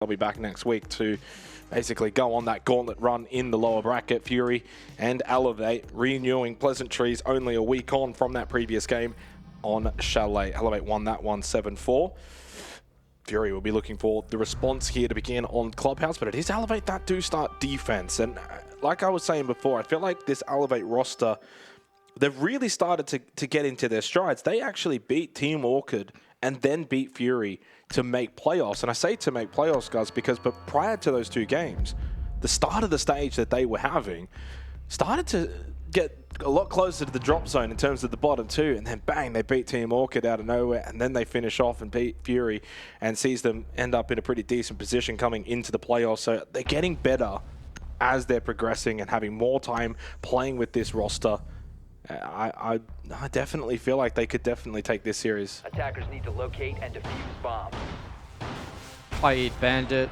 They'll be back next week to basically go on that gauntlet run in the lower bracket. Fury and Elevate renewing pleasantries only a week on from that previous game on Chalet. Elevate won that one 7-4. Fury will be looking for the response here to begin on Clubhouse, but it is Elevate that do start defense. And like I was saying before, I feel like this Elevate roster, they've really started to get into their strides. They actually beat Team Orchid and then beat Fury to make playoffs. And I say to make playoffs, guys, because but prior to those two games, the start of the stage that they were having started to get a lot closer to the drop zone in terms of the bottom two, and then bang, they beat Team Orchid out of nowhere, and then they finish off and beat Fury and sees them end up in a pretty decent position coming into the playoffs. So they're getting better as they're progressing and having more time playing with this roster. I definitely feel like they could definitely take this series. Attackers need to locate and defuse bombs. I Bandit,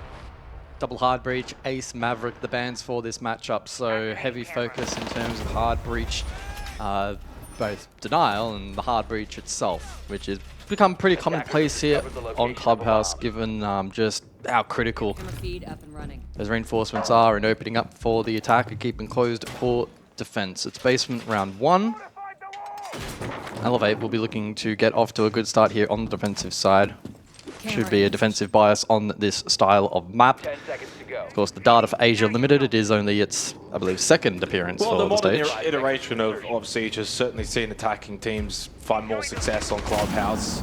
Double Hard Breach, Ace, Maverick, the bans for this matchup. So heavy focus in terms of Hard Breach, both Denial and the Hard Breach itself, which has become pretty commonplace here on Clubhouse, given just how critical those reinforcements are and opening up for the attacker, keeping closed for defense. It's basement round 1. Elevate will be looking to get off to a good start here on the defensive side. Should be a defensive bias on this style of map. 10 seconds to go. Of course, the data for Asia Limited, it is only its, I believe, second appearance for the stage. Well, the modern iteration of Siege has certainly seen attacking teams find more success on Clubhouse.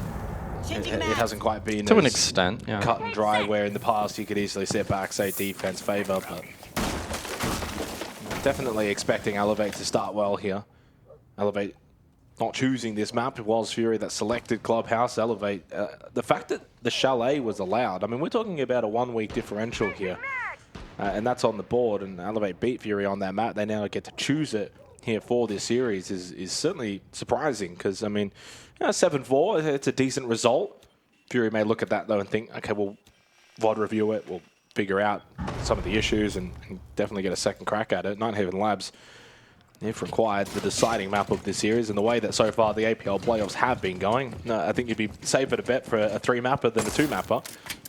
It hasn't quite been to an extent, yeah. Cut and dry, where in the past you could easily sit back, say defense favor, but definitely expecting Elevate to start well here. Elevate not choosing this map. It was Fury that selected Clubhouse. Elevate. The fact that the Chalet was allowed, I mean, we're talking about a 1-week differential here. And that's on the board, and Elevate beat Fury on that map. They now get to choose it here for this series is certainly surprising, because, I mean, 7-4, it's a decent result. Fury may look at that, though, and think, okay, we'll VOD review it. We'll figure out some of the issues and definitely get a second crack at it. Nighthaven Labs, if required, the deciding map of this series, and the way that so far the APL playoffs have been going, I think you'd be safer to bet for a 3-mapper than a 2-mapper,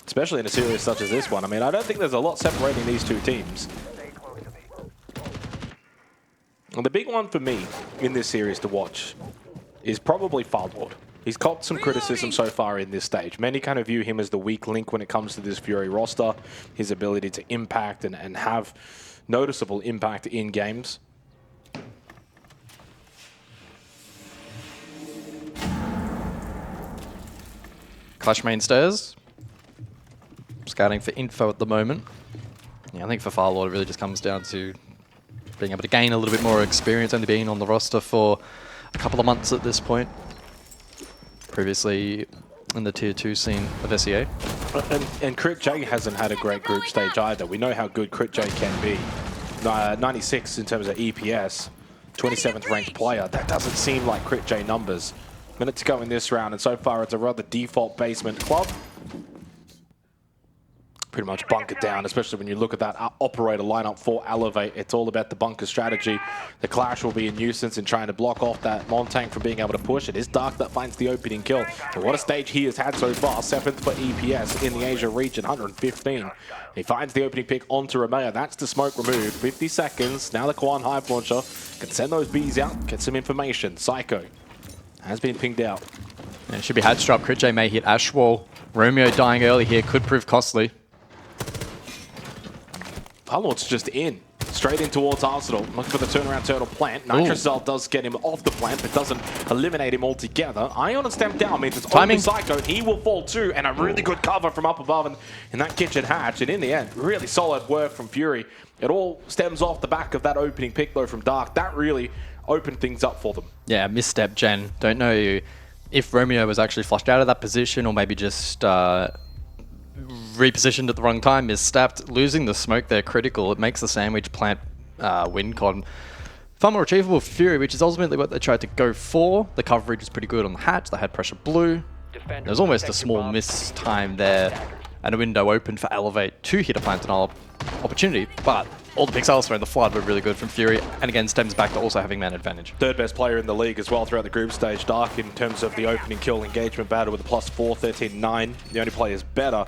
especially in a series such as this one. I mean, I don't think there's a lot separating these two teams. And the big one for me in this series to watch is probably Firelord. He's copped some criticism so far in this stage. Many kind of view him as the weak link when it comes to this Fury roster, his ability to impact and have noticeable impact in games. Clash main stairs. Scouting for info at the moment. Yeah, I think for Firelord it really just comes down to being able to gain a little bit more experience, only being on the roster for a couple of months at this point. Previously in the Tier 2 scene of SEA. And Crit J hasn't had a great group stage either. We know how good Crit J can be. 96 in terms of EPS, 27th ranked player. That doesn't seem like Crit J numbers. Minute to go in this round, and so far it's a rather default basement club. Pretty much bunker down, especially when you look at that operator lineup for Elevate. It's all about the bunker strategy. The Clash will be a nuisance in trying to block off that Montagne from being able to push. It is Dark that finds the opening kill. But what a stage he has had so far. 7th for EPS in the Asia region, 115. He finds the opening pick onto Romeo. That's the smoke removed. 50 seconds. Now the Quan Hive Launcher can send those bees out, get some information. Psycho has been pinged out. Yeah, it should be hatched up. Crit J may hit Ashwall. Romeo dying early here could prove costly. Firelord's just in. Straight in towards Arsenal. Looking for the turnaround turtle plant. Nitrocell does get him off the plant, but doesn't eliminate him altogether. Ion and Stamp down means it's only Psycho. He will fall too, and a really good cover from up above in that kitchen hatch. And in the end, really solid work from Fury. It all stems off the back of that opening pick, though, from Dark. That really opened things up for them. Yeah, misstep, Jen. Don't know if Romeo was actually flushed out of that position or maybe just repositioned at the wrong time, misstepped. Losing the smoke there critical. It makes the sandwich plant win con far more achievable for Fury, which is ultimately what they tried to go for. The coverage was pretty good on the hatch. They had pressure blue. There was almost a small miss time there and a window open for Elevate to hit a plant denial opportunity, but all the picks elsewhere in the flood were really good from Fury, and again stems back to also having man advantage. Third best player in the league as well throughout the group stage. Dark in terms of the opening kill engagement battle with a +4, 13-9. The only players better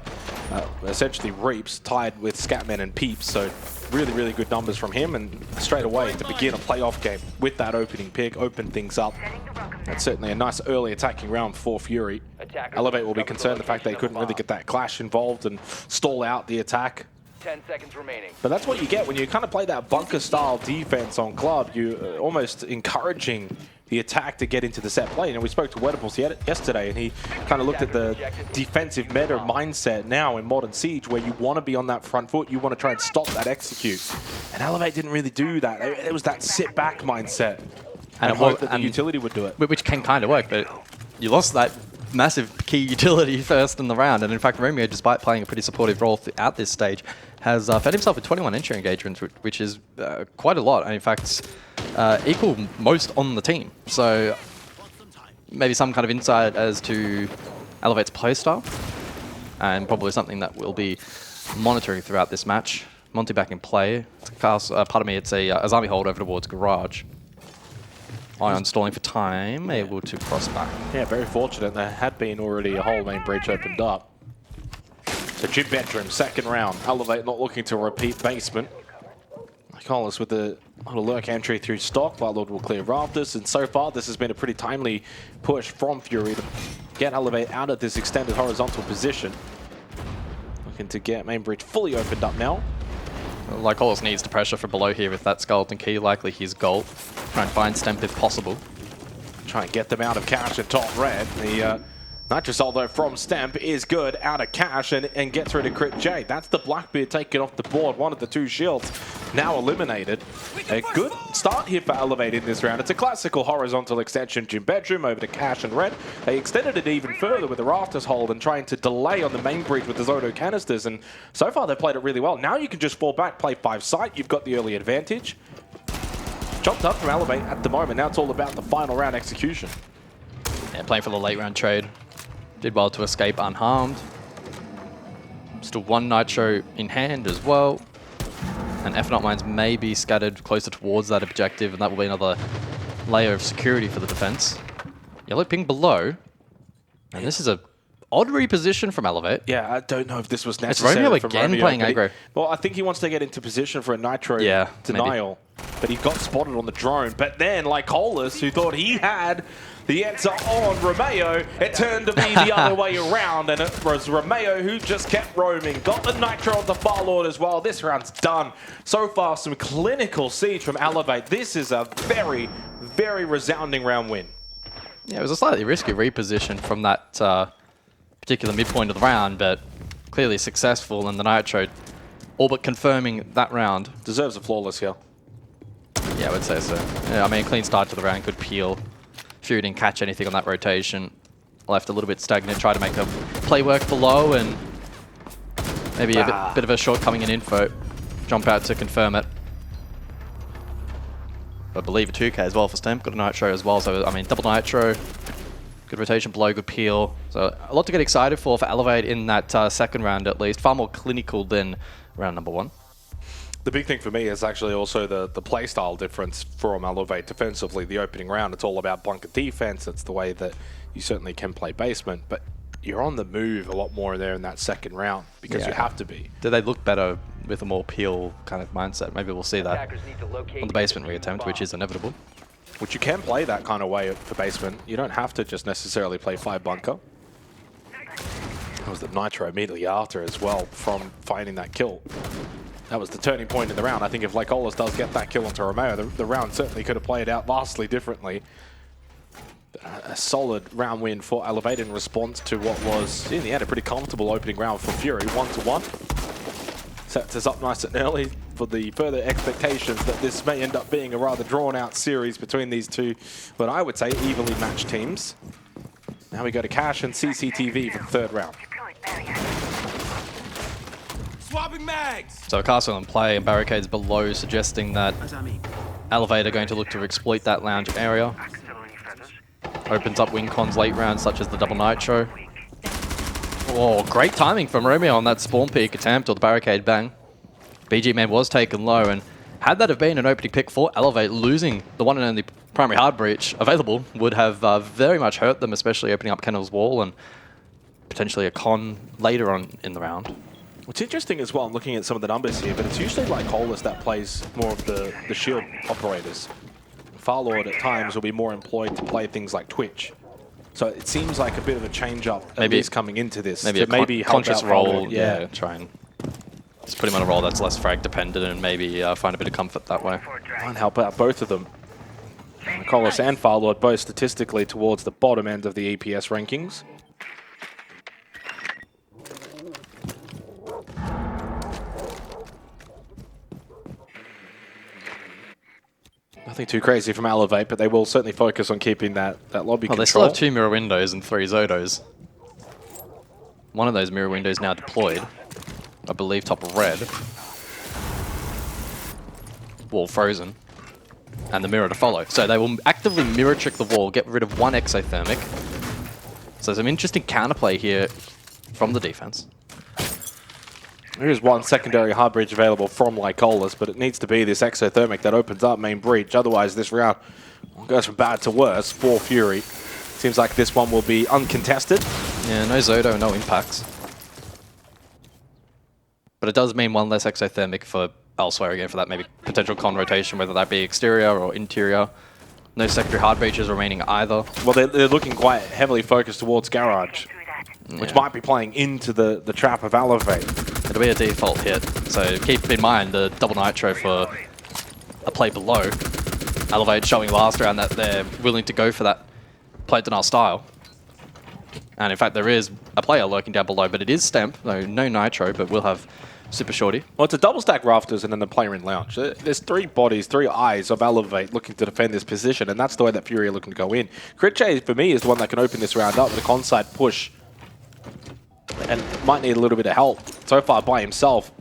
essentially Reaps tied with Scatman and Peeps. So really, really good numbers from him. And straight away to begin a playoff game with that opening pick, open things up. That's certainly a nice early attacking round for Fury. Elevate will be concerned the fact they couldn't really get that clash involved and stall out the attack. 10 seconds remaining. But that's what you get when you kind of play that bunker-style defense on Club. You're almost encouraging the attack to get into the set play. And we spoke to Wedables yesterday, and he kind of looked at the defensive meta mindset now in Modern Siege, where you want to be on that front foot, you want to try and stop that execute. And Elevate didn't really do that. It was that sit-back mindset. And hope that the utility would do it. Which can kind of work, but you lost that massive key utility first in the round. And in fact, Romeo, despite playing a pretty supportive role at this stage, has fed himself with 21 entry engagements, which is quite a lot. And in fact, equal most on the team. So maybe some kind of insight as to Elevate's playstyle, and probably something that we'll be monitoring throughout this match. Monty back in play. It's a Azami hold over towards Garage. Ion stalling for time, able to cross back. Yeah, very fortunate. There had been already a whole main breach opened up. So Gym Bedroom, second round. Elevate not looking to repeat basement. Collis with the little lurk entry through stock. Lord will clear rafters, and so far this has been a pretty timely push from Fury to get Elevate out of this extended horizontal position. Looking to get main breach fully opened up now. Lycolis needs to pressure from below here with that skeleton key, likely his goal. Try and find Stemp if possible. Try and get them out of cash and top red. The Nitrosol, though, from Stemp is good out of cash and gets rid of Crit J. That's the Blackbeard taken off the board. One of the two shields now eliminated. A good start here for Elevate in this round. It's a classical horizontal extension. Gym Bedroom over to cash and red. They extended it even further with the rafters hold and trying to delay on the main breach with the Zoto canisters. And so far they've played it really well. Now you can just fall back, play 5 site. You've got the early advantage. Chopped up from Elevate at the moment. Now it's all about the final round execution. Yeah, playing for the late round trade. Did well to escape unharmed. Still one Nitro in hand as well. And F-Not mines may be scattered closer towards that objective, and that will be another layer of security for the defense. Yellow ping below. And this is a odd reposition from Elevate. Yeah, I don't know if this was necessary. It's Romeo from again Romeo, playing aggro. Well, I think he wants to get into position for a Nitro denial. Maybe. But he got spotted on the drone. But then, like Hollis, who thought he had the answer on Romeo, it turned to be the other way around, and it was Romeo who just kept roaming. Got the Nitro of the Farlord as well. This round's done. So far, some clinical siege from Elevate. This is a very, very resounding round win. Yeah, it was a slightly risky reposition from that particular midpoint of the round, but clearly successful, and the Nitro all but confirming that round. Deserves a flawless here. Yeah, I would say so. Yeah, I mean, clean start to the round, good peel. Fury didn't catch anything on that rotation. Left a little bit stagnant, tried to make a play work below, and maybe a bit of a shortcoming in info. Jump out to confirm it. I believe a 2K as well for Stemp, got a Nitro as well, so I mean, double Nitro. Good rotation below, good peel. So a lot to get excited for Elevate in that second round at least. Far more clinical than round number 1. The big thing for me is actually also the playstyle difference from Elevate defensively. The opening round, it's all about bunker defense. It's the way that you certainly can play basement, but you're on the move a lot more there in that second round because you have to be. Do they look better with a more peel kind of mindset? Maybe we'll see that on the basement reattempt, which is inevitable. Which you can play that kind of way for basement. You don't have to just necessarily play 5 bunker. That was the Nitro immediately after as well from finding that kill. That was the turning point in the round. I think if Lycolis does get that kill onto Romeo, the round certainly could have played out vastly differently. A solid round win for Elevate in response to what was, in the end, a pretty comfortable opening round for Fury, 1-1. Sets us up nice and early for the further expectations that this may end up being a rather drawn-out series between these two, but I would say evenly matched teams. Now we go to Cash and CCTV for the third round. Swapping mags! So Castle in play and barricades below, suggesting that Elevate are going to look to exploit that lounge area. Opens up win cons late rounds such as the double Nitro. Oh, great timing from Romeo on that spawn peek attempt or the barricade bang. BG Man was taken low, and had that have been an opening pick for Elevate, losing the one and only primary hard breach available would have very much hurt them, especially opening up Kennel's wall and potentially a con later on in the round. What's interesting as well, I'm looking at some of the numbers here, but it's usually like Colas that plays more of the shield operators. Farlord at times will be more employed to play things like Twitch. So it seems like a bit of a change up at least coming into this. Maybe to maybe help conscious out role, Farlord. yeah, try and just put him on a role that's less frag dependent and maybe find a bit of comfort that way. Try and help out both of them. Colas and Farlord both statistically towards the bottom end of the EPS rankings. Nothing too crazy from Elevate, but they will certainly focus on keeping that lobby control. They still have 2 mirror windows and 3 Zodos. One of those mirror windows now deployed. I believe top of red. Wall frozen. And the mirror to follow. So they will actively mirror trick the wall, get rid of 1 exothermic. So some interesting counterplay here from the defense. Here's one secondary hard breach available from Lycolas, but it needs to be this exothermic that opens up main breach. Otherwise, this round goes from bad to worse for Fury. Seems like this one will be uncontested. Yeah, no Zodo, no impacts. But it does mean 1 less exothermic for elsewhere again for that maybe potential con rotation, whether that be exterior or interior. No secondary hard breaches remaining either. Well, they're looking quite heavily focused towards Garage, which might be playing into the trap of Elevate. It'll be a default hit, so keep in mind the double nitro for a play below. Elevate showing last round that they're willing to go for that play denial style. And in fact, there is a player lurking down below, but it is Stemp, no nitro, but we'll have Super Shorty. Well, it's a double stack rafters and then the player in lounge. There's 3 bodies, 3 eyes of Elevate looking to defend this position, and that's the way that Fury are looking to go in. Critche, for me, is the one that can open this round up with a con-side push. And might need a little bit of help so far by himself.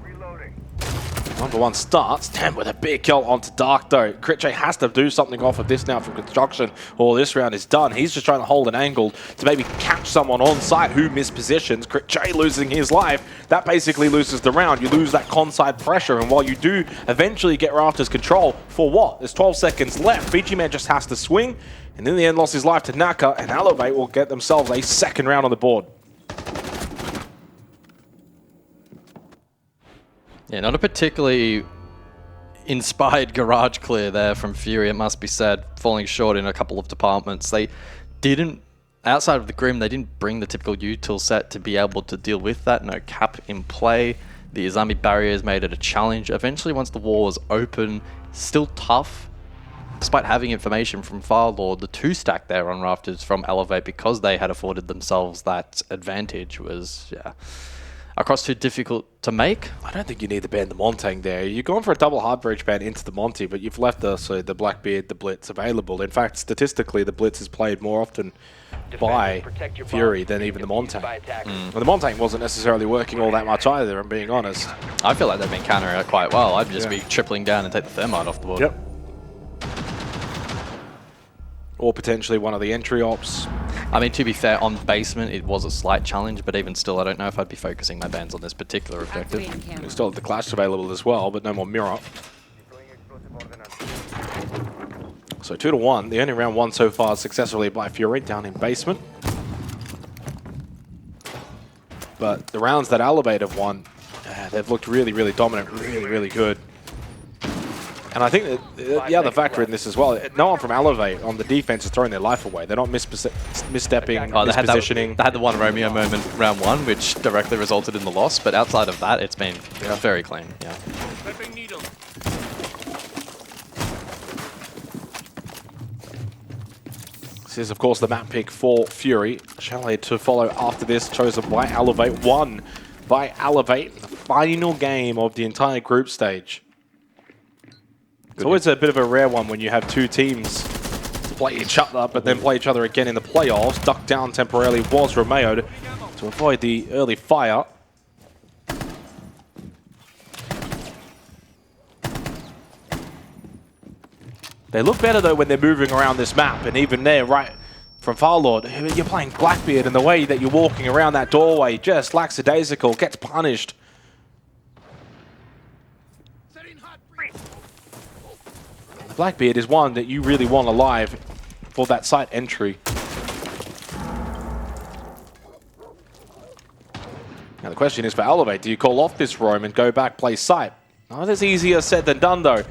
Reloading. Number 1 starts. Damn, with a big kill onto Dark, though. Critche has to do something off of this now from construction, or this round is done. He's just trying to hold an angle to maybe catch someone on site who mispositions. Critche losing his life. That basically loses the round. You lose that con-side pressure, and while you do eventually get Rafters control, for what? There's 12 seconds left. Fiji Man just has to swing, and in the end lost his life to Naka, and Elevate will get themselves a 2nd round on the board. Yeah, not a particularly inspired garage clear there from Fury, it must be said, falling short in a couple of departments. They didn't, outside of the Grim, they didn't bring the typical util set to be able to deal with that. No cap in play. The Izami barriers made it a challenge. Eventually, once the wall was open, still tough. Despite having information from Firelord, the 2-stack there on Rafters from Elevate, because they had afforded themselves that advantage, was, yeah, across too difficult to make. I don't think you need to ban the Montang there. You're going for a double hard breach ban into the Monty, but you've left the Blackbeard, the Blitz available. In fact, statistically, the Blitz is played more often by Fury than even the Montang. And the Montang wasn't necessarily working all that much either, I'm being honest. I feel like they've been countering it quite well. I'd just be tripling down and take the Thermite off the board. Yep. Or potentially one of the entry ops. I mean, to be fair, on basement, it was a slight challenge, but even still, I don't know if I'd be focusing my bans on this particular objective. We still have the Clash available as well, but no more mirror. So 2-1, the only round won so far successfully by Fury down in basement. But the rounds that Elevate have won, they've looked really, really dominant, really, really good. And I think that the other factor in this as well, no one from Elevate on the defense is throwing their life away. They're not misstepping, mispositioning. They had the one Romeo moment round 1, which directly resulted in the loss, but outside of that, it's been very clean. Yeah. This is, of course, the map pick for Fury. Chalet to follow after this, chosen by Elevate. Won by Elevate, the final game of the entire group stage. It's always a bit of a rare one when you have 2 teams to play each other, but then play each other again in the playoffs. Ducked down temporarily was Romeo to avoid the early fire. They look better, though, when they're moving around this map, and even there, right from Farlord, you're playing Blackbeard, and the way that you're walking around that doorway just lackadaisical, gets punished. Blackbeard is one that you really want alive for that site entry. Now the question is for Elevate, do you call off this roam and go back, play site? Oh, that's easier said than done though.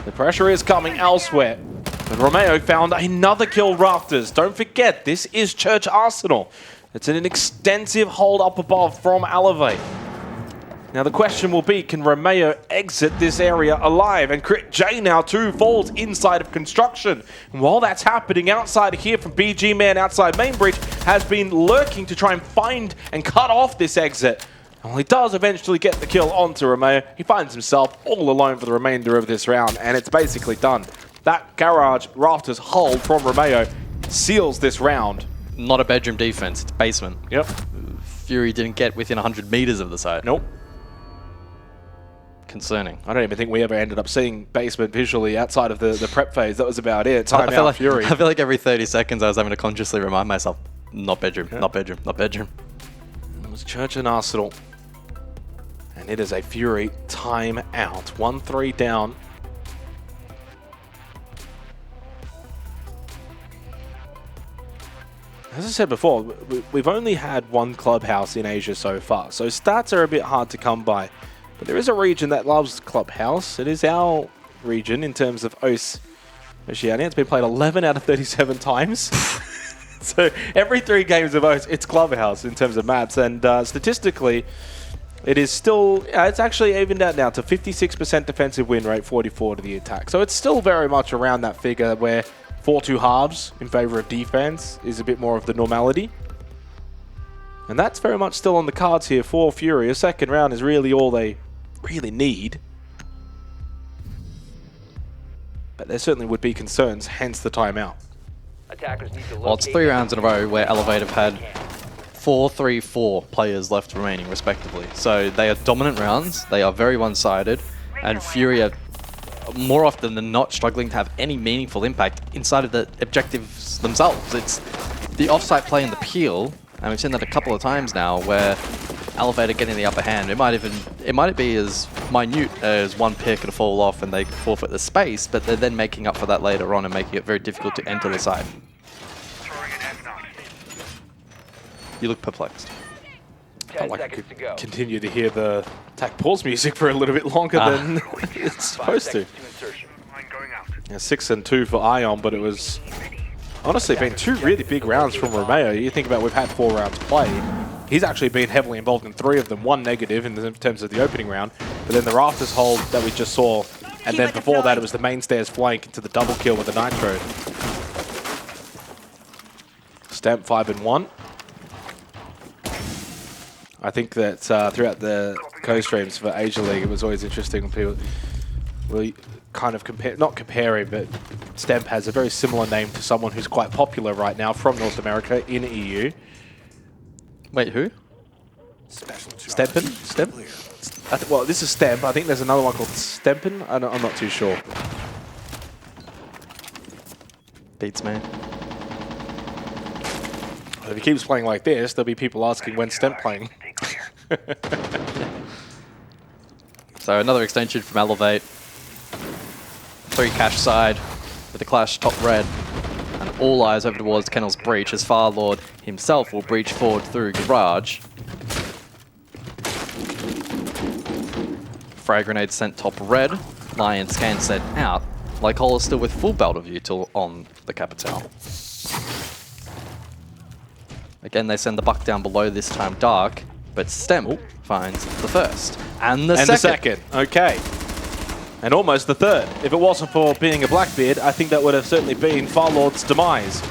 The pressure is coming elsewhere. But Romeo found another kill Rafters. Don't forget, this is Church Arsenal. It's an extensive hold up above from Elevate. Now the question will be, can Romeo exit this area alive? And Crit J now too falls inside of construction. And while that's happening, outside here from BG Man outside main bridge has been lurking to try and find and cut off this exit. And while he does eventually get the kill onto Romeo, he finds himself all alone for the remainder of this round, and it's basically done. That garage rafters hold from Romeo seals this round. Not a bedroom defense, it's basement. Yep. Fury didn't get within 100 meters of the site. Nope. Concerning. I don't even think we ever ended up seeing basement visually outside of the prep phase. That was about it. Time out, Fury. I feel like every 30 seconds I was having to consciously remind myself, not bedroom, not bedroom, not bedroom. It was Church and Arsenal. And it is a Fury time out. 1-3 down. As I said before, we've only had one clubhouse in Asia so far, so stats are a bit hard to come by. But there is a region that loves clubhouse. It is our region in terms of Oceania. It's been played 11 out of 37 times. So every 3 games of OS, it's clubhouse in terms of maps. And statistically, it is still, it's actually evened out now to 56% defensive win rate, 44 to the attack. So it's still very much around that figure where 4-2 halves in favor of defense is a bit more of the normality. And that's very much still on the cards here for Fury. A second round is really all they really need. But there certainly would be concerns, hence the timeout. Attackers need to Well, it's 3 rounds in a row where Elevate have had 4-3-4 players left remaining, respectively. So they are dominant rounds, they are very one-sided, and Fury are more often than not struggling to have any meaningful impact inside of the objectives themselves. It's the off-site play and the peel, and we've seen that a couple of times now, where Elevate are getting the upper hand. It might be as minute as one pick and fall off and they forfeit the space, but they're then making up for that later on and making it very difficult to enter the site. You look perplexed. 10 Like I seconds to could go. continue to hear the attack pause music for a little bit longer than it's 5 supposed to. seconds to insertion. Yeah, 6-2 for Ion, but it was honestly been 2 really big rounds from Romeo. You think about we've had 4 rounds played. He's actually been heavily involved in 3 of them, 1 negative in terms of the opening round, but then the Rafters hold that we just saw, and then before that it was the main stairs flank into the double kill with the Nitro. Stamp 5-1. I think that throughout the co-streams for Asia League, it was always interesting when people really kind of compare, not comparing, but Stemp has a very similar name to someone who's quite popular right now from North America in EU. Wait, who? Stempen? Stemp? Well, this is Stemp. I think there's another one called Stempen. I'm not too sure. Beats me. If he keeps playing like this, there'll be people asking when's Stemp playing. So another extension from Elevate. 3 cash side with the clash top red. And all eyes over towards Kennel's breach as Farlord himself will breach forward through garage. Frag grenade sent top red. Lion scan sent out. Lycol is still with full belt of view till on the Capital. Again, they send the buck down below, this time dark, but Stemp finds the first. And the second. Okay. And almost the third. If it wasn't for being a Blackbeard, I think that would have certainly been Farlord's demise.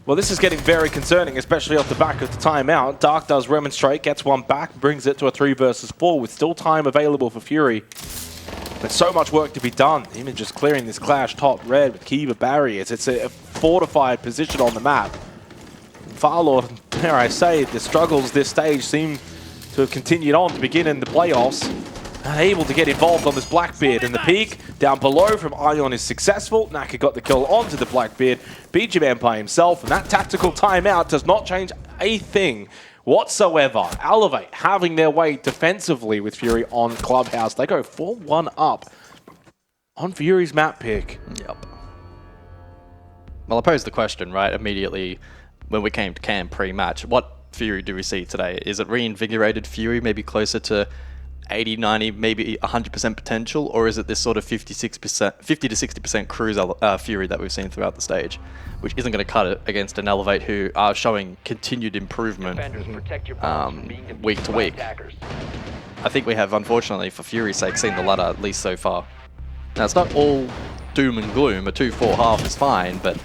Well, this is getting very concerning, especially off the back of the timeout. Dark does remonstrate, gets one back, brings it to a 3 versus 4 with still time available for Fury. But so much work to be done. Even just clearing this clash top red with Kiva barriers. It's a fortified position on the map. Farlord, dare I say, the struggles this stage seem to have continued on to begin in the playoffs. Unable to get involved on this Blackbeard, and the peek down below from Ion is successful. Naka got the kill onto the Blackbeard. BG Man by himself, and that tactical timeout does not change a thing whatsoever. Elevate having their way defensively with Fury on Clubhouse. They go 4-1 up on Fury's map pick. Yep. Well, I posed the question, right, immediately when we came to Cam pre-match. What Fury do we see today? Is it reinvigorated Fury, maybe closer to 80, 90, maybe 100% potential, or is it this sort of 50 to 60% cruise Fury that we've seen throughout the stage, which isn't going to cut it against an Elevate who are showing continued improvement week to week? I think we have, unfortunately, for Fury's sake, seen the latter at least so far. Now, it's not all doom and gloom. A 2-4 half is fine, but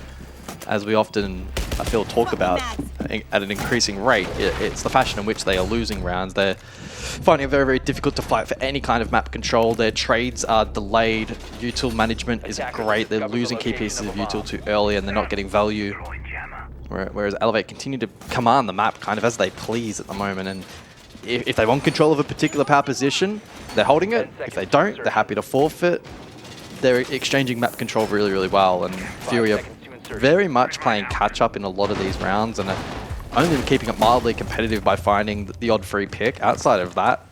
as we often, I feel, talk about at an increasing rate, it's the fashion in which they are losing rounds. They're finding it very, very difficult to fight for any kind of map control. Their trades are delayed. Util management isn't great. They're losing key pieces of util too early, and they're not getting value. Whereas Elevate continue to command the map kind of as they please at the moment. And if they want control of a particular power position, they're holding it. If they don't, they're happy to forfeit. They're exchanging map control really, really well. And Fury are very much playing catch-up in a lot of these rounds, and are only keeping it mildly competitive by finding the odd free pick. Outside of that,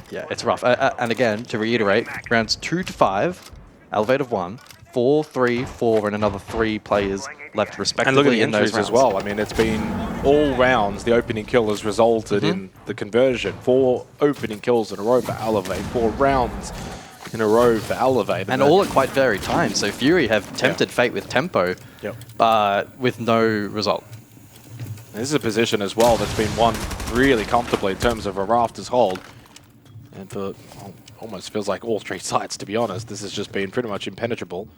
yeah, it's rough. And again, to reiterate, rounds 2 to 5, Elevate of 1, 4, 3, 4, and another 3 players left respectively. And look at the in those injuries as rounds. well. I mean, it's been all rounds. The opening kill has resulted in the conversion. 4 opening kills in a row for Elevate. 4 rounds in a row for Elevate. And all at quite varied times. So Fury have tempted fate with tempo, with no result. This is a position as well that's been won really comfortably in terms of a rafters hold. And for almost feels like all 3 sides, to be honest. This has just been pretty much impenetrable.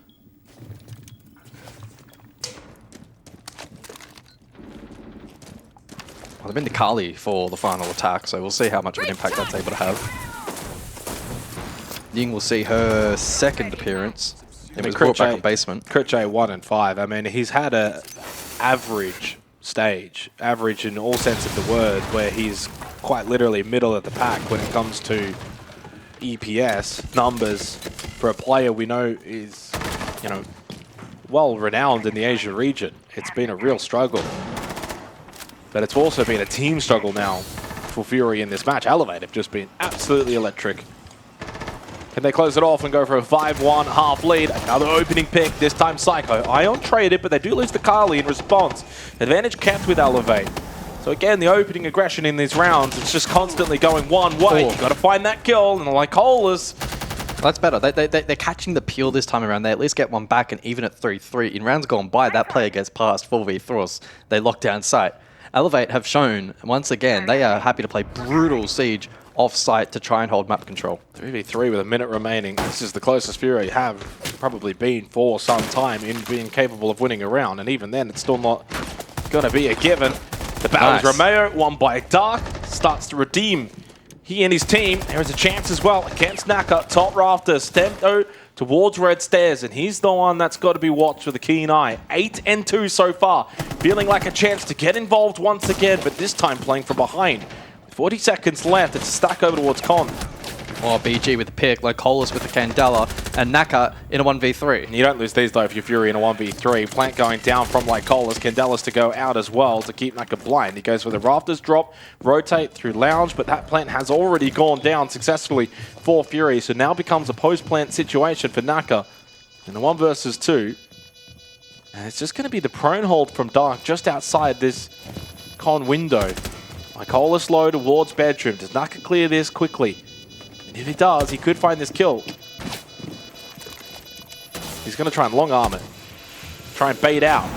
Well, they've been to Kali for the final attack, so we'll see how much of an impact that's able to have. Ying will see her second appearance. It was brought back on basement. Crit J 1 and 5. I mean, he's had a average stage, average in all sense of the word, where he's quite literally middle of the pack when it comes to EPS numbers for a player we know is, you know, well renowned in the Asia region. It's been a real struggle, but it's also been a team struggle now for Fury in this match. Elevate have just been absolutely electric. Can they close it off and go for a 5-1 half lead? Another opening pick, this time Psycho. Ion traded, but they do lose the Kali in response. Advantage kept with Elevate. So again, the opening aggression in these rounds, it's just constantly going one way. You've got to find that kill, and like Colas. That's better. They're catching the peel this time around. They at least get one back, and even at 3-3, in rounds gone by, that player gets past 4v3. They lock down site. Elevate have shown, once again, they are happy to play brutal siege off-site to try and hold map control. 3v3 with a minute remaining. This is the closest Fury have probably been for some time in being capable of winning a round, and even then, it's still not going to be a given. The battle is Romeo, won by Dark, starts to redeem he and his team. There is a chance as well against Naka, top rafters, Stento towards red stairs, and he's the one that's got to be watched with a keen eye. 8-2 so far, feeling like a chance to get involved once again, but this time playing from behind. 40 seconds left, it's a stack over towards Con. Or BG with the pick, Locolis with the Candela, and Naka in a 1v3. And you don't lose these though if you're Fury in a 1v3. Plant going down from Lycolis, Candela's to go out as well to keep Naka blind. He goes for the rafters drop, rotate through Lounge, but that plant has already gone down successfully for Fury, so now becomes a post-plant situation for Naka in a 1 versus 2. And it's just going to be the prone hold from Dark just outside this Con window. Lycolis low towards bedroom. Does Naka clear this quickly? And if he does, he could find this kill. He's going to try and long arm it. Try and bait out.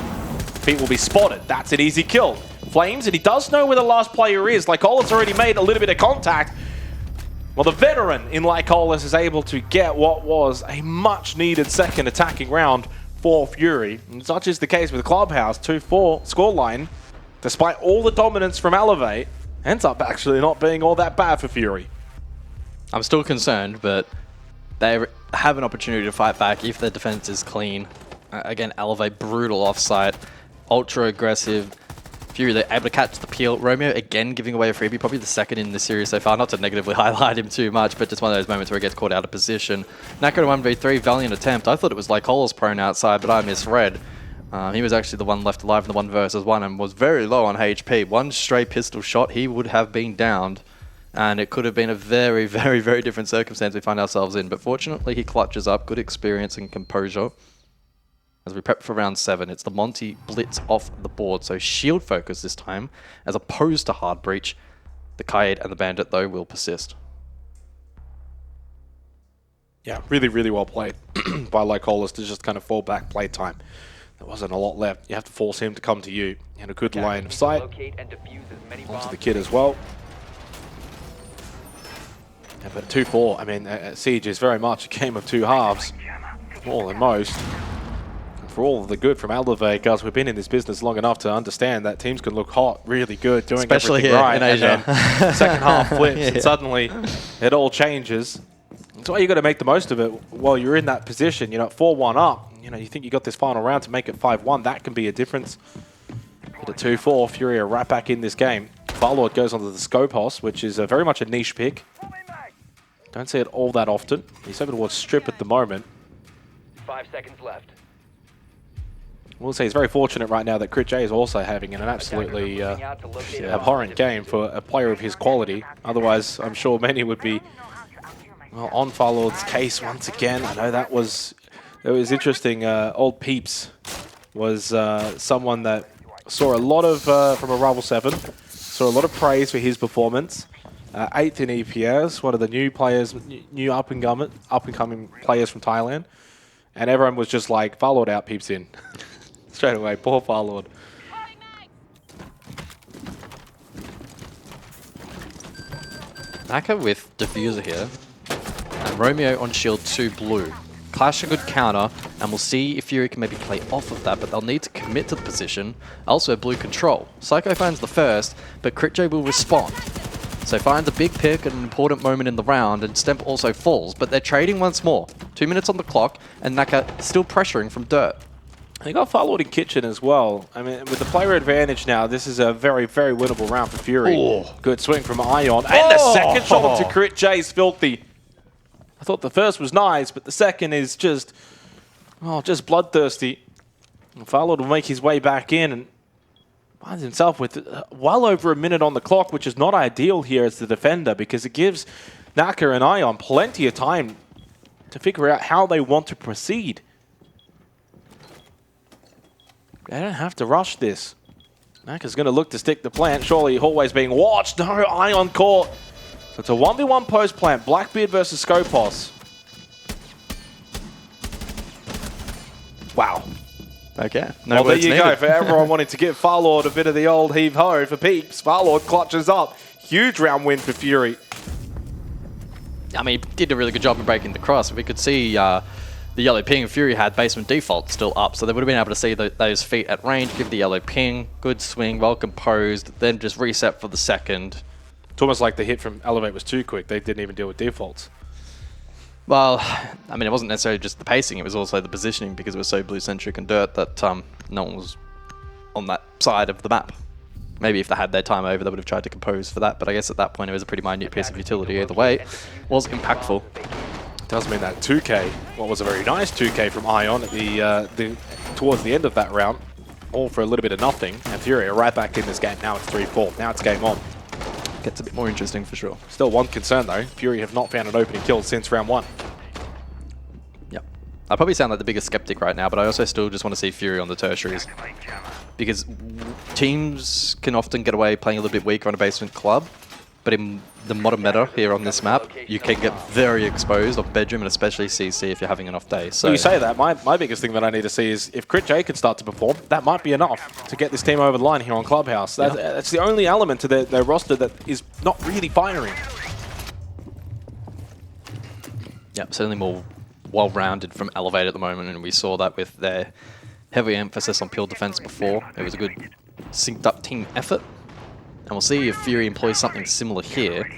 Feet will be spotted. That's an easy kill. Flames, and he does know where the last player is. Lycolis already made a little bit of contact. Well, the veteran in Lycolis is able to get what was a much-needed second attacking round for Fury. And such is the case with Clubhouse. 2-4 scoreline. Despite all the dominance from Elevate, ends up actually not being all that bad for Fury. I'm still concerned, but they have an opportunity to fight back if their defense is clean. Again, Elevate, brutal offsite, ultra aggressive. Fury, they're able to catch the peel. Romeo, again, giving away a freebie, probably the second in the series so far. Not to negatively highlight him too much, but just one of those moments where he gets caught out of position. Naka 1v3, valiant attempt. I thought it was Lycolis prone outside, but I misread. He was actually the one left alive in the 1 versus 1 and was very low on HP. One stray pistol shot, he would have been downed. And it could have been a very, very, very different circumstance we find ourselves in. But fortunately, he clutches up. Good experience and composure. As we prep for round 7, it's the Monty Blitz off the board, so shield focus this time, as opposed to hard breach. The Kaid and the Bandit, though, will persist. Yeah, really, really well played by Lycolis to just kind of fall back play time. There wasn't a lot left. You have to force him to come to you in a good line of sight. Onto the kid as well. Yeah, but 2-4, I mean, Siege is very much a game of two halves, more than most. And for all of the good from Elevate, guys, we've been in this business long enough to understand that teams can look hot, really good, doing especially everything here right, in Asia. and then second half flips, and suddenly it all changes. That's why you got to make the most of it while you're in that position. You know, 4-1 up. You know, you think you got this final round to make it 5-1. That can be a difference. But at 2-4, Fury are right back in this game. Farlord goes onto the Scopos, which is very much a niche pick. Don't see it all that often. He's over towards Strip at the moment. 5 seconds left. We'll say he's very fortunate right now that Crit J is also having an absolutely abhorrent game for a player of his quality. Otherwise, I'm sure many would be on Farlord's case once again. I know it was interesting. Old Peeps was someone that saw a lot of, from a Rival 7, saw a lot of praise for his performance. 8th in EPS, one of the new players, new up-and-coming players from Thailand. And everyone was just like, Farlord out, Peeps in. Straight away, poor Farlord. Naka with Diffuser here. And Romeo on shield 2 blue. Clash a good counter, and we'll see if Fury can maybe play off of that, but they'll need to commit to the position. Also, blue control. Psycho finds the first, but CritJ will respond. So finds a big pick at an important moment in the round, and Stemp also falls, but they're trading once more. 2 minutes on the clock, and Naka still pressuring from dirt. They got Farlord in kitchen as well. I mean, with the player advantage now, this is a very, very winnable round for Fury. Ooh. Good swing from Ion, and the second shot onto Crit J is filthy. I thought the first was nice, but the second is just bloodthirsty. And Farlord will make his way back in and finds himself with well over a minute on the clock, which is not ideal here as the defender because it gives Naka and Ion plenty of time to figure out how they want to proceed. They don't have to rush this. Naka's going to look to stick the plant. Surely Hallway's being watched. No, Ion caught. So it's a 1v1 post plant. Blackbeard versus Scopos. Wow. Okay. Well, there you go. For everyone wanting to give Farlord a bit of the old heave-ho for Peeps, Farlord clutches up. Huge round win for Fury. I mean, he did a really good job of breaking the cross. We could see the yellow ping Fury had basement default still up, so they would have been able to see those feet at range, give the yellow ping, good swing, well composed, then just reset for the second. It's almost like the hit from Elevate was too quick. They didn't even deal with defaults. Well, I mean, it wasn't necessarily just the pacing, it was also the positioning because it was so blue-centric and dirt that no one was on that side of the map. Maybe if they had their time over, they would have tried to compose for that, but I guess at that point it was a pretty minute piece of utility either way. It was impactful. Does mean that 2K, what was a very nice 2K from Ion at towards the end of that round, all for a little bit of nothing, and Fury are right back in this game. Now it's 3-4. Now it's game on. Gets a bit more interesting for sure. Still one concern though, Fury have not found an opening kill since round 1. Yep. I probably sound like the biggest skeptic right now, but I also still just want to see Fury on the tertiaries. Because teams can often get away playing a little bit weaker on a basement club, but in the modern meta here on this map, you can get very exposed on bedroom and especially CC if you're having an off day. So well, you say that, my biggest thing that I need to see is if Crit J can start to perform, that might be enough to get this team over the line here on Clubhouse. That's the only element to their roster that is not really firing. Yep, certainly more well-rounded from Elevate at the moment, and we saw that with their heavy emphasis on pure defense before. It was a good synced up team effort. And we'll see if Fury employs something similar here.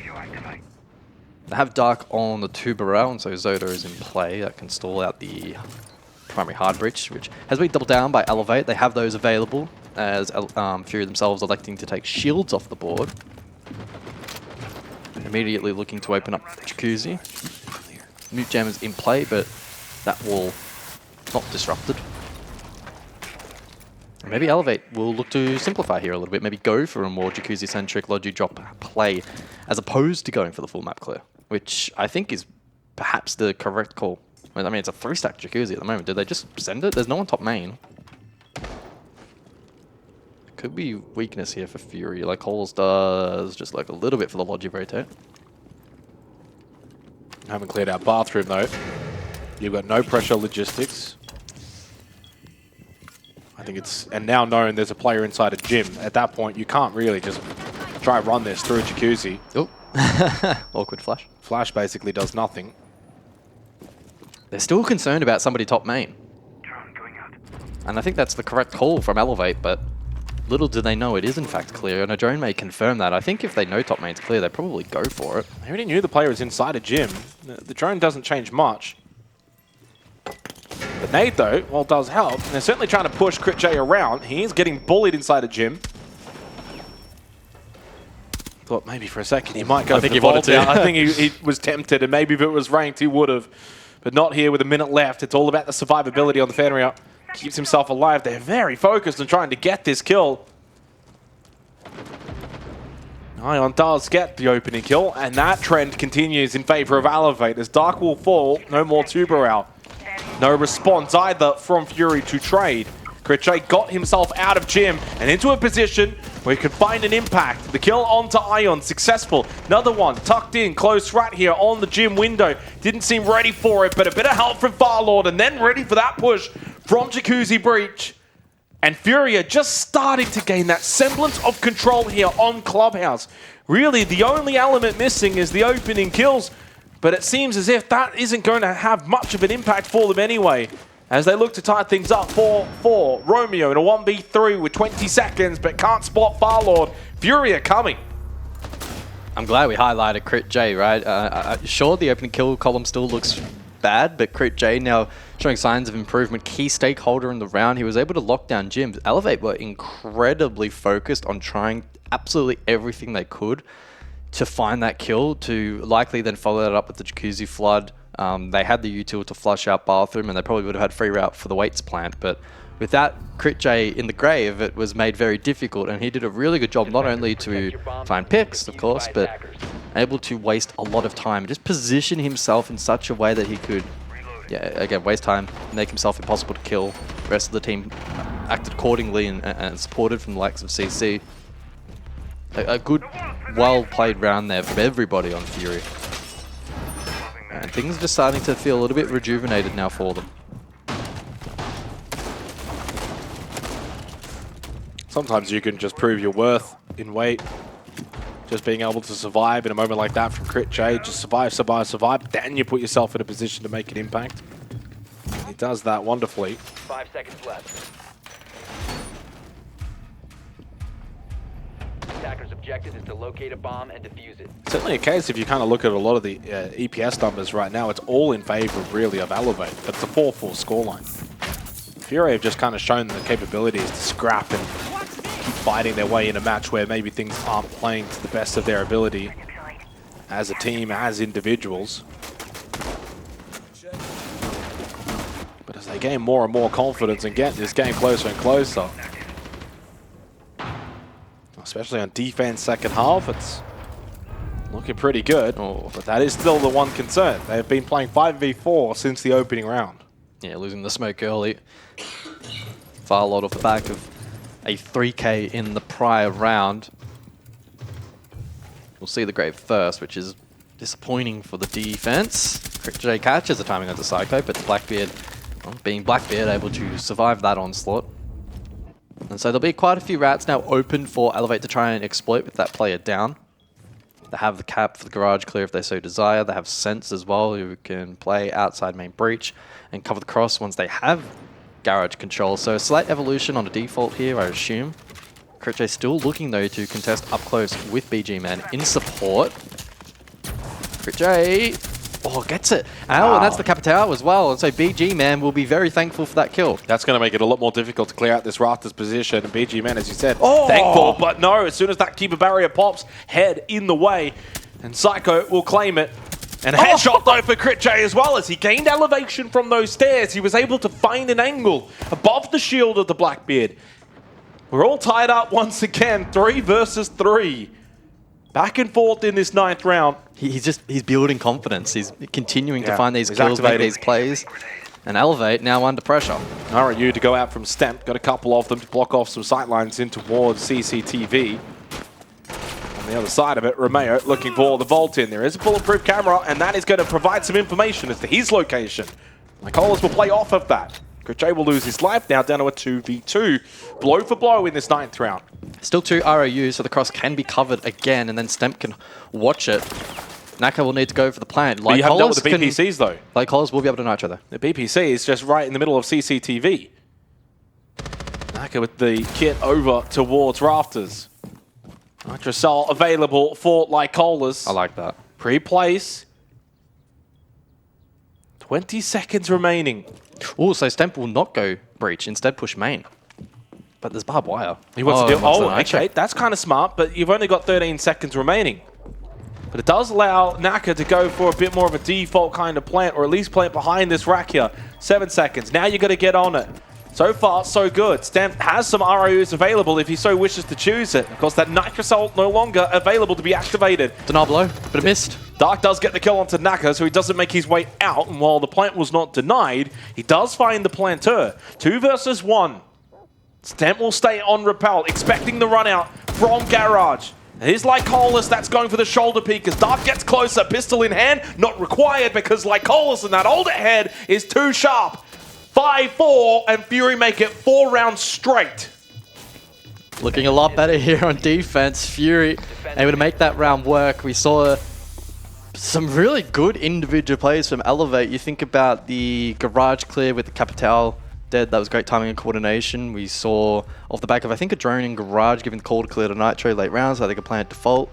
They have Dark on the Tubarel, and so Zoda is in play. That can stall out the primary hard breach, which has been doubled down by Elevate. They have those available, as Fury themselves electing to take shields off the board. Immediately looking to open up Jacuzzi. Mute Jam is in play, but that wall not disrupted. Maybe Elevate will look to simplify here a little bit, maybe go for a more Jacuzzi-centric Logi drop play, as opposed to going for the full map clear, which I think is perhaps the correct call. I mean, it's a 3-stack Jacuzzi at the moment. Did they just send it? There's no one top main. Could be weakness here for Fury. Like Holes does just like a little bit for the Logi rotate. Haven't cleared out bathroom though. You've got no pressure logistics. I think it's, and now known there's a player inside a gym. At that point, you can't really just try and run this through a Jacuzzi. Oh, awkward flash. Flash basically does nothing. They're still concerned about somebody top main. And I think that's the correct call from Elevate, but little do they know it is in fact clear, and a drone may confirm that. I think if they know top main's clear, they probably go for it. They already knew the player was inside a gym. The drone doesn't change much. The nade, though, well, does help. And they're certainly trying to push Crit J around. He is getting bullied inside a gym. Thought maybe for a second he might go for the vault out. I think he was tempted, and maybe if it was ranked, he would have. But not here with a minute left. It's all about the survivability on the Fenrir. Keeps himself alive. They're very focused on trying to get this kill. Ion does get the opening kill, and that trend continues in favor of Elevate as Dark will fall. No more Tuber out. No response either from Fury to trade. Crit J got himself out of gym and into a position where he could find an impact. The kill onto Ion, successful. Another one tucked in, close right here on the gym window. Didn't seem ready for it, but a bit of help from Farlord and then ready for that push from Jacuzzi Breach. And Fury are just starting to gain that semblance of control here on Clubhouse. Really, the only element missing is the opening kills, but it seems as if that isn't going to have much of an impact for them anyway, as they look to tie things up 4-4. Romeo in a 1v3 with 20 seconds, but can't spot Farlord. Fury are coming. I'm glad we highlighted Crit J, right? Sure, the opening kill column still looks bad, but Crit J now showing signs of improvement. Key stakeholder in the round. He was able to lock down gyms. Elevate were incredibly focused on trying absolutely everything they could to find that kill, to likely then follow that up with the Jacuzzi Flood. They had the util to flush out bathroom, and they probably would have had free route for the weights plant, but with that Crit J in the grave, it was made very difficult, and he did a really good job not only to find picks, of course, but able to waste a lot of time, just position himself in such a way that he could, again, waste time, make himself impossible to kill. The rest of the team acted accordingly and supported from the likes of CC. A good, well-played round there from everybody on Fury. And things are just starting to feel a little bit rejuvenated now for them. Sometimes you can just prove your worth in weight. Just being able to survive in a moment like that from Crit J. Just survive, survive, survive. Then you put yourself in a position to make an impact. He does that wonderfully. 5 seconds left. Attacker's objective is to locate a bomb and defuse it. Certainly a case if you kind of look at a lot of the EPS numbers right now, it's all in favor really of Elevate. But it's a 4-4 scoreline. Fury have just kind of shown the capabilities to scrap and keep fighting their way in a match where maybe things aren't playing to the best of their ability as a team, as individuals. But as they gain more and more confidence and get this game closer and closer, especially on defense second half, it's looking pretty good. But that is still the one concern. They've been playing 5v4 since the opening round. Yeah, losing the smoke early. Farlord off the back of a 3K in the prior round. We'll see the grave first, which is disappointing for the defense. Crit J catches the timing of the Psycho, but Blackbeard, well, being Blackbeard, able to survive that onslaught. And so there'll be quite a few routes now open for Elevate to try and exploit with that player down. They have the cap for the garage clear if they so desire. They have Sense as well, who can play outside main breach and cover the cross once they have garage control. So a slight evolution on the default here, I assume. Crit J still looking though to contest up close with BG Man in support. Crit J, gets it. Wow. And that's the Capitao as well. And so BG Man will be very thankful for that kill. That's going to make it a lot more difficult to clear out this Rafters position. And BG Man, as you said, thankful. But no, as soon as that keeper barrier pops, head in the way. And Psycho will claim it. And a headshot though for Crit J as well, as he gained elevation from those stairs. He was able to find an angle above the shield of the Blackbeard. We're all tied up once again, 3 versus 3. Back and forth in this 9th round. He's building confidence. He's continuing to find these he's kills, make activating. these plays, and Elevate now under pressure. RU to go out from Stemp. Got a couple of them to block off some sightlines in towards CCTV. On the other side of it, Romeo looking for the vault in. There is a bulletproof camera, and that is going to provide some information as to his location. Nicolas will play off of that. Gritchay will lose his life now down to a 2v2. Blow for blow in this 9th round. Still 2 ROUs, so the cross can be covered again, and then Stemp can watch it. Naka will need to go for the plant. But you haven't dealt with the BPCs, though. Like Hollis will be able to nitro, though. The BPC is just right in the middle of CCTV. Naka with the kit over towards Rafters. Nitrocell available for Lycolas. I like that. Pre-place. 20 seconds remaining. Oh, so Stemp will not go breach, instead push main. But there's barbed wire. He wants to deal. Oh, nitro. okay. That's kind of smart, but you've only got 13 seconds remaining. But it does allow Naka to go for a bit more of a default kind of plant, or at least plant behind this rack here. 7 seconds. Now you got to get on it. So far, so good. Stamp has some ROUs available if he so wishes to choose it. Of course, that Nitrocell no longer available to be activated. Denial below, but it missed. Dark does get the kill onto Naka, so he doesn't make his way out. And while the plant was not denied, he does find the planter. 2 versus 1. Stamp will stay on Repel, expecting the run out from Garage. Here's Lycolas, that's going for the shoulder peek as Dark gets closer, pistol in hand, not required because Lycolas and that older head is too sharp. 5-4, and Fury make it 4 rounds straight. Looking a lot better here on defense. Fury able to make that round work. We saw some really good individual plays from Elevate. You think about the garage clear with the Capital dead. That was great timing and coordination. We saw off the back of, I think, a drone in garage giving the call to clear to Nitro late rounds so they could play at default.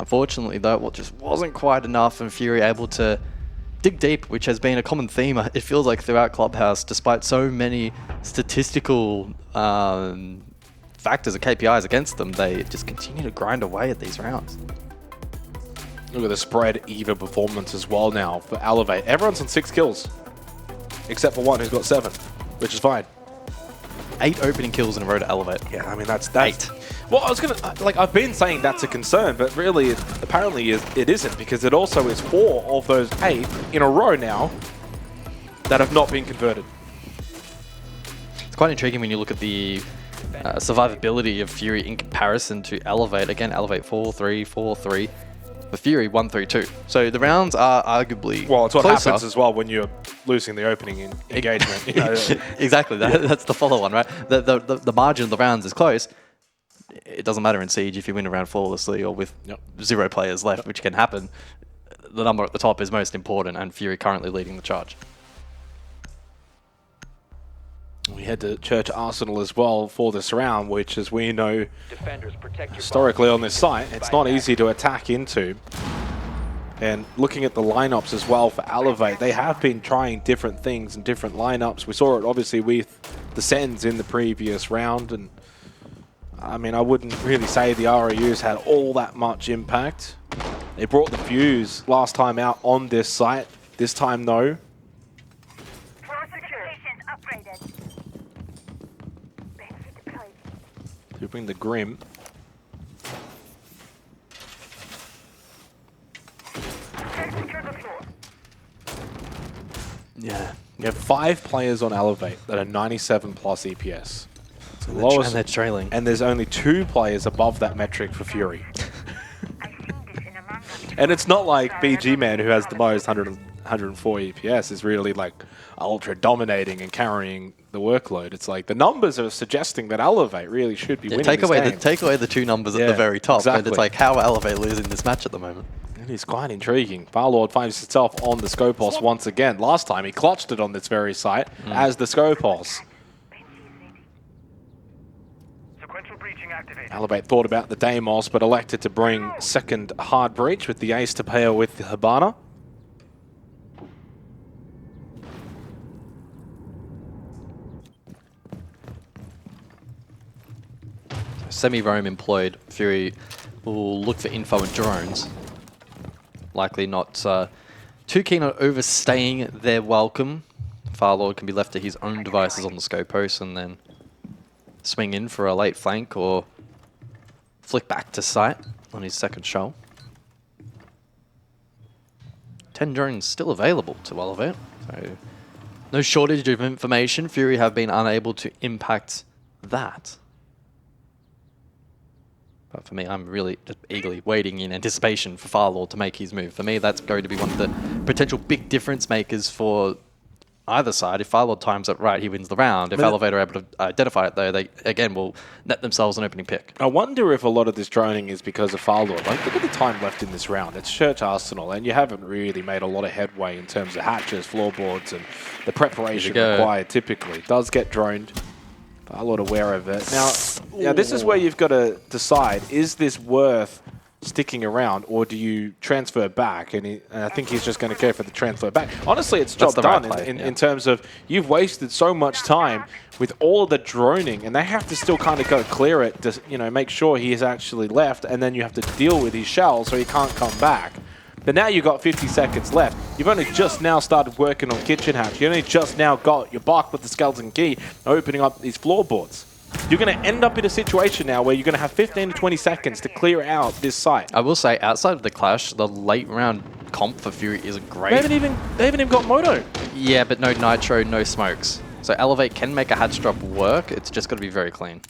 Unfortunately, though, it just wasn't quite enough, and Fury able to dig deep, which has been a common theme, it feels like, throughout Clubhouse, despite so many statistical factors or KPIs against them. They just continue to grind away at these rounds. Look at the spread even performance as well now for Elevate. Everyone's on 6 kills, except for one who's got 7, which is fine. 8 opening kills in a row to Elevate. Yeah, I mean, that's 8. Well, I was going to, like, I've been saying that's a concern, but really, apparently it isn't, because it also is 4 of those 8 in a row now that have not been converted. It's quite intriguing when you look at the survivability of Fury in comparison to Elevate. Again, Elevate 4-3, 4-3. The Fury 1-3-2. So the rounds are arguably well, it's what closer. happens as well when you're losing the opening engagement. You know. Exactly, that's the follow-on, right? The margin of the rounds is close. It doesn't matter in Siege if you win a round flawlessly or with 0 players left, which can happen. The number at the top is most important, and Fury currently leading the charge. We head to Church Arsenal as well for this round, which, as we know, Defenders, protect your historically bombs. on this site, it's not easy to attack into. And looking at the lineups as well for Elevate, they have been trying different things and different lineups. We saw it obviously with the Sens in the previous round, and I mean, I wouldn't really say the ROUs had all that much impact. They brought the Fuse last time out on this site. This time, no. To bring the Grim. Yeah. You have 5 players on Elevate that are 97 plus EPS. It's the lowest, And they're trailing. and there's only 2 players above that metric for Fury. And it's not like BG Man, who has the most 104 EPS, is really like ultra dominating and carrying the workload. It's like the numbers are suggesting that Elevate really should be winning Take this away game. take away the 2 numbers at the very top, and exactly. it's like, how are Elevate losing this match at the moment? It is quite intriguing. Firelord finds himself on the Scopos once again. Last time he clutched it on this very site as the Scopos. Elevate thought about the Deimos, but elected to bring second hard breach with the ace to pair with the Hibana. Semi-roam employed. Fury will look for info and drones. Likely not too keen on overstaying their welcome. Firelord can be left to his own devices on the Scopos and then swing in for a late flank or flick back to site. on his second shell. 10 drones still available to Elevate. So no shortage of information. Fury have been unable to impact that. But for me, I'm really just eagerly waiting in anticipation for Firelord to make his move. For me, that's going to be one of the potential big difference makers for either side. If Firelord times it right, he wins the round. If Elevate are able to identify it, though, they, again, will net themselves an opening pick. I wonder if a lot of this droning is because of Firelord. Like, look at the time left in this round. It's Church Arsenal, and you haven't really made a lot of headway in terms of hatches, floorboards, and the preparation required typically. It does get droned. Firelord aware of it. Now, this is where you've got to decide, is this worth sticking around, or do you transfer back? And I think he's just going to go for the transfer back. Honestly, it's job done in terms of you've wasted so much time with all of the droning, and they have to still kind of go clear it to make sure he is actually left, and then you have to deal with his shell so he can't come back. But now you've got 50 seconds left. You've only just now started working on Kitchen Hatch. You only just now got your bark with the Skeleton Key opening up these floorboards. You're going to end up in a situation now where you're going to have 15 to 20 seconds to clear out this site. I will say, outside of the clash, the late round comp for Fury isn't great. They haven't even got Moto. Yeah, but no Nitro, no smokes. So Elevate can make a hatch drop work. It's just got to be very clean.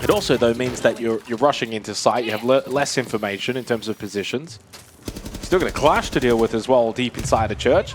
It also, though, means that you're rushing into site. You have less information in terms of positions. Still got a clash to deal with as well deep inside the church.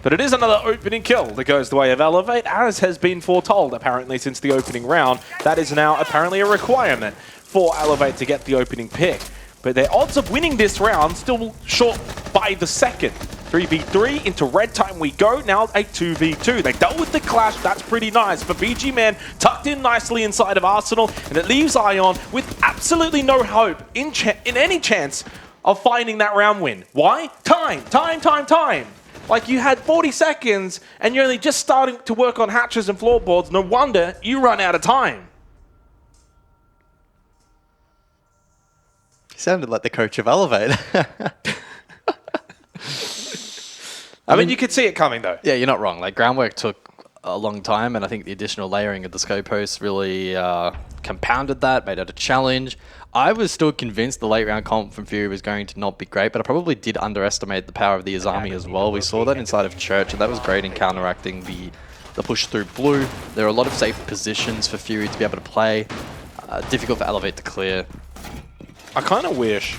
But it is another opening kill that goes the way of Elevate, as has been foretold, apparently, since the opening round. That is now apparently a requirement for Elevate to get the opening pick. But their odds of winning this round still short by the second. 3v3 into red time we go. Now a 2v2. They dealt with the clash. That's pretty nice. But BG Man tucked in nicely inside of Arsenal. And it leaves Ion with absolutely no hope in any chance of finding that round win. Why? Time. Like, you had 40 seconds and you're only just starting to work on hatches and floorboards. No wonder you run out of time. You sounded like the coach of Elevate. I mean, you could see it coming, though. Yeah, you're not wrong. Like, groundwork took a long time, and I think the additional layering of the scope host really compounded that, made it a challenge. I was still convinced the late round comp from Fury was going to not be great, but I probably did underestimate the power of the Izami as well. We saw that inside of Church, and that was great in counteracting the push through blue. There are a lot of safe positions for Fury to be able to play. Difficult for Elevate to clear. I kind of wish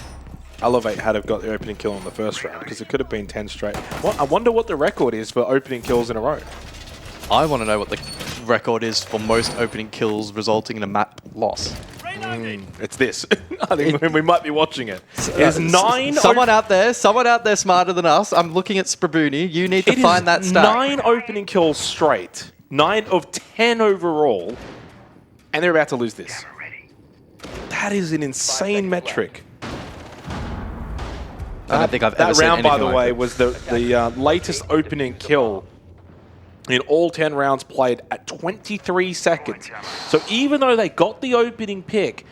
Elevate had have got the opening kill on the first round, because it could have been 10 straight. I wonder what the record is for opening kills in a row. I want to know what the record is for most opening kills resulting in a map loss. It's this. I think we might be watching it. It's 9. Someone out there smarter than us. I'm looking at Sprabuni. You need to find that stat. 9 opening kills straight. 9 of 10 overall. And they're about to lose this. That is an insane metric. I don't think I've ever seen round, by the anything way, like was the latest opening kill in all 10 rounds played at 23 seconds. So even though they got the opening pick,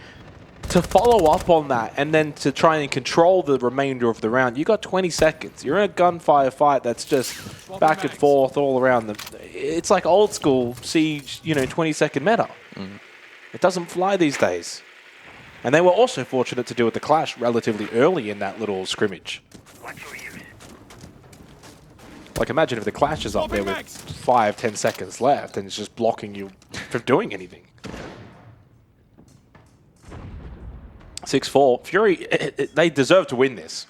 to follow up on that and then to try and control the remainder of the round, you got 20 seconds. You're in a gunfire fight that's just back and forth all around them. It's like old school Siege, 20-second meta. It doesn't fly these days. And they were also fortunate to deal with the clash relatively early in that little scrimmage. Like, imagine if the clash is up there with 5-10 seconds left and it's just blocking you from doing anything. 6-4. Fury, they deserve to win this.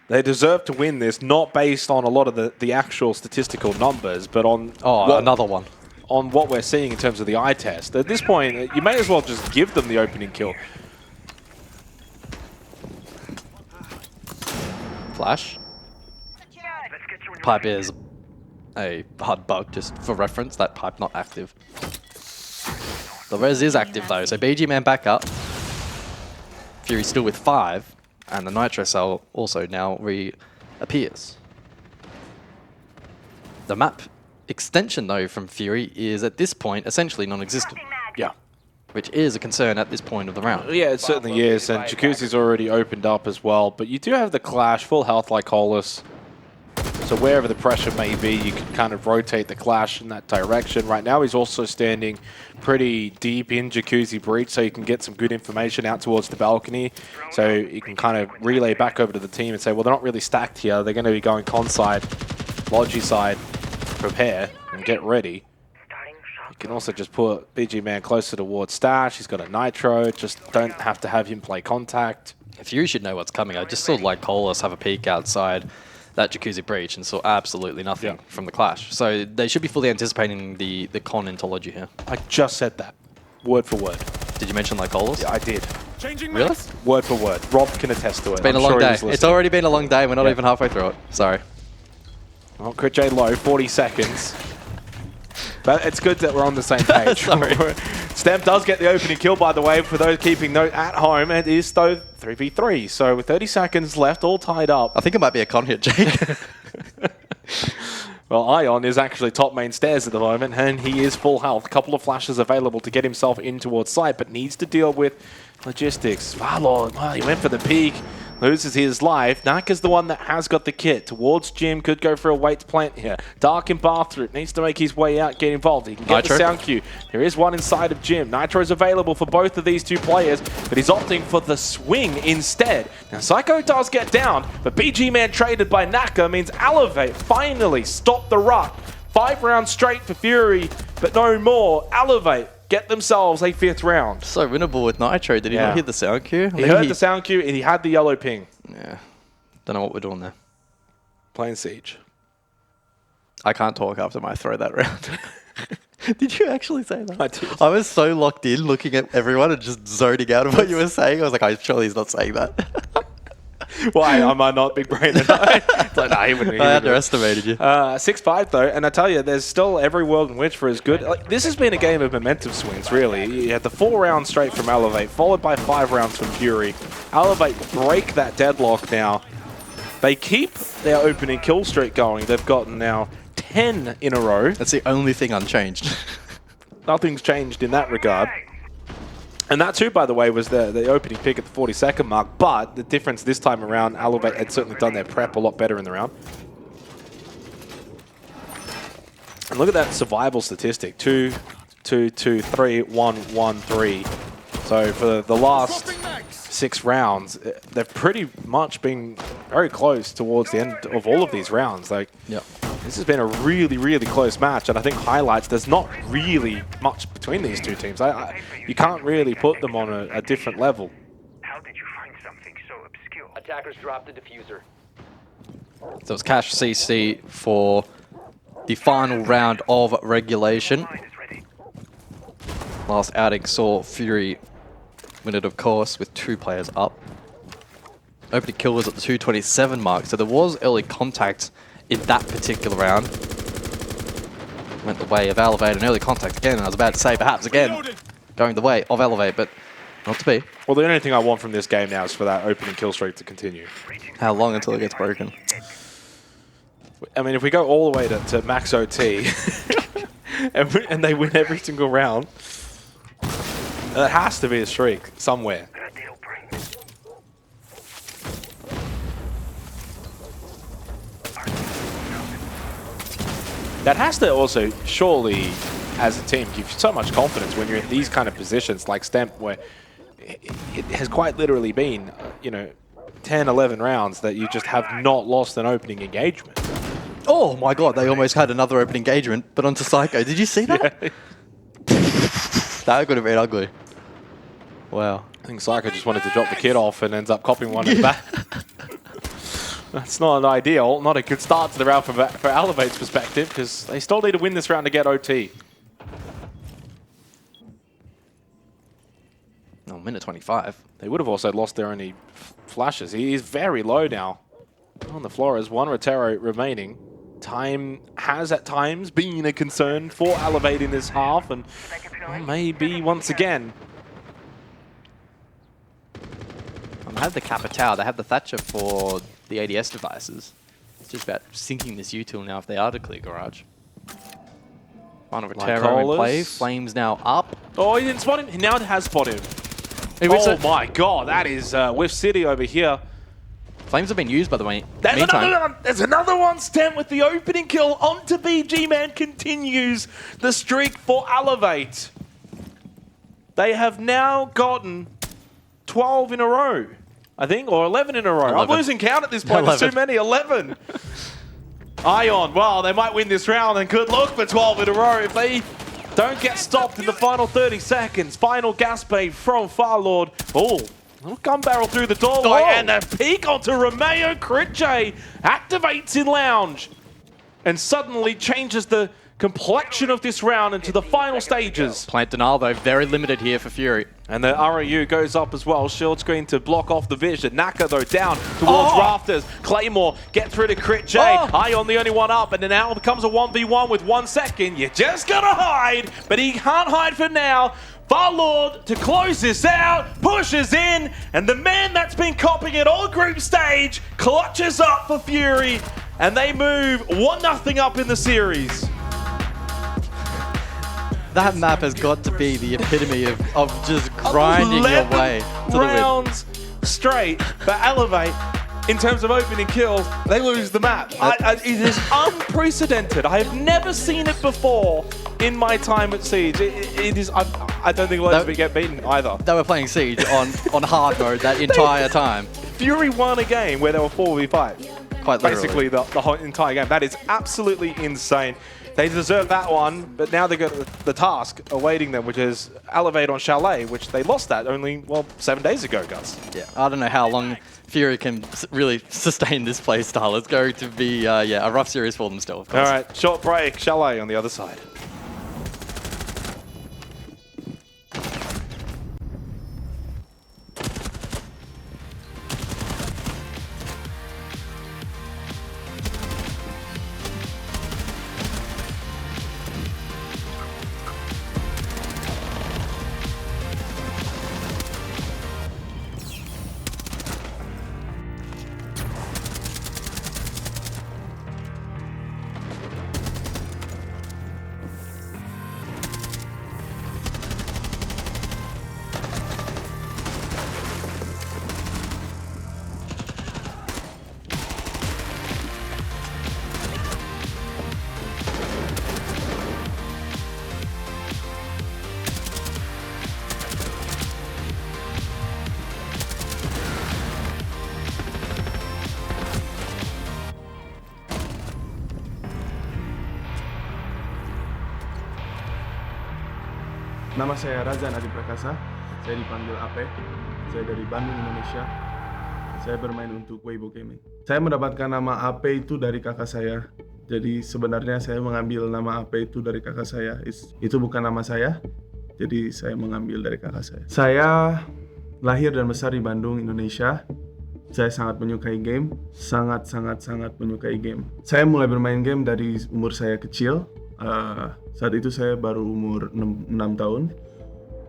They deserve to win this, not based on a lot of the actual statistical numbers, but on another one. On what we're seeing in terms of the eye test. At this point, you may as well just give them the opening kill. Flash. Pipe is a hard bug, just for reference. That pipe not active. The res is active though, so BG Man back up. Fury still with 5, and the Nitro Cell also now reappears. The map extension though from Fury is at this point essentially non-existent. Yeah. Which is a concern at this point of the round. Yeah, it certainly is, and Jacuzzi's already opened up as well, but you do have the clash, full health like Hollis. So wherever the pressure may be, you can kind of rotate the Clash in that direction. Right now, he's also standing pretty deep in Jacuzzi Breach, so you can get some good information out towards the balcony. So you can kind of relay back over to the team and say, well, they're not really stacked here. They're going to be going con side, Logi side, prepare and get ready. You can also just put BG Man closer towards Stash. He's got a Nitro. Just don't have to have him play contact. Fury should know what's coming. I just saw like Colas have a peek outside that Jacuzzi Breach and saw absolutely nothing from the Clash. So they should be fully anticipating the con into Logi here. I just said that, word for word. Did you mention like Colas? Yeah, I did. Changing Really? mags. Word for word. Rob can attest to it. It's been a long day. It's already been a long day. We're not even halfway through it. Sorry. Well, Crit J low, 40 seconds. But it's good that we're on the same page. Sorry. Stamp does get the opening kill, by the way, for those keeping note at home. It is, though, 3v3. So with 30 seconds left, all tied up. I think it might be a con hit, Jake. Well, Ion is actually top main stairs at the moment, and he is full health. A couple of flashes available to get himself in towards site, but needs to deal with logistics. Valor, well, he went for the peak. Loses his life. Naka's the one that has got the kit. Towards Jim, could go for a wait plant here. Dark in bathroom, needs to make his way out, get involved. He can get Nitro. the sound cue. There is one inside of Jim. Nitro is available for both of these two players, but he's opting for the swing instead. Now, Psycho does get down, but BG Man traded by Naka means Elevate finally stopped the rut. 5 rounds straight for Fury, but no more. Elevate get themselves a 5th round. So winnable with Nitro. Did he not hear the sound cue? He heard the sound cue and he had the yellow ping. Yeah. Don't know what we're doing there. Playing Siege. I can't talk after my throw that round. Did you actually say that? I did. I was so locked in looking at everyone and just zoning out of what you were saying. I was like, I'm surely he's not saying that. Why? Am I not big brain enough? It's like, nah, he wouldn't. I underestimated you. 6-5 though, and I tell you, there's still every world in which for as good. Like, this has been a game of momentum swings, really. You had the 4 rounds straight from Elevate, followed by 5 rounds from Fury. Elevate break that deadlock now. They keep their opening kill streak going. They've gotten now 10 in a row. That's the only thing unchanged. Nothing's changed in that regard. And that too, by the way, was the opening pick at the 40-second mark. But the difference this time around, Elevate had certainly done their prep a lot better in the round. And look at that survival statistic. 2, 2, 2, 3, 1, 1, 3. So for the last 6 rounds, they've pretty much been very close towards the end of all of these rounds. Like, this has been a really, really close match, and I think highlights, there's not really much between these two teams. You can't really put them on a different level. How did you find something so obscure? Attackers dropped the diffuser. So it's Cash CC for the final round of regulation. Mine is ready. Last outing saw Fury win it, of course, with 2 players up. Opening kill was at the 2:27 mark, so there was early contact in that particular round. Went the way of Elevate and early contact again, and I was about to say perhaps again going the way of Elevate, but not to be. Well, the only thing I want from this game now is for that opening kill streak to continue. How long until it gets broken? I mean, if we go all the way to max OT and they win every single round, there has to be a streak somewhere. That has to also, surely, as a team, give you so much confidence when you're in these kind of positions like Stemp, where it has quite literally been, 10, 11 rounds that you just have not lost an opening engagement. Oh my god, they almost had another open engagement, but onto Psycho. Did you see that? Yeah. That could have been ugly. Wow. I think Psycho just wanted to drop the kid off and ends up copying one in the back. That's not ideal. Not a good start to the round for Elevate's perspective, because they still need to win this round to get OT. Oh, minute 25. They would have also lost their only flashes. He is very low now on the floor as 1 Rotero remaining. Time has at times been a concern for Elevate in this half, and maybe once again. They have the Capitao, they have the Thatcher for the ADS devices. It's just about syncing this util now if they are to clear Garage. Final Rotero in play, Flames now up. Oh, he didn't spot him. Now it has spotted him. Hey, Oh my god, that is Whiff City over here. Flames have been used, by the way. There's Meantime, another one. There's another one. Stent with the opening kill onto BG Man continues the streak for Elevate. They have now gotten 12 in a row, I think, or 11 in a row. 11. I'm losing count at this point. There's too many. 11. Ion, well, they might win this round and could look for 12 in a row if they don't get stopped in the final 30 seconds. Final gas bait from Farlord. Oh, little gun barrel through the doorway and a peek onto Romeo. Crit J activates in lounge and suddenly changes the complexion of this round into the final stages. plant denial, though, very limited here for Fury. And the RAU goes up as well. Shield screen to block off the vision. Naka, though, down towards Rafters. Claymore get through to Crit J. Ion the only one up, and then now it becomes a 1v1 with 1 second. You just gotta hide, but he can't hide for now. Farlord to close this out, pushes in, and the man that's been copying it all group stage clutches up for Fury, and they move 1-0 up in the series. That map has got to be the epitome of just grinding your way to the win. rounds straight for Elevate in terms of opening kills. They lose the map. It is unprecedented. I have never seen it before in my time at Siege. It is. I don't think Legends get beaten either. They were playing Siege on hard mode that entire time. Fury won a game where they were 4v5. Quite literally. Basically the whole entire game. That is absolutely insane. They deserve that one, but now they've got the task awaiting them, which is Elevate on Chalet, which they lost that only, well, 7 days ago, Gus. Yeah, I don't know how long Fury can really sustain this play style. It's going to be, a rough series for them still, of course. All right, short break. Chalet on the other side. Nama saya Razan Adi Prakasa, saya dipanggil AP, saya dari Bandung, Indonesia. Saya bermain untuk Weibo Gaming. Saya mendapatkan nama AP itu dari kakak saya. Jadi sebenarnya saya mengambil nama AP itu dari kakak saya. Itu bukan nama saya, jadi saya mengambil dari kakak saya. Saya lahir dan besar di Bandung, Indonesia. Saya sangat menyukai game, sangat menyukai game. Saya mulai bermain game dari umur saya kecil. Saat itu saya baru umur 6 tahun.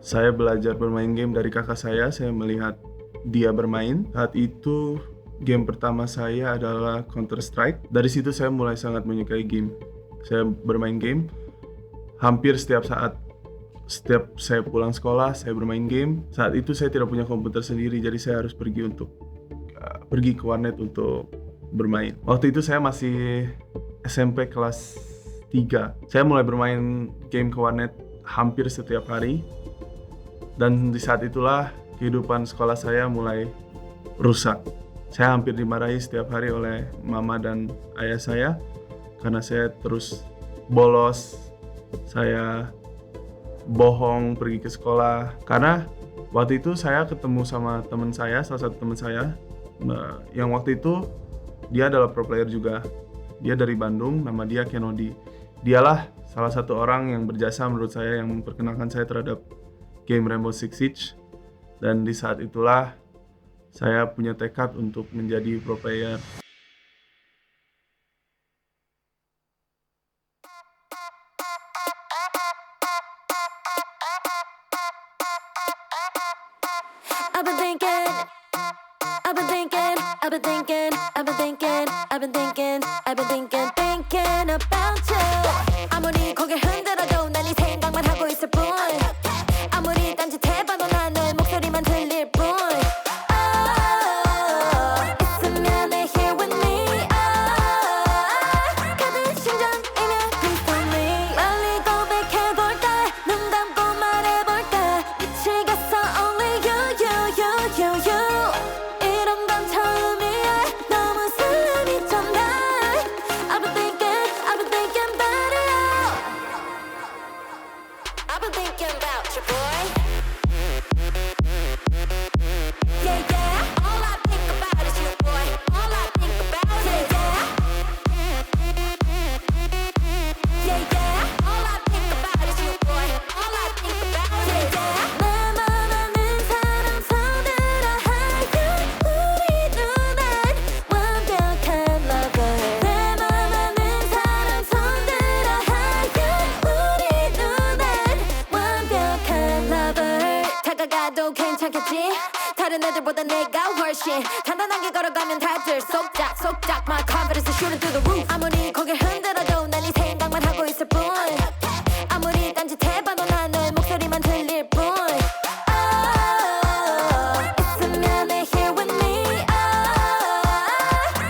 Saya belajar bermain game dari kakak saya melihat dia bermain. Saat itu game pertama saya adalah Counter-Strike. Dari situ saya mulai sangat menyukai game. Saya bermain game hampir setiap saat. Setiap saya pulang sekolah, saya bermain game. Saat itu saya tidak punya komputer sendiri, jadi saya harus pergi ke warnet untuk bermain. Waktu itu saya masih SMP kelas 3. Saya mulai bermain game ke warnet hampir setiap hari. Dan di saat itulah kehidupan sekolah saya mulai rusak. Saya hampir dimarahi setiap hari oleh mama dan ayah saya karena saya terus bolos. Saya bohong pergi ke sekolah karena waktu itu saya ketemu sama teman saya, salah satu teman saya yang waktu itu dia adalah pro player juga. Dia dari Bandung, nama dia Kenodi. Dialah salah satu orang yang berjasa menurut saya yang memperkenalkan saya terhadap game Rainbow Six Siege. Dan di saat itulah saya punya tekad untuk menjadi pro player. about you. 아무리 고개 흔들어도 난 이 생각만 하고 있을 뿐. 아무리 딴짓해봐도 난 너의 목소리만 들릴 뿐. 있으면 대신 단단하게 걸어가면 다들 속작 속작 My confidence is shooting through the roof 아무리 고개 흔들어도 난 네 생각만 하고 있을 뿐 아무리 딴짓해봐도 난 너의 목소리만 들릴 뿐 있으면 here with me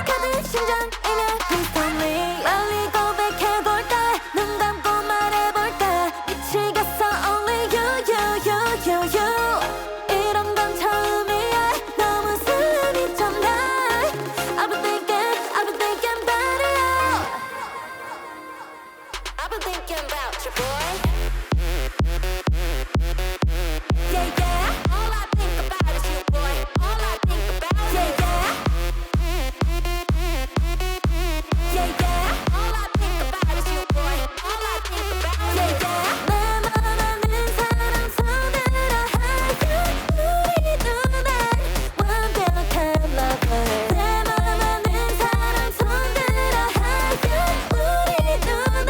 가득 심장이면 please tell me 빨리 고백해볼까 눈 감고 말해볼까 미치겠어 only you 이런 건 처음이야 너무 설레미쳤나 I've been thinking about it I've been thinking about you boy Yeah all I think about is you boy all I think about Yeah all I think about is you boy all I think about 내 맘 아는 사람 손들어 하여 우리 눈엔 완벽한 lover 내 맘 아는 사람 손들어 하여 우리 눈엔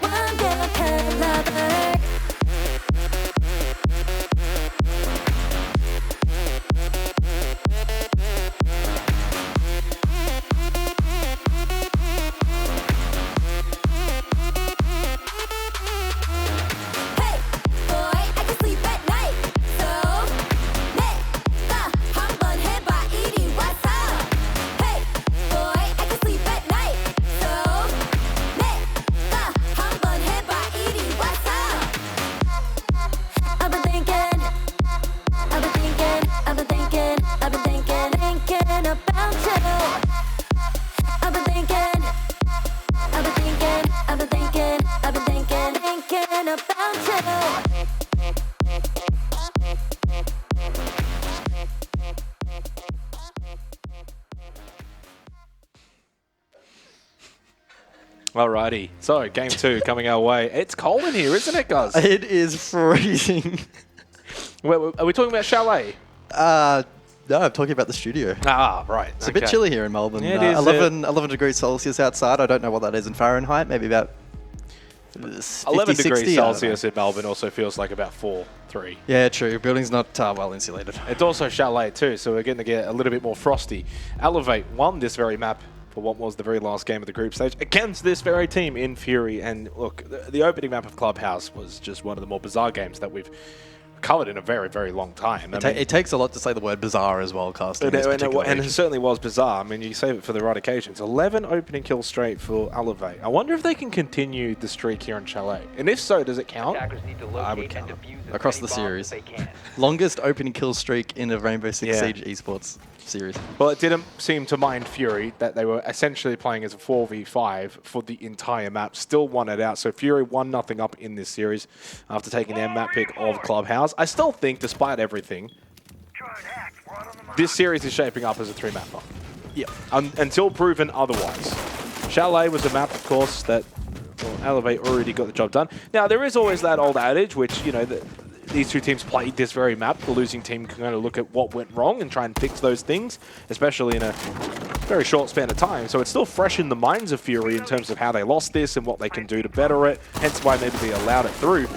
완벽한 lover Hey, boy, I can sleep at night. So 내가 한번 해봐 이리 와서. Hey, boy, I can sleep at night. So 내가 한번 해봐 이리 와서. I've been thinking about you. I've been thinking about you. Alrighty, so game 2 coming our way. It's cold in here, isn't it, guys? It is freezing. Are we talking about Chalet? No, I'm talking about the studio. Ah, right. It's a bit chilly here in Melbourne. Yeah, it is, 11 degrees Celsius outside. I don't know what that is in Fahrenheit. Maybe about 50, 11 60, degrees I don't know. Celsius in Melbourne also feels like about 3. Yeah, true. Building's not well insulated. It's also Chalet too, so we're going to get a little bit more frosty. Elevate won this very map for what was the very last game of the group stage against this very team in Fury. And look, the opening map of Clubhouse was just one of the more bizarre games that we've covered in a very, very long time. It takes a lot to say the word bizarre as well, casting. And it certainly was bizarre. I mean, you save it for the right occasions. 11 opening kills straight for Elevate. I wonder if they can continue the streak here in Chalet. And if so, does it count? Attackers need to I would locate and count defuse as Across many the bombs series. as they can. Longest opening kill streak in a Rainbow Six Yeah. Siege esports series. Well, it didn't seem to mind Fury that they were essentially playing as a 4v5 for the entire map. Still won it out. So Fury 1-0 up in this series after taking their map pick of Clubhouse. I still think, despite everything, this series is shaping up as a 3-mapper. Yeah. Until proven otherwise. Chalet was a map, of course, that Elevate already got the job done. Now, there is always that old adage, which, you know, these two teams played this very map. The losing team can kind of look at what went wrong and try and fix those things, especially in a very short span of time. So it's still fresh in the minds of Fury in terms of how they lost this and what they can do to better it, hence why maybe they allowed it through.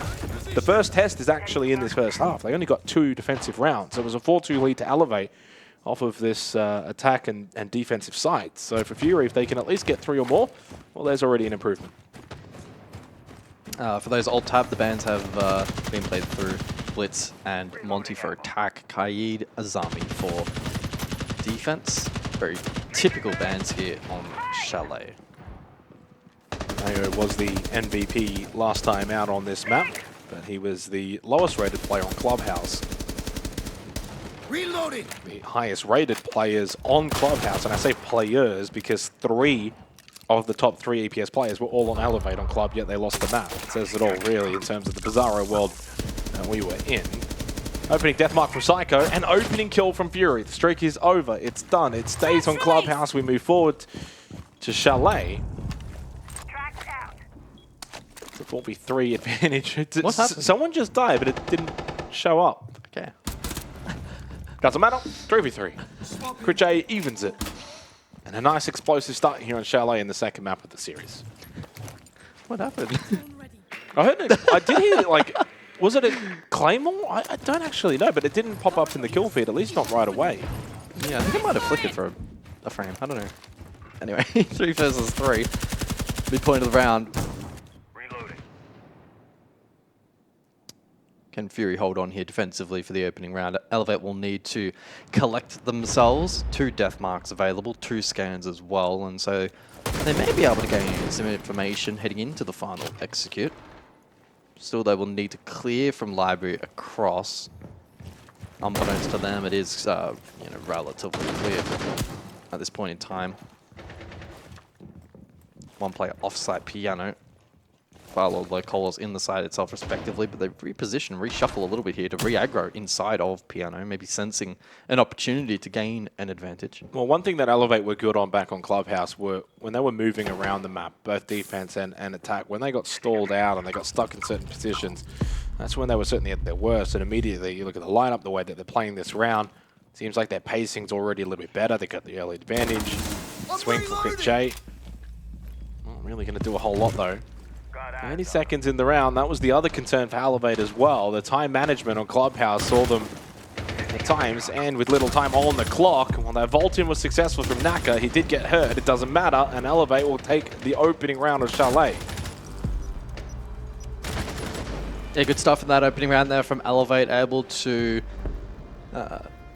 The first test is actually in this first half. They only got 2 defensive rounds. It was a 4-2 lead to Elevate off of this attack and defensive side. So for Fury, if they can at least get 3 or more, well, there's already an improvement. For those alt tab, the bans have been played through Blitz and Monty for attack, Kaid, Azami for defense. Very typical bans here on Chalet. Mayo was the MVP last time out on this map, but he was the lowest rated player on Clubhouse. Reloading. The highest rated players on Clubhouse, and I say players because 3 of the top 3 EPS players were all on Elevate on Club, yet they lost the map. It says it all, really, in terms of the bizarro world that we were in. Opening deathmark from Psycho, and opening kill from Fury. The streak is over. It's done. It stays on Clubhouse. We move forward to Chalet. It's a 4v3 advantage. What happened? Someone just died, but it didn't show up. Okay. Doesn't matter. 3v3. Crit J evens it. And a nice explosive start here on Chalet in the second map of the series. What happened? I heard it. I did hear it, like, was it a Claymore? I don't actually know, but it didn't pop up in the kill feed, at least not right away. Yeah, I think I might have flickered for a frame. I don't know. Anyway, 3 versus 3. Midpoint of the round. Reloading. Can Fury hold on here defensively for the opening round? Elevate will need to collect themselves. 2 death marks available, 2 scans as well, and so they may be able to gain some information heading into the final execute. Still, they will need to clear from library across. Unbeknownst to them, it is relatively clear at this point in time. 1 player off-site piano. While Locolo's in the side itself respectively, but they reposition, reshuffle a little bit here to re-aggro inside of piano, maybe sensing an opportunity to gain an advantage. Well, one thing that Elevate were good on back on Clubhouse were when they were moving around the map, both defense and attack, when they got stalled out and they got stuck in certain positions, that's when they were certainly at their worst. And immediately you look at the lineup, the way that they're playing this round, seems like their pacing's already a little bit better. They got the early advantage. Swing for Quick J. Not really going to do a whole lot though. 30 seconds in the round. That was the other concern for Elevate as well. The time management on Clubhouse saw them at times, and with little time on the clock. While that vault-in was successful from Naka, he did get hurt. It doesn't matter, and Elevate will take the opening round of Chalet. Yeah, good stuff in that opening round there from Elevate, able to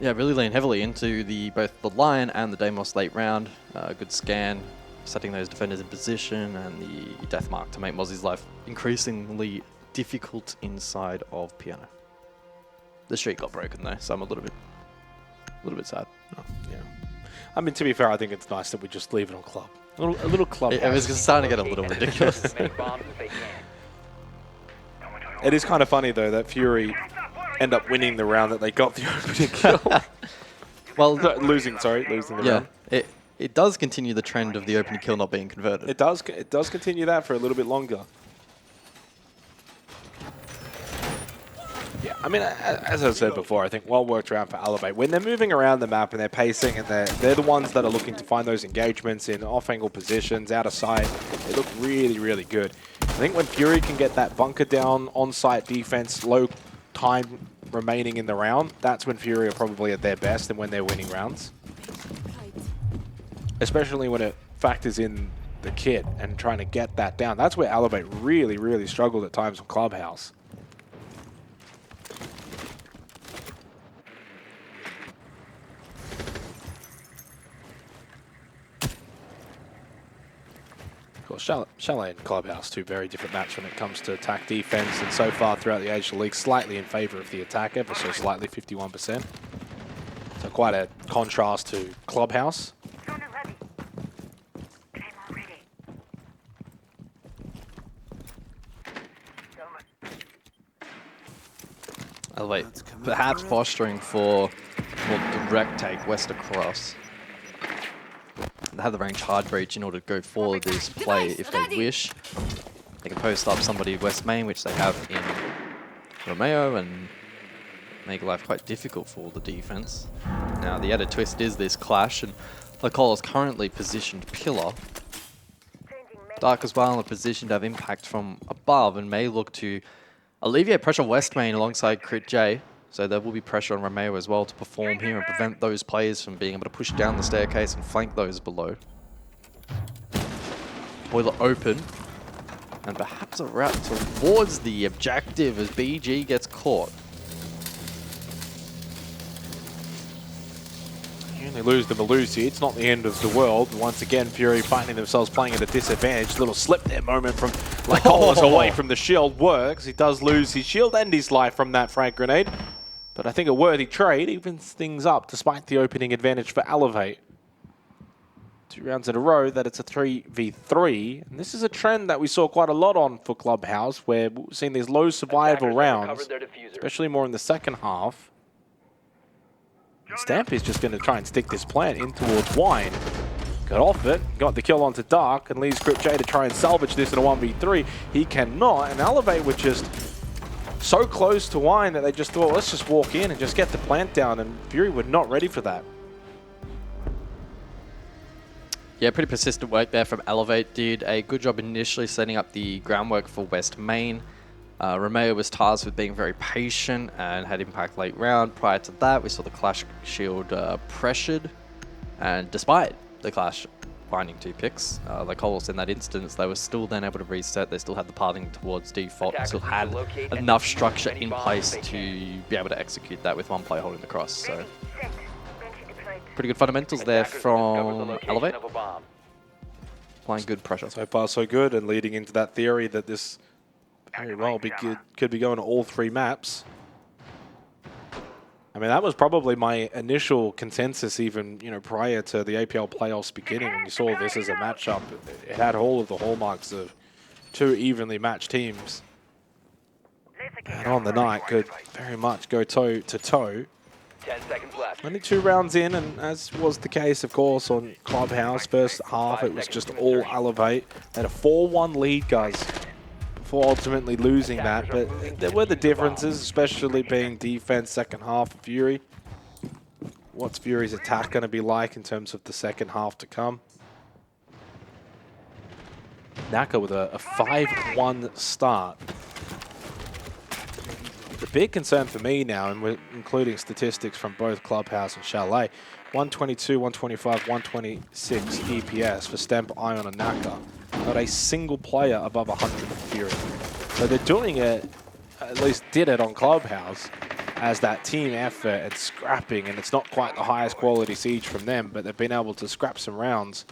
really lean heavily into both the Lion and the Deimos late round. Good scan, setting those defenders in position, and the death mark to make Mozzie's life increasingly difficult inside of piano. The streak got broken though, so I'm a little bit sad. Oh, yeah. I mean, to be fair, I think it's nice that we just leave it on club. A little club. It was starting to get a little ridiculous. As many bombs as they can. It is kind of funny though that Fury end up winning the round that they got the opening kill. Well, losing the round. It does continue the trend of the opening kill not being converted. It does continue that for a little bit longer. Yeah, I mean, as I said before, I think well worked around for Elevate. When they're moving around the map and they're pacing and they're the ones that are looking to find those engagements in off-angle positions, out of sight, they look really, really good. I think when Fury can get that bunker down, on-site defense, low time remaining in the round, that's when Fury are probably at their best and when they're winning rounds. Especially when it factors in the kit and trying to get that down. That's where Elevate really, really struggled at times on Clubhouse. Of course, Chalet and Clubhouse, 2 very different maps when it comes to attack defense, and so far throughout the Age of the League, slightly in favor of the attack, ever so slightly, 51%. So quite a contrast to Clubhouse. Elevate, perhaps posturing for more direct take west across. They have the range hard breach in order to go for this play if they wish. They can post up somebody west main, which they have in Romeo, and make life quite difficult for the defense. Now the added twist is this clash, and Locol is currently positioned pillar. Dark as well in a position to have impact from above and may look to alleviate pressure on West Main alongside Crit J. So there will be pressure on Romeo as well to perform here and prevent those players from being able to push down the staircase and flank those below. Boiler open. And perhaps a route towards the objective as BG gets caught. You only lose the Melusi. It's not the end of the world. Once again, Fury finding themselves playing at a disadvantage. Little slip there moment from Lycolis away from the shield works. He does lose his shield and his life from that frag grenade. But I think a worthy trade evens things up despite the opening advantage for Elevate. 2 rounds in a row that it's a 3v3. And this is a trend that we saw quite a lot on for Clubhouse, where we've seen these low survival Attackers have rounds, recovered their diffuser. especially more in the second half. Stamp is just going to try and stick this plant in towards Wine. Got off it, got the kill onto Dark, and leaves Crypt J to try and salvage this in a 1v3. He cannot, and Elevate were just so close to Wine that they just thought, let's just walk in and just get the plant down, and Fury were not ready for that. Yeah, pretty persistent work there from Elevate. Did a good job initially setting up the groundwork for West Main. Romeo was tasked with being very patient and had impact late round. Prior to that, we saw the Clash Shield pressured, and despite the Clash finding 2 picks, like Coles in that instance, they were still then able to reset. They still had the pathing towards default, and still had enough structure in place to be able to execute that with one player holding the cross. So pretty good fundamentals there from Elevate. Applying good pressure. So far, so good, and leading into that theory that this very well could be going to all 3 maps. I mean, that was probably my initial consensus, even prior to the APL playoffs beginning. When you saw this as a matchup, it had all of the hallmarks of 2 evenly matched teams, and on the night could very much go toe to toe. 10 seconds left. Only 2 rounds in, and as was the case, of course, on Clubhouse, first half it was just all Elevate. They had a 4-1 lead, guys, before ultimately losing that. But there were the differences, especially being defense second half of Fury. What's Fury's attack going to be like in terms of the second half to come? Naka with a 5-1 start. The big concern for me now, and we're including statistics from both Clubhouse and Chalet, 122, 125, 126 EPS for Stemp, Ion, and Naka. Not a single player above 100 for Fury. So they're doing it, at least did it on Clubhouse, as that team effort and scrapping, and it's not quite the highest quality siege from them, but they've been able to scrap some rounds.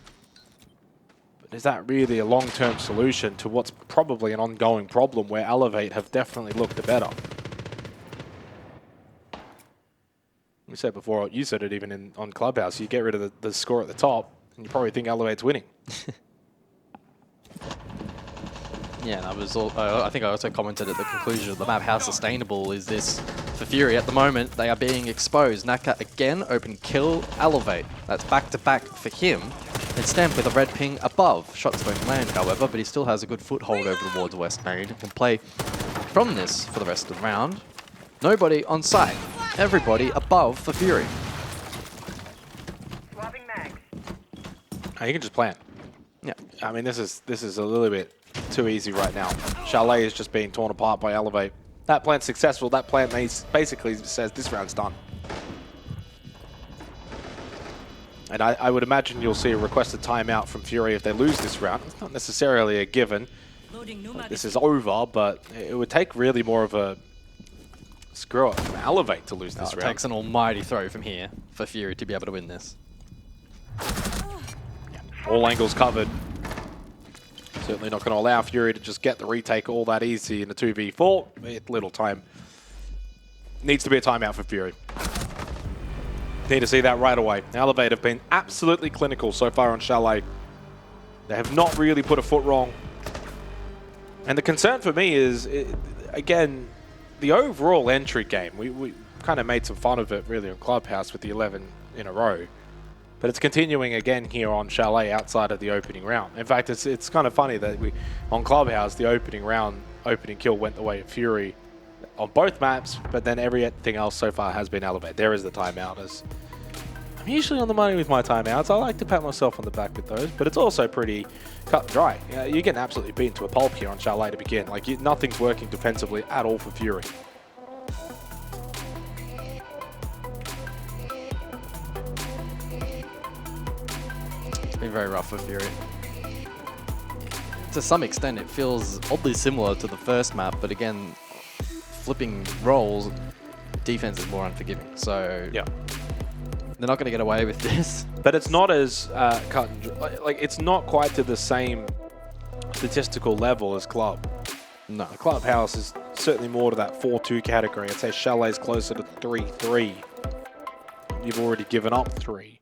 But is that really a long-term solution to what's probably an ongoing problem where Elevate have definitely looked the better? You said before, you said it even on Clubhouse, you get rid of the score at the top, and you probably think Elevate's winning. Yeah, and I think I also commented at the conclusion of the map, how sustainable is this for Fury? At the moment, they are being exposed. Naka again, open kill, Elevate. That's back-to-back for him. And Stamp with a red ping above. Shots don't land, however, but he still has a good foothold over towards West Main. He can play from this for the rest of the round. Nobody on site. Everybody above for Fury. Swapping mags. You can just plan. Yeah. I mean, this is a little bit too easy right now. Chalet is just being torn apart by Elevate. That plan's successful. That plan basically says this round's done. And I would imagine you'll see a requested timeout from Fury if they lose this round. It's not necessarily a given. This is over, but it would take really more of a screw it from Elevate to lose this It round. takes an almighty throw from here for Fury to be able to win this. All angles covered. Certainly not going to allow Fury to just get the retake all that easy in a 2v4. With little time. Needs to be a timeout for Fury. Need to see that right away. Elevate have been absolutely clinical so far on Chalet. They have not really put a foot wrong. And the concern for me is, again, the overall entry game. We kind of made some fun of it really on Clubhouse with the 11 in a row. But it's continuing again here on Chalet outside of the opening round. In fact, it's kind of funny that on Clubhouse, the opening kill went the way of Fury on both maps, but then everything else so far has been Elevate. There is the timeout. I'm usually on the money with my timeouts. I like to pat myself on the back with those, but it's also pretty cut and dry. You're getting absolutely beaten to a pulp here on Chalet to begin. Like, nothing's working defensively at all for Fury. Been very rough for Fury. To some extent, it feels oddly similar to the first map, but again, flipping roles, defense is more unforgiving. So Yeah. they're not going to get away with this. But it's not as cut and dry. Like, it's not quite to the same statistical level as Club. No. The Clubhouse is certainly more to that 4-2 category. I'd say Chalet's closer to 3-3. You've already given up 3.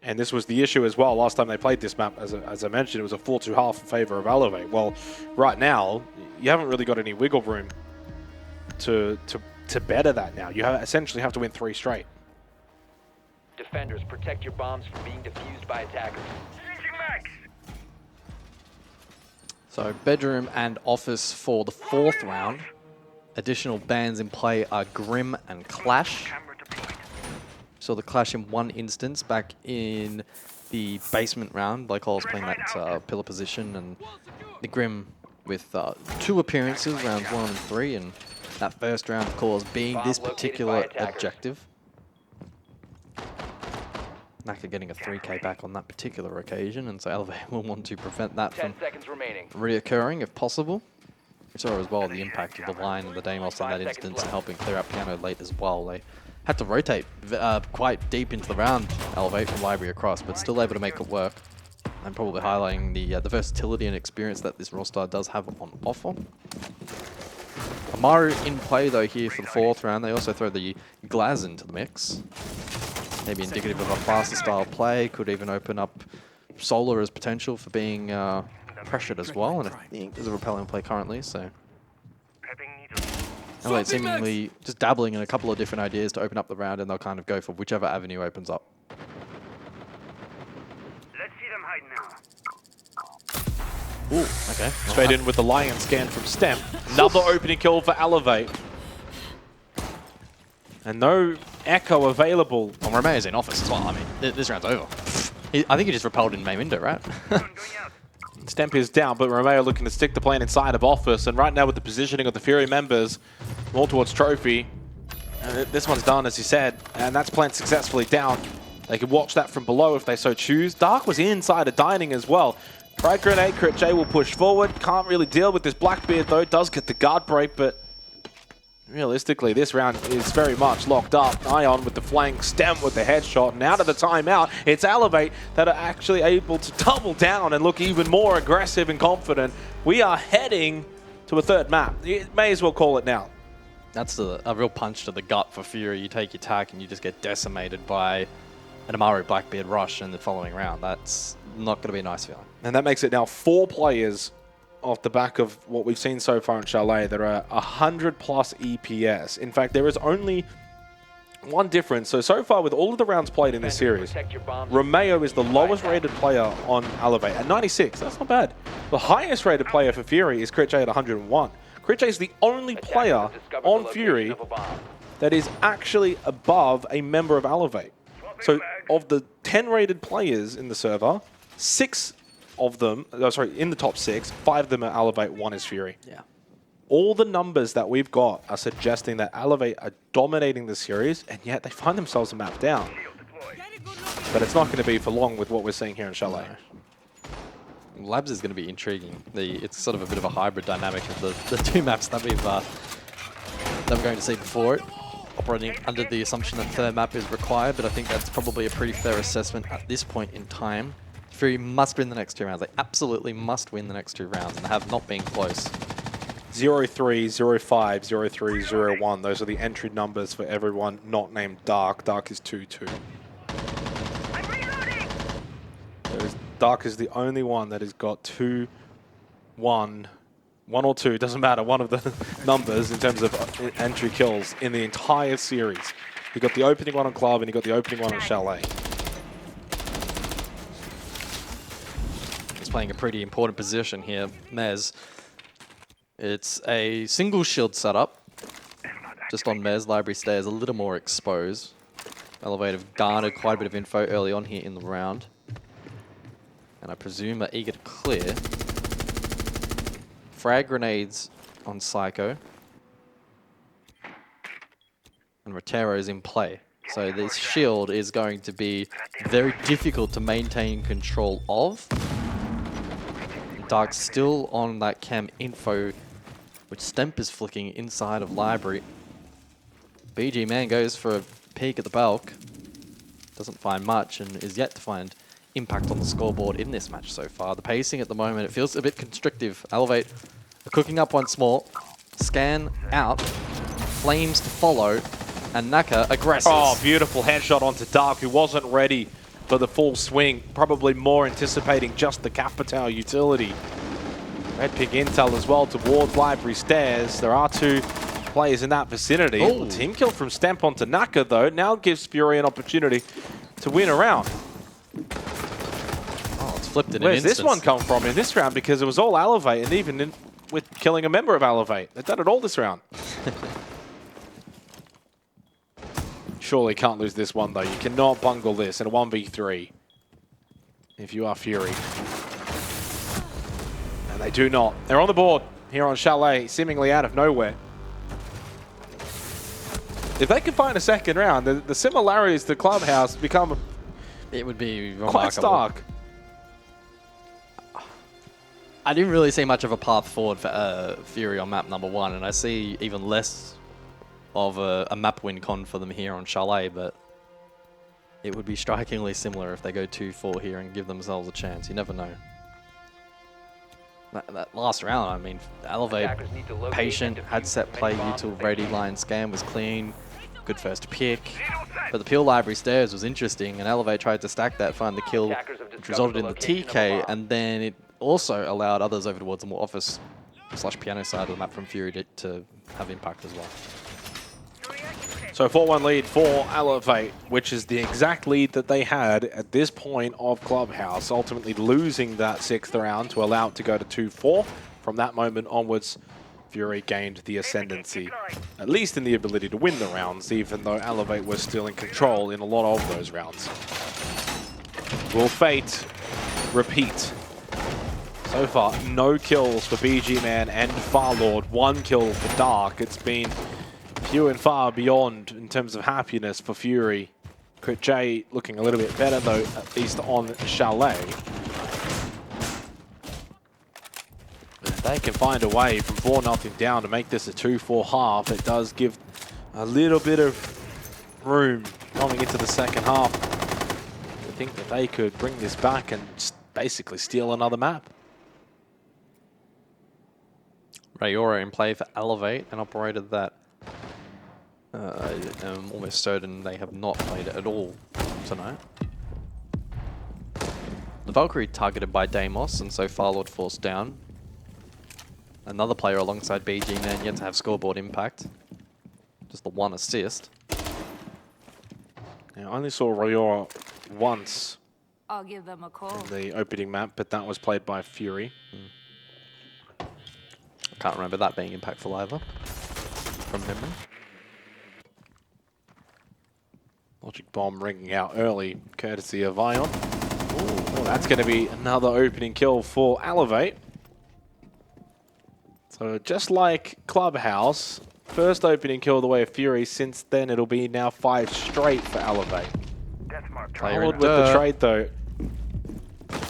And this was the issue as well. Last time they played this map, as I mentioned, it was a 4-2 half in favor of Elevate. Well, right now, you haven't really got any wiggle room to better that now. You essentially have to win 3 straight. Defenders, protect your bombs from being defused by attackers. Changing mags. So bedroom and office for the 4th round. Additional bans in play are Grim and Clash. Camera deployed. So the Clash in one instance back in the basement round, Black Hole's playing that pillar position, and the Grim with 2 appearances, rounds 1 and 3, and that first round, of course, being this Bomb located particular by attackers. objective. Naka getting a 3K back on that particular occasion, and so Elevate will want to prevent that 10 from seconds remaining. reoccurring if possible. We saw as well the impact of the line and the Deimos in 5 that seconds instance, left. helping clear out Piano late as well. They had to rotate quite deep into the round, Elevate from Library across, but still able to make it work. And probably highlighting the versatility and experience that this roster does have on offer. Amaru in play though here for the 4th round. They also throw the Glaz into the mix. Maybe indicative of a faster style play. Could even open up Solar as potential for being pressured as well. And I think there's a repelling play currently, so Elevate seemingly just dabbling in a couple of different ideas to open up the round, and they'll kind of go for whichever avenue opens up. Let's see them hide now. Ooh, okay. Straight in with the Lion scan from Stemp. Another opening kill for Elevate. And no echo available. Well, Romeo's in office as well. I mean, this round's over. I think he just repelled in main window, right? Stemp is down, but Romeo looking to stick the plane inside of Office. And right now with the positioning of the Fury members, more towards Trophy. This one's done, as you said, and that's planned successfully down. They can watch that from below if they so choose. Dark was inside of Dining as well. Frag Grenade, Crit J will push forward. Can't really deal with this Blackbeard though. Does get the guard break, but realistically, this round is very much locked up. Ion with the flank, Stem with the headshot, and out of the timeout, it's Elevate that are actually able to double down and look even more aggressive and confident. We are heading to a 3rd map. You may as well call it now. That's a real punch to the gut for Fury. You take your tack and you just get decimated by an Amaru Blackbeard rush in the following round. That's not going to be a nice feeling. And that makes it now 4 players off the back of what we've seen so far in Chalet. There are 100 plus EPS. In fact, there is only one difference. So far with all of the rounds played in this series, Protect your bombs. Romeo is the lowest rated player on Elevate at 96. That's not bad. The highest rated player for Fury is Crit J at 101. Crit J is the only player Attackers have discovered the on location Fury of a bomb. that is actually above a member of Elevate. So of the 10 rated players in the server, 6 of them, in the top 6, 5 of them are Elevate, 1 is Fury. Yeah. All the numbers that we've got are suggesting that Elevate are dominating the series, and yet they find themselves a map down. But it's not going to be for long with what we're seeing here in Chalet. Labs is going to be intriguing. It's sort of a bit of a hybrid dynamic of the 2 maps that we're going to see before it. Operating under the assumption that 3rd map is required, but I think that's probably a pretty fair assessment at this point in time. Fury must win the next 2 rounds. They absolutely must win the next 2 rounds, and they have not been close. 0-3, 0-5, 0-3, 0-1. Those are the entry numbers for everyone not named Dark. Dark is 2-2. Dark is the only one that has got 2-1. 1 or 2, doesn't matter, one of the numbers in terms of entry kills in the entire series. He got the opening one on Club and he got the opening one on Chalet. He's playing a pretty important position here, Mez. It's a single shield setup. Just on Mez, Library Stairs a little more exposed. Elevate have garnered quite a bit of info early on here in the round. And I presume are eager to clear. Frag grenades on Psycho. And Rotero is in play. So this shield is going to be very difficult to maintain control of. Dark's still on that cam info, which Stemp is flicking inside of Library. BG Man goes for a peek at the Balk. Doesn't find much and is yet to find impact on the scoreboard in this match so far. The pacing at the moment, it feels a bit constrictive. Elevate are cooking up once more. Scan out. Flames to follow. And Naka aggresses. Oh, beautiful headshot onto Dark, who wasn't ready for the full swing. Probably more anticipating just the Capital utility. Red Pig intel as well towards Library Stairs. There are 2 players in that vicinity. Ooh. Team kill from Stamp onto Naka, though, now gives Fury an opportunity to win a round. Oh, it's flipped in Where's an this instance. one come from in this round? Because it was all Elevate, and even with killing a member of Elevate. They've done it all this round. Surely can't lose this one, though. You cannot bungle this in a 1v3 if you are Fury. And They do not. They're on the board here on Chalet, seemingly out of nowhere. If they can find a second round, the similarities to Clubhouse become It would be remarkable. quite stark. I didn't really see much of a path forward for Fury on map number 1, and I see even less of a map win con for them here on Chalet, but it would be strikingly similar if they go 2-4 here and give themselves a chance. You never know. That last round, I mean, Elevate, Attackers need to locate patient, and had defuse set as play, many bombs util as they ready, can. line scan was clean. Good first pick. But the Peel Library Stairs was interesting, and Elevate tried to stack that, find the kill, Attackers have which discovered resulted in the the location of the TK, bomb. and then it also allowed others over towards the more office/piano side of the map from Fury to have impact as well. So 4-1 lead for Elevate, which is the exact lead that they had at this point of Clubhouse, ultimately losing that 6th round to allow it to go to 2-4. From that moment onwards, Fury gained the ascendancy, at least in the ability to win the rounds, even though Elevate was still in control in a lot of those rounds. Will fate repeat? So far, no kills for BG Man and Farlord, 1 kill for Dark. It's been few and far beyond in terms of happiness for Fury. Crit J looking a little bit better though, at least on Chalet. If they can find a way from 4-0 down to make this a 2-4 half, it does give a little bit of room coming into the second half. I think that they could bring this back and just basically steal another map. Rayora in play for Elevate, an operator that I'm almost certain they have not played it at all tonight. The Valkyrie targeted by Deimos, and so Farlord forced down. Another player alongside BG Man yet to have scoreboard impact. Just the 1 assist. I only saw Rayora once I'll give them a call. in the opening map, but that was played by Fury. I can't remember that being impactful either, from memory. Logic Bomb ringing out early, courtesy of Ion. Ooh, that's going to be another opening kill for Elevate. So just like Clubhouse, first opening kill the way of Fury, since then it'll be now 5 straight for Elevate. Followed with the trade though.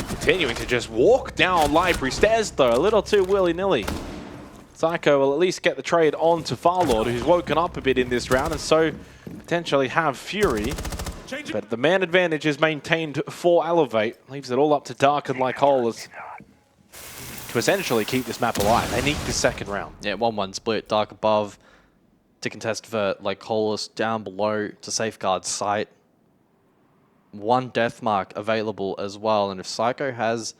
Continuing to just walk down library stairs though, a little too willy-nilly. Psycho will at least get the trade on to Farlord, who's woken up a bit in this round, and so potentially have Fury. But the man advantage is maintained for Elevate. Leaves it all up to Dark and Lycolas to essentially keep this map alive. They need the second round. Yeah, 1-1 split. Dark above to contest for Lycolas, down below to safeguard site. 1 death mark available as well, and if Psycho has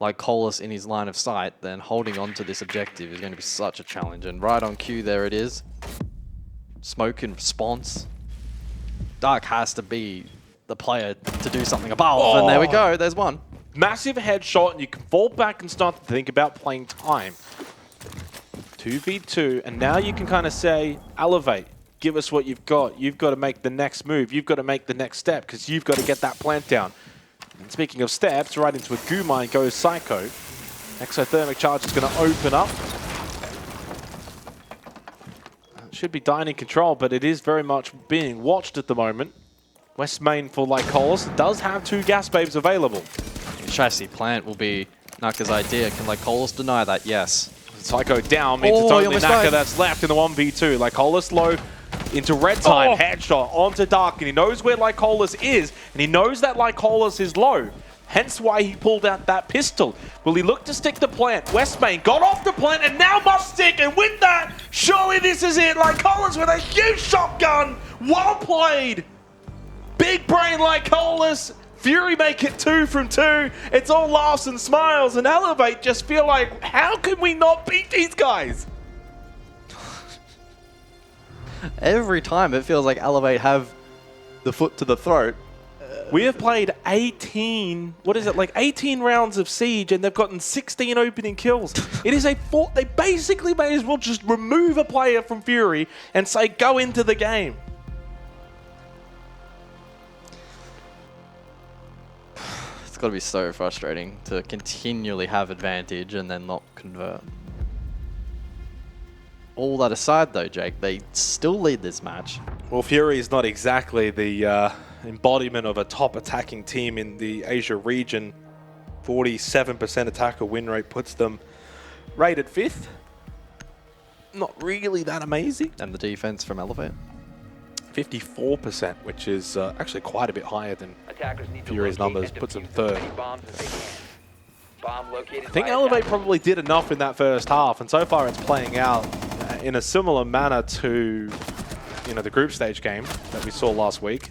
Lycolas in his line of sight, then holding on to this objective is going to be such a challenge. And right on cue, there it is. Smoke in response. Dark has to be the player to do something above, and there we go, there's one. Massive headshot, and you can fall back and start to think about playing time. 2v2, and now you can kind of say, Elevate, give us what you've got. You've got to make the next move. You've got to make the next step, because you've got to get that plant down. And speaking of steps, right into a goo mine goes Psycho. Exothermic charge is going to open up. Should be dying in control, but it is very much being watched at the moment. West main for Lycolas does have 2 gas babes available. Chassis plant will be Naka's idea. Can Lycolas deny that? Yes. Psycho down means it's he only almost Naka died. that's left in the 1v2. Lycolas low into red time, headshot onto Dark, and he knows where Lycolas is, and he knows that Lycolas is low. Hence why he pulled out that pistol. Will he look to stick the plant? West main got off the plant and now must stick, and with that, surely this is it. Lycolas with a huge shotgun. Well played. Big brain Lycolas. Fury make it 2 from 2. It's all laughs and smiles, and Elevate just feel like, how can we not beat these guys? Every time it feels like Elevate have the foot to the throat. We have played 18, what is it, like 18 rounds of Siege, and they've gotten 16 opening kills. It is a fort. They basically may as well just remove a player from Fury and say, go into the game. It's It's got to be so frustrating to continually have advantage and then not convert. All that aside though, Jake, they still lead this match. Well, Fury is not exactly the embodiment of a top attacking team in the Asia region. 47% attacker win rate puts them rated 5th. Not really that amazing. And the defense from Elevate. 54%, which is actually quite a bit higher than Attackers need to Fury's locate numbers, and puts them defuse as 3rd. many bombs as they can. Bomb located I think by Elevate attackers. probably did enough in that first half, and so far it's playing out in a similar manner to, you know, the group stage game that we saw last week.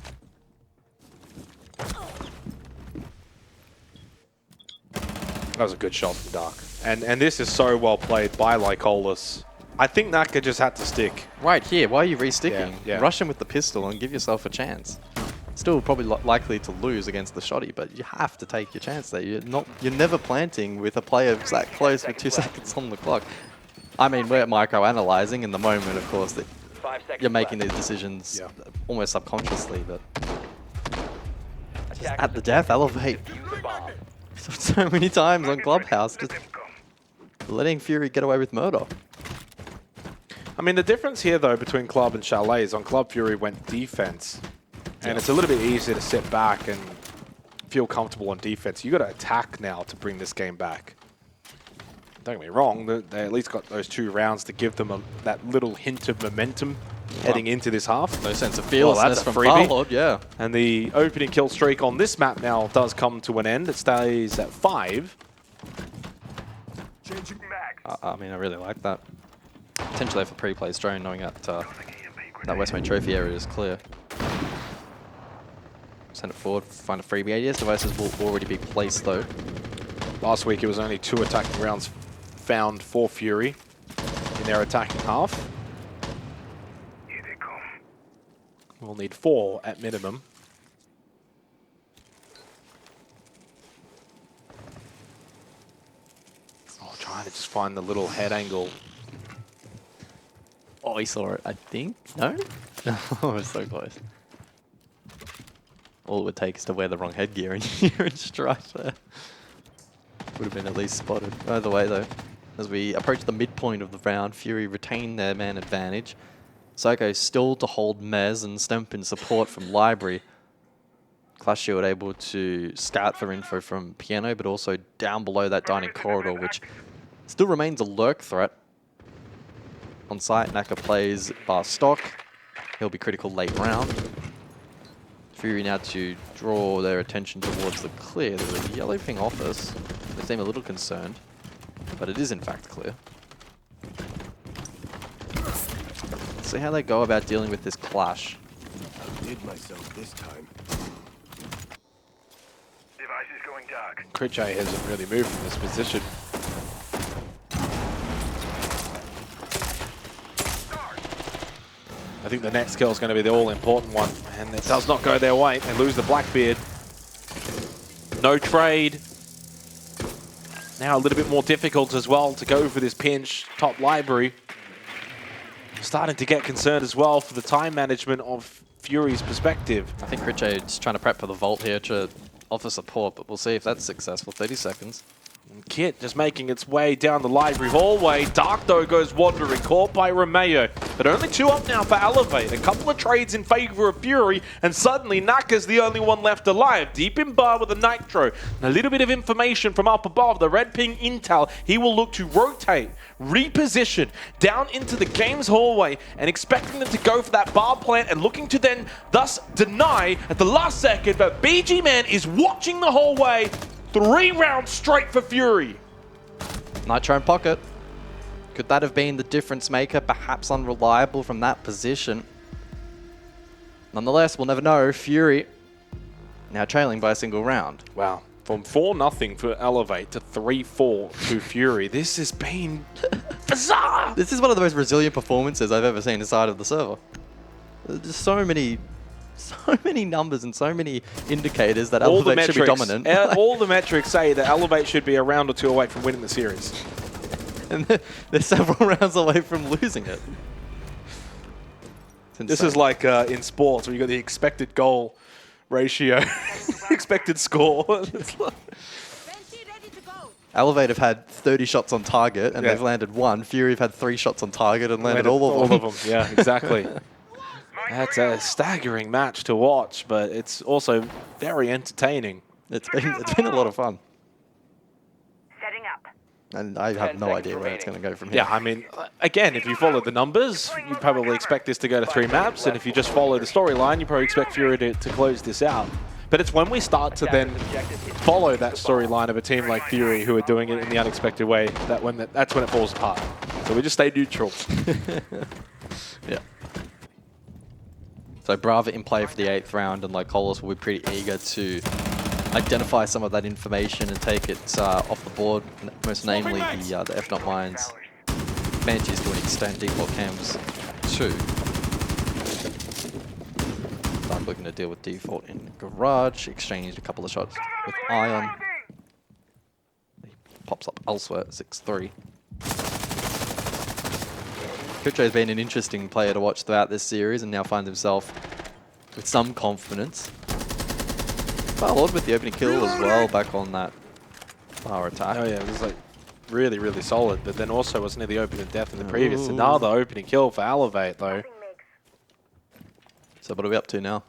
That was a good shot from Dark. And this is so well played by Lycolis. I think Naka just had to stick. Right here, why are you resticking? Yeah. Rush him with the pistol and give yourself a chance. Still probably likely to lose against the shotty, but you have to take your chance there. You're never planting with a player that close with 2 seconds on the clock. I mean, we're micro-analyzing in the moment, of course, that 5 seconds you're making left. these decisions Yeah. almost subconsciously, but Attackers at the death, Elevate defuse the bomb. so many times on Clubhouse, just letting Fury get away with murder. I mean, the difference here, though, between Club and Chalet is on Club Fury went defense. And it's a little bit easier to sit back and feel comfortable on defense. You got to attack now to bring this game back. Don't get me wrong, they at least got those 2 rounds to give them that little hint of momentum heading into this half. No sense of Well, fearlessness that's a from freebie. Farlord, yeah. And the opening kill streak on this map now does come to an end. It stays at 5. Changing mags. I mean, I really like that. Potentially for pre-plays drone, knowing that that West Main trophy area is clear. Send it forward, find a freebie. ADS devices will already be placed though. Last week it was only 2 attacking rounds found for Fury in their attacking half. Here they come. We'll need 4 at minimum. Oh, trying to just find the little head angle. Oh, he saw it, I think. No? Oh, it was so close. All it would take is to wear the wrong headgear and you're in strike there. Would have been at least spotted. Either way though, as we approach the midpoint of the round, Fury retain their man advantage. Psycho still to hold Mez and Stemp in support from Library. Clash Shield able to scout for info from Piano, but also down below that dining corridor, which still remains a lurk threat. On site, Naka plays bar stock. He'll be critical late round. Fury now to draw their attention towards the clear. There's a yellow ping office. They seem a little concerned, but it is in fact clear. Let's see how they go about dealing with this clash. Did myself this time. Device is going dark. Critchay hasn't really moved from this position. I think the next kill is going to be the all-important one, and it does not go their way. They lose the Blackbeard. No trade. Now a little bit more difficult as well to go for this pinch. Top Library starting to get concerned as well for the time management of Fury's perspective. I think Critchay's trying to prep for the vault here to offer support, but we'll see if that's successful. 30 seconds. Kit just making its way down the library hallway. Dark, though, goes wandering, caught by Romeo. But only 2 up now for Elevate. A couple of trades in favor of Fury, and suddenly Naka's the only one left alive. Deep in bar with a Nitro. And a little bit of information from up above. The red ping intel. He will look to rotate, reposition down into the game's hallway, and expecting them to go for that bar plant and looking to then thus deny at the last second. But BG Man is watching the hallway. 3 rounds straight for Fury. Nitro in pocket. Could that have been the difference maker? Perhaps unreliable from that position. Nonetheless, we'll never know. Fury now trailing by a single round. Wow. From 4-0 for Elevate to 3-4 to Fury. This has been bizarre. This is one of the most resilient performances I've ever seen inside of the server. There's so many numbers and so many indicators that Elevate should be dominant. All the metrics say that Elevate should be a round or 2 away from winning the series. And they're several rounds away from losing it. This is like in sports where you got the expected goal ratio, expected score. Elevate have had 30 shots on target and Yeah. they've landed 1. Fury have had 3 shots on target and landed all of them. Yeah, exactly. That's a staggering match to watch, but it's also very entertaining. It's been a lot of fun. Setting up. And I have no idea where it's going to go from here. Yeah, I mean, again, if you follow the numbers, you probably expect this to go to 3 maps, and if you just follow the storyline, you probably expect Fury to close this out. But it's when we start to then follow that storyline of a team like Fury who are doing it in the unexpected way, that's when it falls apart. So we just stay neutral. Yeah. So Brava in play for the 8th round, and Lycolis will be pretty eager to identify some of that information and take it off the board, most namely the F-Not Mines. Banshees to an extent, default cams too. I'm looking to deal with default in garage, exchanged a couple of shots with Ion. He pops up elsewhere at 6-3. Kucho has been an interesting player to watch throughout this series and now finds himself with some confidence. Lord with the opening kill as well, back on that power attack. Oh yeah, it was like really, really solid, but then also was near the opening death in the previous. Another opening kill for Elevate though. So what are we up to now?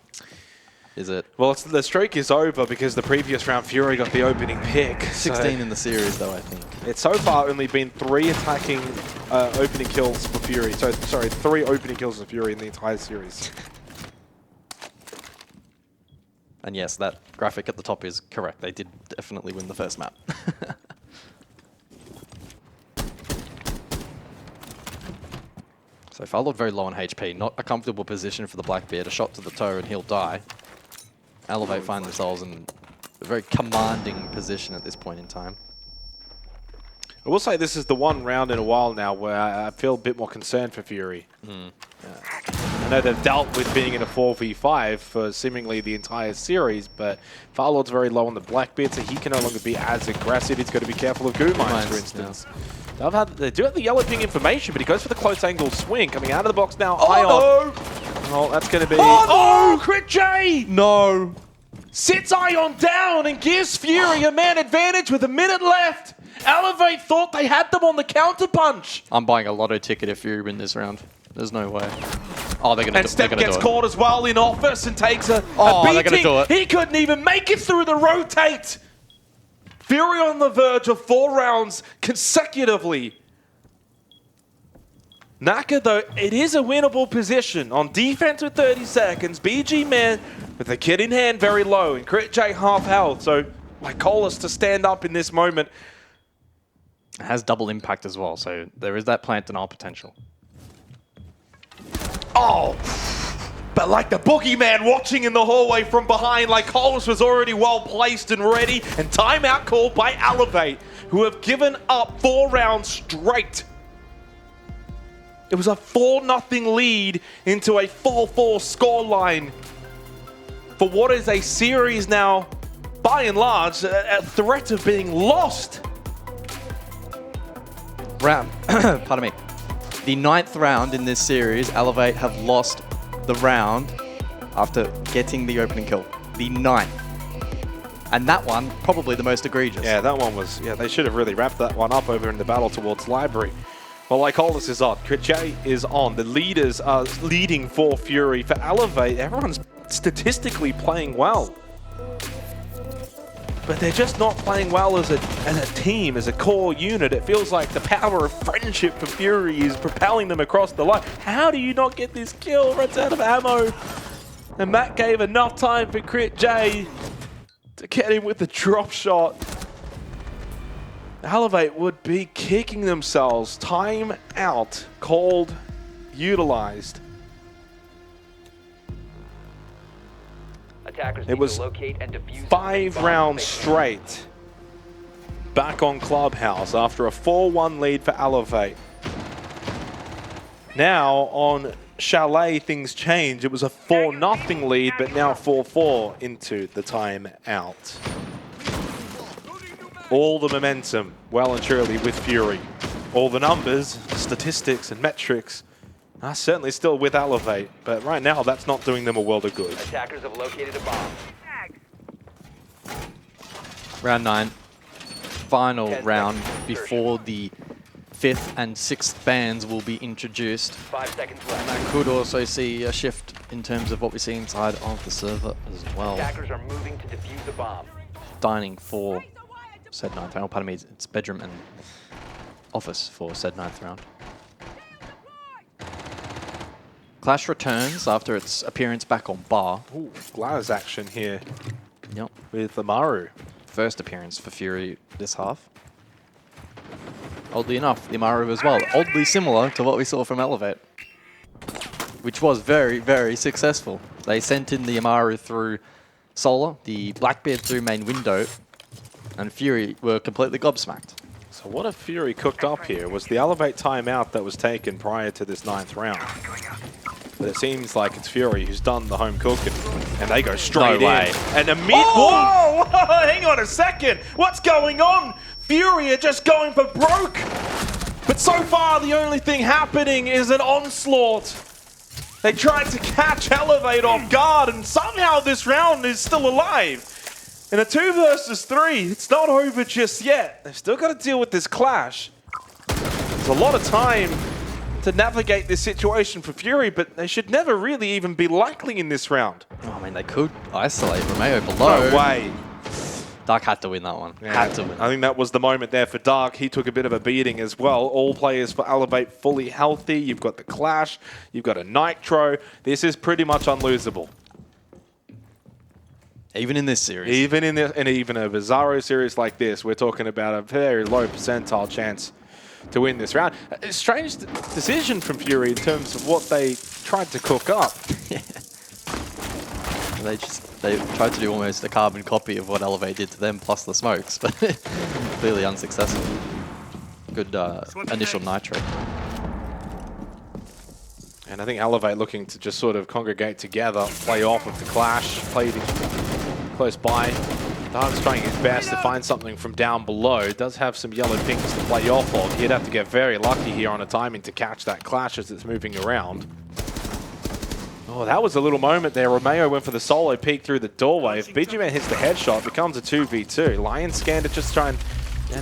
Is it Well, the streak is over because the previous round Fury got the opening pick. 16 in the series though, I think. It's so far only been 3 attacking opening kills for Fury. So, sorry, 3 opening kills for Fury in the entire series. And yes, that graphic at the top is correct. They did definitely win the first map. So Farlord very low on HP, not a comfortable position for the Blackbeard. A shot to the toe and he'll die. Elevate find themselves in a very commanding position at this point in time. I will say this is the one round in a while now where I feel a bit more concerned for Fury. I know they've dealt with being in a 4v5 for seemingly the entire series, but Farlord's very low on the Blackbeard, so he can no longer be as aggressive. He's got to be careful of goo mines, for instance. Yeah. They do have the yellow ping information, but he goes for the close angle swing. Coming out of the box now, Ion. No! Oh, that's going to be... Oh, no! Crit J! No! Sits Ion down and gives Fury a man advantage with a minute left. Elevate thought they had them on the counterpunch. I'm buying a lotto ticket if Fury win this round. There's no way. Oh, they're going to do it. And Step gets caught as well in office and takes a they're beating. going to do it. He couldn't even make it through the rotate. Fury on the verge of 4 rounds consecutively. Naka, though, it is a winnable position. On defense with 30 seconds, BG Man with the kit in hand very low, and Crit J half health. So, Lycolis to stand up in this moment. It has double impact as well, so there is that plant denial potential. Oh, but like the boogeyman watching in the hallway from behind, Lycolis was already well placed and ready, and timeout called by Elevate, who have given up 4 rounds straight. It was a 4-0 lead into a 4-4 scoreline for what is a series now, by and large, a threat of being lost. Pardon me. The 9th round in this series, Elevate have lost the round after getting the opening kill. The 9th. And that one, probably the most egregious. Yeah, that one was, they should have really wrapped that one up over in the battle towards Library. Well, Lycolis is on. Crit J is on. The leaders are leading for Fury. For Elevate, everyone's statistically playing well. But they're just not playing well as a team, as a core unit. It feels like the power of friendship for Fury is propelling them across the line. How do you not get this kill? Runs out of ammo. And Matt gave enough time for Crit J to get him with the drop shot. Elevate would be kicking themselves. Time out called, utilized. Attackers It need was to locate and defuse 5 rounds straight back on Clubhouse after a 4-1 lead for Elevate. Now on Chalet, things change. It was a 4-0 lead, but now 4-4 into the timeout. All the momentum well and truly with Fury. All the numbers, statistics and metrics Certainly still with Elevate, but right now that's not doing them a world of good. Attackers have located a bomb. Round 9. Final 10 round seconds. before the 5th and 6th bans will be introduced. 5 seconds And left. that could also see a shift in terms of what we see inside of the server as well. Attackers are moving to defuse the bomb. Dining for said 9th round. Pardon me, it's bedroom and office for said 9th round. Clash returns after its appearance back on bar. Ooh, Glaz action here Yep. with Amaru. First appearance for Fury this half. Oddly enough, the Amaru as well. Oddly similar to what we saw from Elevate, which was very, very successful. They sent in the Amaru through Solar, the Blackbeard through main window, and Fury were completely gobsmacked. So what if Fury cooked up here was the Elevate timeout that was taken prior to this 9th round. But it seems like it's Fury who's done the home cooking, and they go straight No way. in. And whoa! Hang on a second! What's going on? Fury are just going for broke! But so far, the only thing happening is an onslaught. They tried to catch Elevate off guard, and somehow this round is still alive. In a 2 versus 3, it's not over just yet. They've still got to deal with this clash. There's a lot of time to navigate this situation for Fury, but they should never really even be likely in this round. Oh, I mean, they could isolate Romeo below. No way. Dark had to win that one. Yeah, Had to win. I think that was the moment there for Dark. He took a bit of a beating as well. All players for Elevate fully healthy. You've got the Clash. You've got a Nitro. This is pretty much unlosable. Even in this series. Even in even a Bizarro series like this, we're talking about a very low percentile chance to win this round. A strange decision from Fury in terms of what they tried to cook up. They tried to do almost a carbon copy of what Elevate did to them, plus the smokes, but clearly unsuccessful. Good initial Nitro. And I think Elevate looking to just sort of congregate together, play off of the Clash, played close by. Dark's trying his best to find something from down below. Does have some yellow pings to play off of. He'd have to get very lucky here on a timing to catch that Clash as it's moving around. Oh, that was a little moment there. Romeo went for the solo peek through the doorway. If BG Man hits the headshot, it becomes a 2v2. Lion Scan to just try and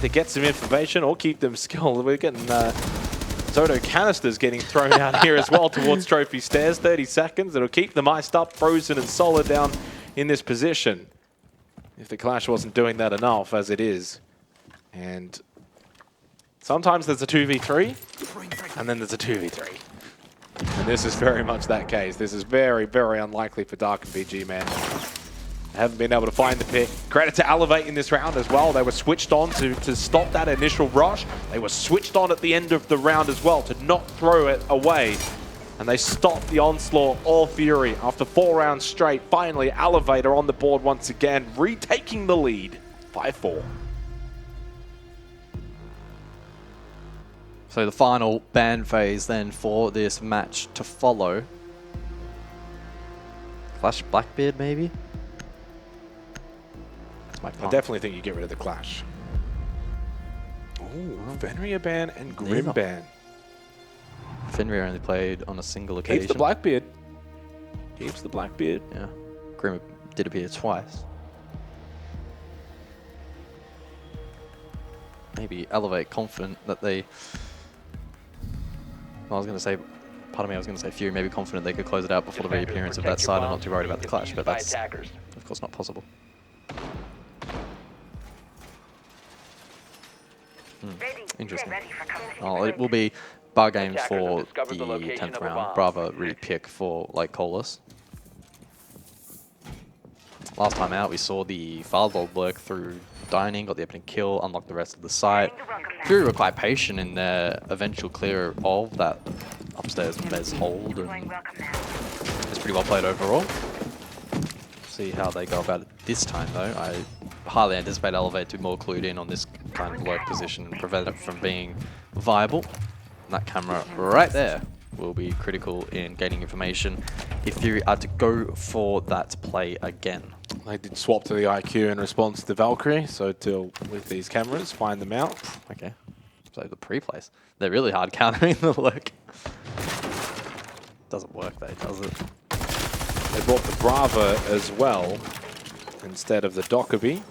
to get some information or keep them skilled. We're getting Zoto canisters getting thrown out here as well towards Trophy Stairs. 30 seconds. It'll keep them iced up, frozen and solid down in this position. If the Clash wasn't doing that enough, as it is. And sometimes there's a 2v3, and then there's a 2v3. And this is very much that case. This is very, very unlikely for Dark and BG Man. They haven't been able to find the pick. Credit to Elevate in this round as well. They were switched on to stop that initial rush. They were switched on at the end of the round as well to not throw it away. And they stopped the onslaught of Fury after 4 rounds straight. Finally, Elevate are on the board once again, retaking the lead, 5-4. So the final ban phase then for this match to follow. Clash Blackbeard maybe? That's my I plan. definitely think you get rid of the Clash. Ooh, Fenrir ban and Grim Neither. ban. Fenrir only played on a single Keeps occasion. the Blackbeard. Keeps the Blackbeard. Yeah. Grim did appear twice. Maybe Elevate confident that they... I was going to say, pardon me, I was going to say Fury, maybe confident they could close it out before the Defenders, reappearance of protect that your side and bombs not too from worried being about the Clash, defused but by that's attackers. of course not possible. Ready. Interesting. Ready for combat. Oh, it will be bar games Attackers for have discovered the the location 10th of a round. bomb. Bravo really pick for like Colas. Last time out, we saw the Firebolt lurk through Dining, got the opening kill, unlocked the rest of the site. Fury were quite patient in their eventual clear of that upstairs Bez hold, and Welcome now. it's pretty well played overall. See how they go about it this time, though. I highly anticipate Elevate to be more clued in on this kind of lurk position and prevent it from being viable. And that camera right there will be critical in gaining information if Fury are to go for that play again. They did swap to the IQ in response to Valkyrie, so deal with these cameras, find them out. Okay, so the pre-plays. They're really hard countering the lurk. Doesn't work though, does it? They brought the Brava as well instead of the Dockerby.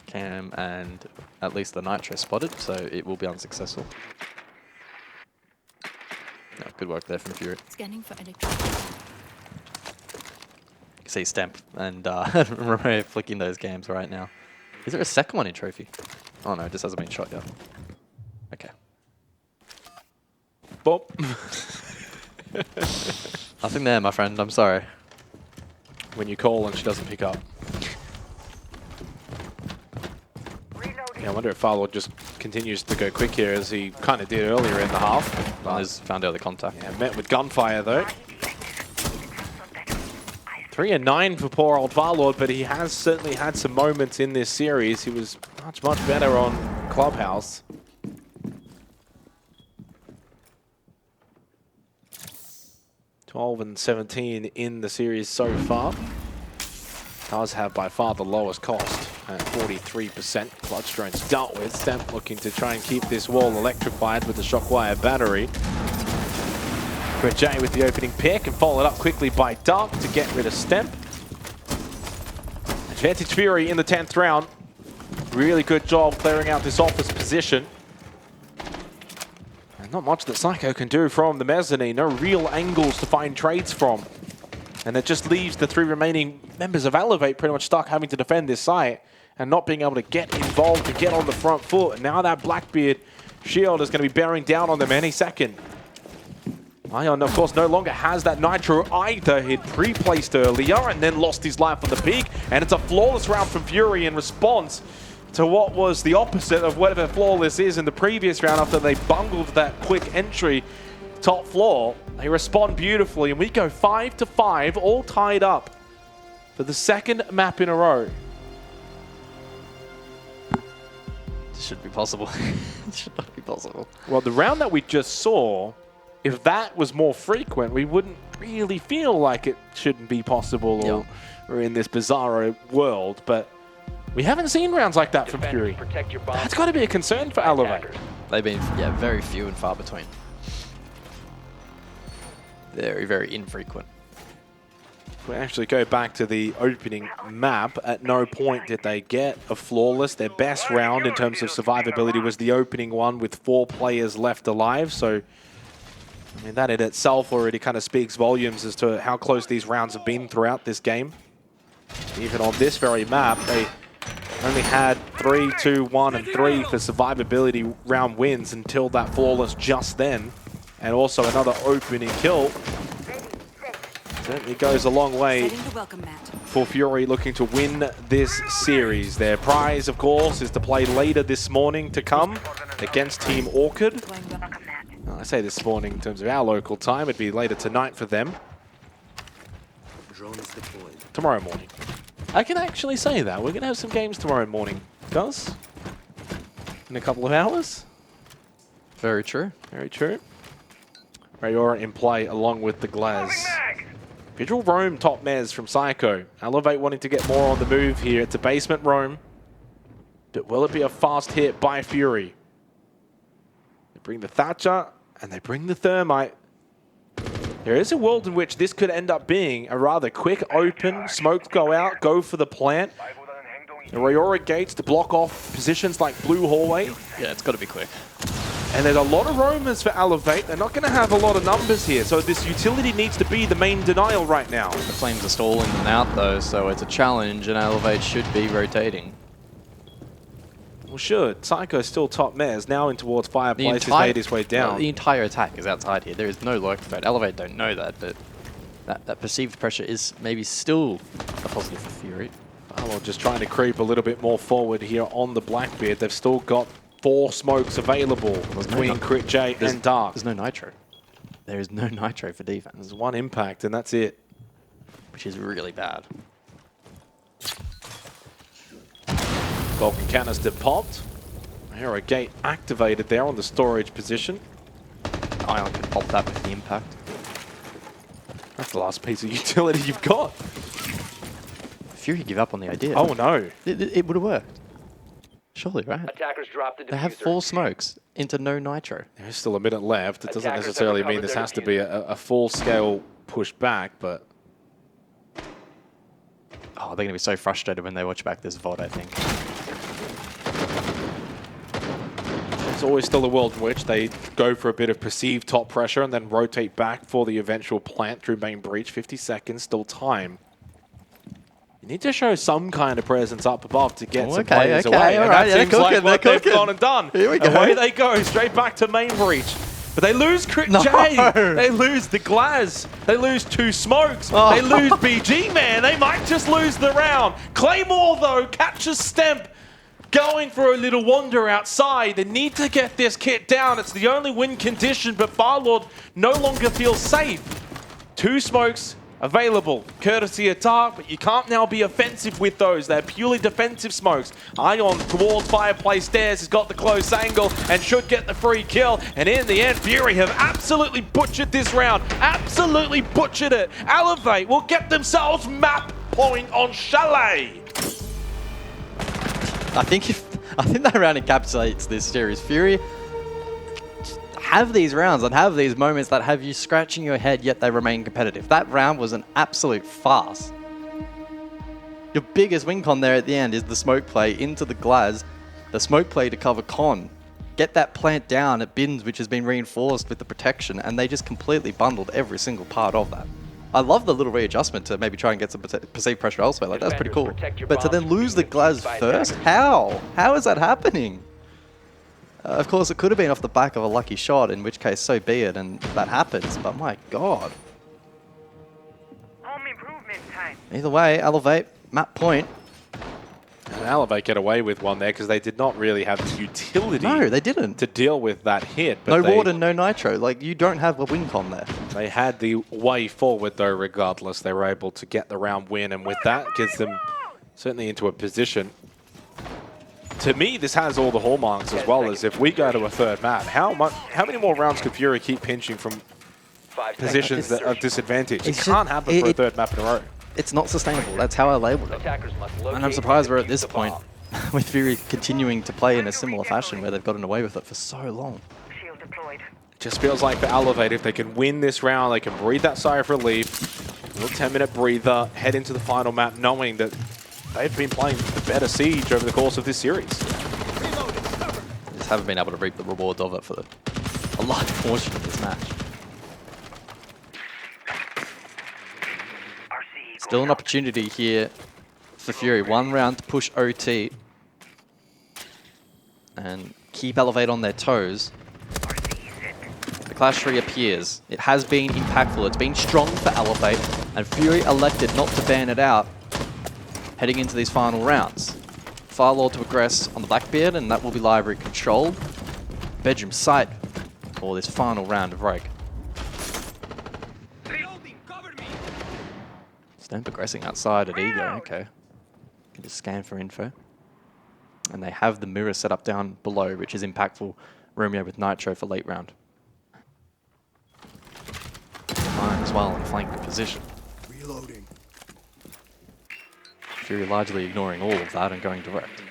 Cam and at least the Nitro spotted, so it will be unsuccessful. No, good work there from Fury. Scanning for electronic. You can see Stamp and Romeo flicking those games right now. Is there a second one in Trophy? Oh no, it just hasn't been shot yet. Okay. Boop. Nothing there, my friend. I'm sorry. When you call and she doesn't pick up. Yeah, I wonder if Farlord just continues to go quick here as he kind of did earlier in the half. Well, he's found out the contact. Yeah, met with gunfire though. 3 and 9 for poor old Farlord, but he has certainly had some moments in this series. He was much better on Clubhouse. and 17 in the series so far. Does have by far the lowest cost at 43%. Clutch drones dealt with. Stamp looking to try and keep this wall electrified with the shockwire battery. J with the opening pick and followed up quickly by Dark to get rid of Stamp. Advantage Fury in the 10th round. Really good job clearing out this office position. And not much that Psycho can do from the mezzanine. No real angles to find trades from. And it just leaves the 3 remaining members of Elevate pretty much stuck having to defend this site and not being able to get involved and get on the front foot. And now that Blackbeard shield is going to be bearing down on them any second. Ion, of course, no longer has that Nitro either. He'd pre-placed earlier and then lost his life on the peak. And it's a flawless round from Fury in response to what was the opposite of whatever flawless is in the previous round after they bungled that quick entry top floor. They respond beautifully, and we go 5-5, all tied up for the second map in a row. This should be possible. It should not be possible. Well, the round that we just saw, if that was more frequent, we wouldn't really feel like it shouldn't be possible or in this bizarro world, but we haven't seen rounds like that from Fury. That's got to be a concern for Elevate. They've been, very few and far between. Very infrequent. If we actually go back to the opening map, at no point did they get a flawless. Their best round in terms of survivability was the opening one with 4 players left alive. So, I mean, that in itself already kind of speaks volumes as to how close these rounds have been throughout this game. Even on this very map, they only had 3, 2, 1, and 3 for survivability round wins until that flawless just then. And also another opening kill. Certainly goes a long way for Fury looking to win this series. Their prize, of course, is to play later this morning to come against Team Orchid. Well, I say this morning in terms of our local time. It'd be later tonight for them. Drone is deployed. Tomorrow morning. I can actually say that. We're going to have some games tomorrow morning. Gus? In a couple of hours? Very true. Very true. Rayora in play along with the Glaz. Visual roam top mez from Psycho. Elevate wanting to get more on the move here. It's a basement roam. But will it be a fast hit by Fury? They bring the Thatcher and they bring the Thermite. There is a world in which this could end up being a rather quick open. Smokes go out, go for the plant. The Rayora gates to block off positions like Blue Hallway. Yeah, it's got to be quick. And there's a lot of roamers for Elevate. They're not going to have a lot of numbers here, so this utility needs to be the main denial right now. The flames are stalling and out though, so it's a challenge and Elevate should be rotating. Well, should. Psycho's still top mez, now in towards Fireplace, has made his way down. The entire attack is outside here. There is no lurk threat. Elevate don't know that, but that perceived pressure is maybe still a positive for Fury. Farlord just trying to creep a little bit more forward here on the Blackbeard. They've still got 4 smokes available between Crit J and Dark. There's no Nitro. There is no Nitro for defense. There's 1 impact and that's it. Which is really bad. Vulcan canister popped. Arrow gate activated there on the storage position. Ion can pop that with the impact. That's the last piece of utility you've got. Fury give up on the idea. Oh no. It would have worked. Surely, right? Attackers drop the diffuser. They have 4 smokes into no nitro. There's still a minute left. It doesn't Attackers have necessarily mean recovered this their has to be a full-scale push back, but Oh, they're going to be so frustrated when they watch back this VOD, I think. there's always still a world in which they go for a bit of perceived top pressure and then rotate back for the eventual plant through main breach. 50 seconds, still time. You need to show some kind of presence up above to get some players away. all And right, that seems like what they've cooking. gone and done. Here we go. Away they go, straight back to main breach. But they lose Crit No. J. They lose the Glaz. They lose 2 smokes. Oh. They lose BG, man. They might just lose the round. Claymore, though, catches Stemp. Going for a little wander outside. They need to get this kit down. It's the only win condition, but Farlord no longer feels safe. 2 smokes available, courtesy of Dark, but you can't now be offensive with those. They're purely defensive smokes. Ion towards Fireplace Stairs has got the close angle and should get the free kill. And in the end, Fury have absolutely butchered this round. Absolutely butchered it. Elevate will get themselves map point on Chalet. I think that round encapsulates this series. Fury have these rounds and have these moments that have you scratching your head, yet they remain competitive. That round was an absolute farce. Your biggest win con there at the end is the smoke play into the Glaz, the smoke play to cover con. Get that plant down at Bins, which has been reinforced with the protection, and they just completely bundled every single part of that. I love the little readjustment to maybe try and get some perceived pressure elsewhere. Like, that's pretty cool. But to then lose the Glaz first? How? How is that happening? Of course, it could have been off the back of a lucky shot, in which case, so be it, and that happens. But my God. Home improvement time. Either way, Elevate, map point. And Elevate get away with one there because they did not really have the utility No, they didn't. to deal with that hit. But No they, Warden, no Nitro. Like, you don't have a win con there. They had the way forward, though, regardless. They were able to get the round win, and with that, gets them certainly into a position. To me, this has all the hallmarks as well as if we go to a third map. How many more rounds could Fury keep pinching from 5 positions seconds. that are disadvantaged? It It's can't just- happen for a third map in a row. It's not sustainable. That's how I labeled it. Attackers must And I'm locate surprised and we're at this defuse the point bomb. with Fury continuing to play in a similar fashion where they've gotten away with it for so long. Shield deployed. Just feels like for Elevate, if they can win this round, they can breathe that sigh of relief. A little 10-minute breather, head into the final map, knowing that they've been playing the better Siege over the course of this series. Just haven't been able to reap the rewards of it for a large portion of this match. Still an opportunity here for Fury. 1 round to push OT and keep Elevate on their toes. The Clash reappears. It has been impactful. It's been strong for Elevate, and Fury elected not to ban it out heading into these final rounds. Firelord to aggress on the Blackbeard, and that will be library controlled. Bedroom sight for this final round of Rogue. Stamp aggressing outside at Ego, okay. Can just scan for info. And they have the mirror set up down below, which is impactful. Romeo with Nitro for late round. Fine as well in flank position. Reloading. Fury largely ignoring all of that and going direct.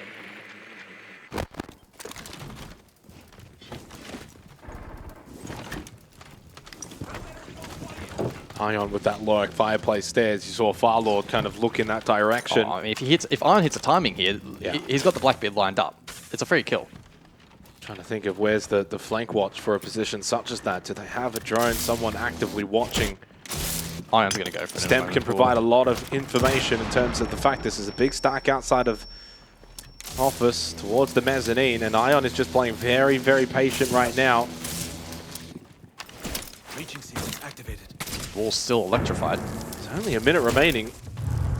Ion with that lurk, Fireplace Stairs. You saw Firelord kind of look in that direction. Oh, I mean, if Iron hits a timing here, Yeah. he's got the Blackbeard lined up. It's a free kill. Trying to think of where's the flank watch for a position such as that. Do they have a drone, someone actively watching? Iron's going to go for it. Stem can provide a lot of information in terms of the fact this is a big stack outside of office towards the mezzanine, and Ion is just playing very, very patient right now. Breaching season activated. Wall's still electrified. There's only a minute remaining.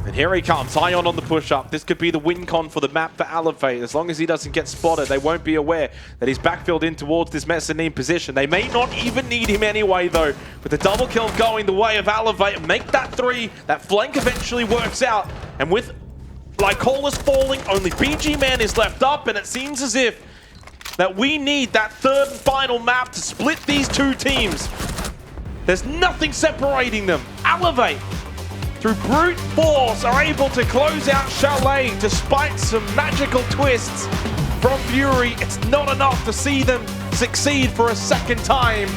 And here he comes, Ion on the push-up. This could be the win con for the map for Elevate. As long as he doesn't get spotted, they won't be aware that he's backfilled in towards this mezzanine position. They may not even need him anyway, though. With the double kill going the way of Elevate, make that 3. That flank eventually works out. And with Lycolis falling, only BG Man is left up, and it seems as if that we need that third and final map to split these 2 teams. There's nothing separating them. Elevate, through brute force, are able to close out Chalet despite some magical twists. from Fury. It's not enough to see them succeed for a second time.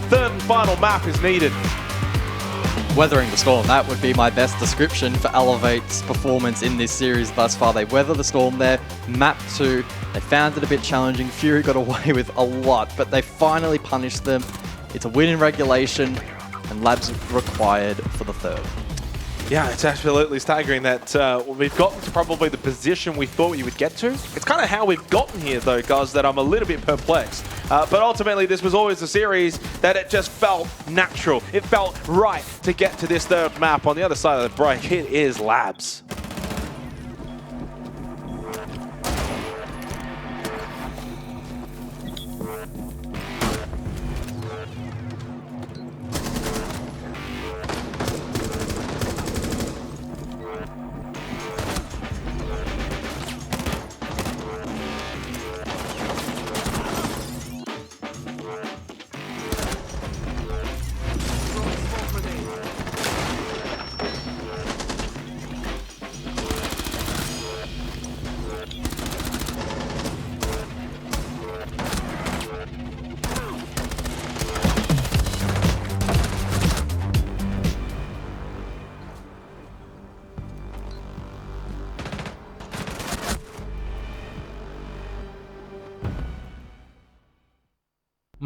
Third and final map is needed. Weathering the storm, that would be my best description for Elevate's performance in this series thus far. They weather the storm there, map 2, they found it a bit challenging. Fury got away with a lot, but they finally punished them. It's a win in regulation, and Labs required for the third. Yeah, it's absolutely staggering that we've gotten to probably the position we thought we would get to. It's kind of how we've gotten here, though, guys, that I'm a little bit perplexed. But ultimately, this was always a series that it just felt natural. It felt right to get to this third map. On the other side of the break, it is Labs.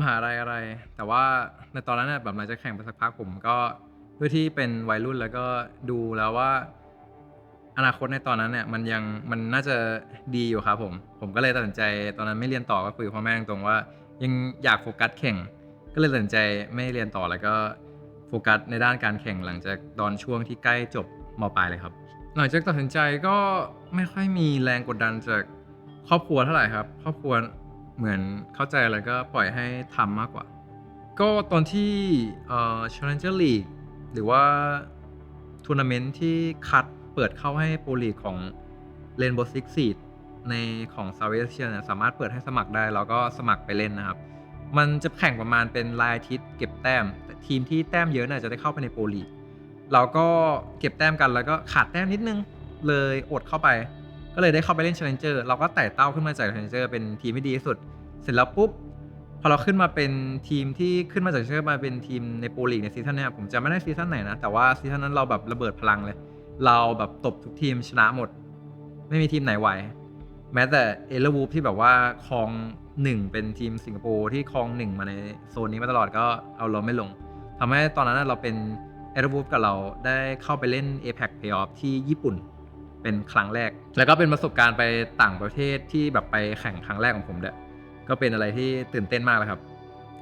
มหาลัยอะไรแต่ว่าในตอนนั้นแบบหลังจากแข่งไปสักพักผมก็ด้วยที่เป็นวัยรุ่นแล้วก็ดูแล้วว่าอนาคตในตอนนั้นเนี่ยมันน่าจะดีอยู่ครับผมก็เลยตัดสินใจตอนนั้นไม่เรียนต่อก็คุยกับพ่อแม่ตรงว่ายังอยากโฟกัสแข่งก็เลยตัดสินใจไม่เรียนต่อแล้วก็โฟกัสในด้านการแข่งหลังจากตอนช่วงที่ใกล้จบม.ปลายเลยครับหลังจากตัดสินใจก็ไม่ค่อยมีแรงกดดันจากครอบครัวเท่าไหร่ครับครอบครัวเหมือนเข้าใจแล้วก็ปล่อยให้ทำมากกว่าก็ตอนที่Challenger League หรือว่าทัวร์นาเมนต์ที่คัดเปิดเข้าให้โปรลีกของ Rainbow Six Siege ในของ Southeast Asia เนี่ยสามารถเปิดให้สมัครได้เราก็สมัครไปเล่นนะครับมันจะแข่งประมาณเป็นรายอาทิตย์เก็บแต้มแต่ทีมที่แต้มเยอะน่ะจะได้เข้าไปในโปรลีกเราก็เก็บแต้มกันแล้วก็ขาดแต้มนิดนึงเลยอดเข้าไปก็เลยได้เข้าไปเล่น Challenger เราก็ไต่เต้าขึ้นมาจาก Challenger เป็นทีมที่ดีที่สุดเสร็จแล้วปุ๊บพอเราขึ้นมาเป็นทีมที่ขึ้นมาจาก Challenger มาเป็นทีมในโปรลีกในซีซั่นนี้ผมจำไม่ได้ซีซั่นไหนนะแต่ว่าซีซั่นนั้นเราแบบระเบิดพลังเลยเราแบบตบทุกทีมชนะหมดไม่มีทีมไหนไหวแม้แต่เอเลอร์วูฟที่แบบว่าครอง1เป็นทีมสิงคโปร์ที่ครอง1มาในโซนนี้มาตลอดก็เอาเราไม่ลงทำให้ตอนนั้นเราเป็นเอเลอร์วูฟกับเราได้เข้าไปเล่น APL Playoff ที่ญี่ปุ่นเป็นครั้งแรกแล้วก็เป็นประสบการณ์ไปต่างประเทศที่แบบไปแข่งครั้งแรกของผมด้วยก็เป็นอะไรที่ตื่นเต้นมากเลยครับ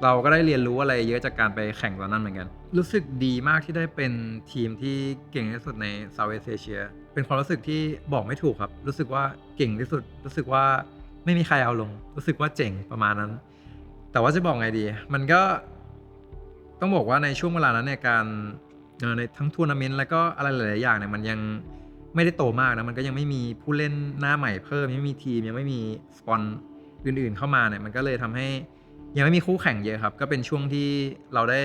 เราก็ได้เรียนรู้อะไรเยอะจากการไปแข่งตอนนั้นเหมือนกันรู้สึกดีมากที่ได้เป็นทีมที่เก่งที่สุดใน Southeast Asia เป็นความรู้สึกที่บอกไม่ถูกครับรู้สึกว่าเก่งที่สุดรู้สึกว่าไม่มีใครเอาลงรู้สึกว่าเจ๋งประมาณนั้นแต่ว่าจะบอกไงดีมันก็ต้องบอกว่าในช่วงเวลานั้นเนี่ยการในทั้งทัวร์นาเมนต์แล้วก็อะไรหลายๆอย่างเนี่ยมันยังไม่ได้โตมากนะมันก็ยังไม่มีผู้เล่นหน้าใหม่เพิ่มยังไม่มีทีมยังไม่มีสปอนอื่นๆเข้ามาเนี่ยมันก็เลยทำให้ยังไม่มีคู่แข่งเยอะครับก็เป็นช่วงที่เราได้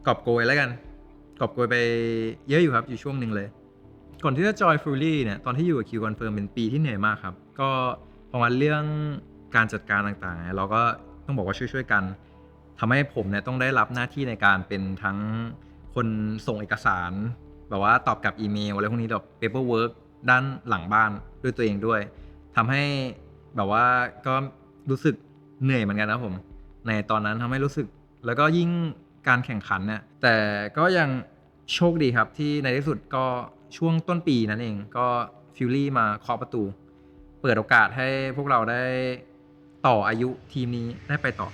กอบโกยแล้วกันกอบโกยไปเยอะอยู่ครับอยู่ช่วงหนึ่งเลยก่อนที่จะจอยฟูรี่เนี่ยตอนที่อยู่กับคิวคอนเฟิร์มเป็นปีที่เหนื่อยมากครับก็พอมาเรื่องการจัดการต่างๆเราก็ต้องบอกว่าช่วยๆกันทำให้ผมเนี่ยต้องได้รับหน้าที่ในการเป็นทั้งคนส่งเอกสารแบบว่าตอบกลับอีเมลอะไรพวกนี้แบบ paperwork ด้านหลังบ้านด้วยตัวเองด้วยทำให้แบบว่าก็รู้สึกเหนื่อยเหมือนกันนะผมในตอนนั้นทำให้รู้สึกแล้วก็ยิ่งการแข่งขันเนี่ยแต่ก็ยังโชคดีครับที่ในที่สุดก็ช่วงต้นปีนั่นเองก็ฟิลลี่มาเคาะประตูเปิดโอกาสให้พวกเราได้ต่ออายุทีมนี้ได้ไปต่อ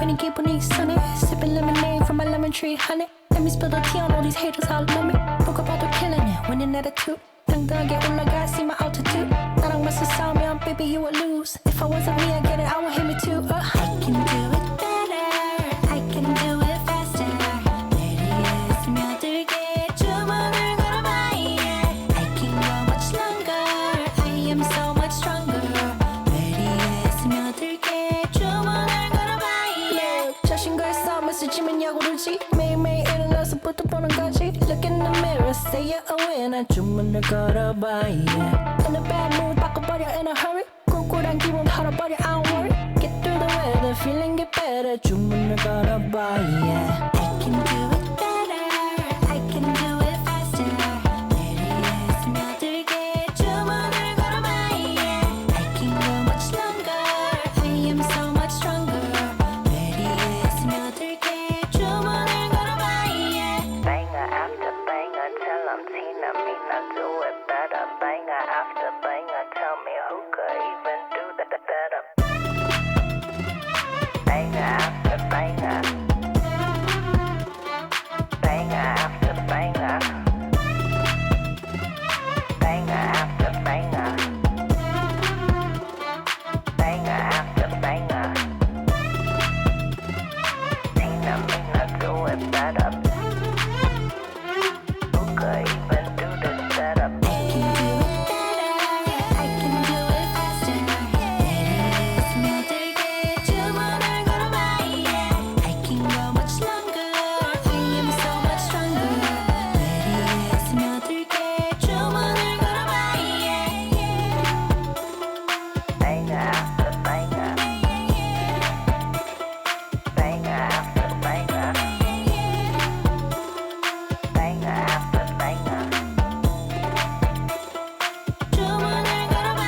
괜히 기분이 이상해. Sipping lemonade from my lemon tree, honey. Let me spill the tea on all these haters, how love me. 누가 봐도 killing it, winning attitude. 당당하게 올라가, see my altitude. 나랑 맞서 싸우면, baby, you would lose. If I wasn't me, I get it, I would hit me too. I can do it better. I can do it faster. 내리에 스며들게 주문을 걸어봐, yeah. I can go much longer. I am so much stronger. 내리에 스며들게 주문을 걸어봐, yeah. 자신과의 싸움에서 지면 야구르지. 매일매일 일어나서 부터 보는 거지. Look in the mirror, say you're a winner. 주문을 걸어봐, yeah. In a bad mood, 바꿔버려 in a hurry. 꿀꿀한 기분 털어버려, I don't worry. Get through the weather, feeling get better. 주문을 걸어봐, yeah. I can do it better. I can do it faster. 내리에 스며들게 주문을 걸어봐, yeah. I can go much longer. I am so much stronger. 내리에 스며들게 주문을 걸어봐, yeah. Banger after banger, tell 'em Tina, me not do it better. Banger after banger, tell me who could even do that better. Banger after banger. Banger after banger. Banger after banger. Banger after banger. Tina, me not do it better. Who could even do this better? I can do it faster. 내리에 스며들게 주문을 걸어봐, yeah. I can go much longer. I am so much stronger. 내리에 스며들게 주문을 걸어봐, yeah. Banger after banger. Banger after banger. Banger after banger. 주문을 걸어봐,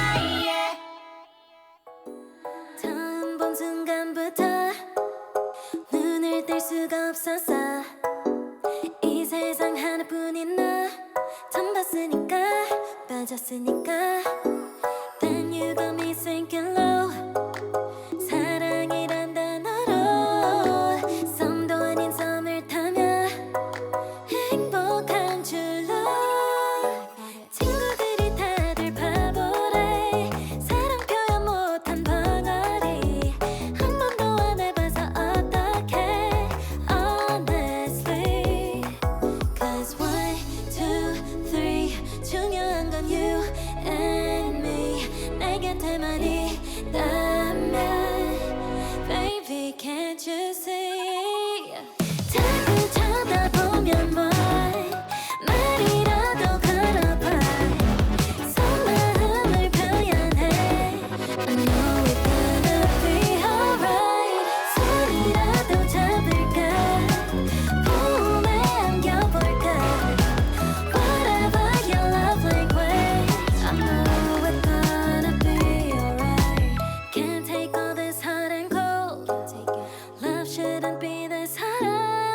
yeah. 처음 본 순간부터 눈을 뗄 수가 없었어. 이 세상 하나뿐인 너 처음 봤으니까 빠졌으니까. Then you got me sinking low. 사랑이란 단어로 썸도 아닌 썸을 타며 행복한 줄로. 친구들이 다들 바보래. 사랑 표현 못한 벙어리. 한 번도 안 해봐서 어떡해. Honestly. Cause 1, 2, 3 중요한 건 you and me. 내 곁에만 있다면 Baby can't you see. 자꾸 쳐다보면 뭐해. 말이라도 걸어봐. 속마음을 표현해. I know it's gonna be alright. 손이라도 잡을까. 봄에 안겨볼까. Whatever your love language. I know it's gonna be alright. Can't take all this hot and cold. Love shouldn't be this hard.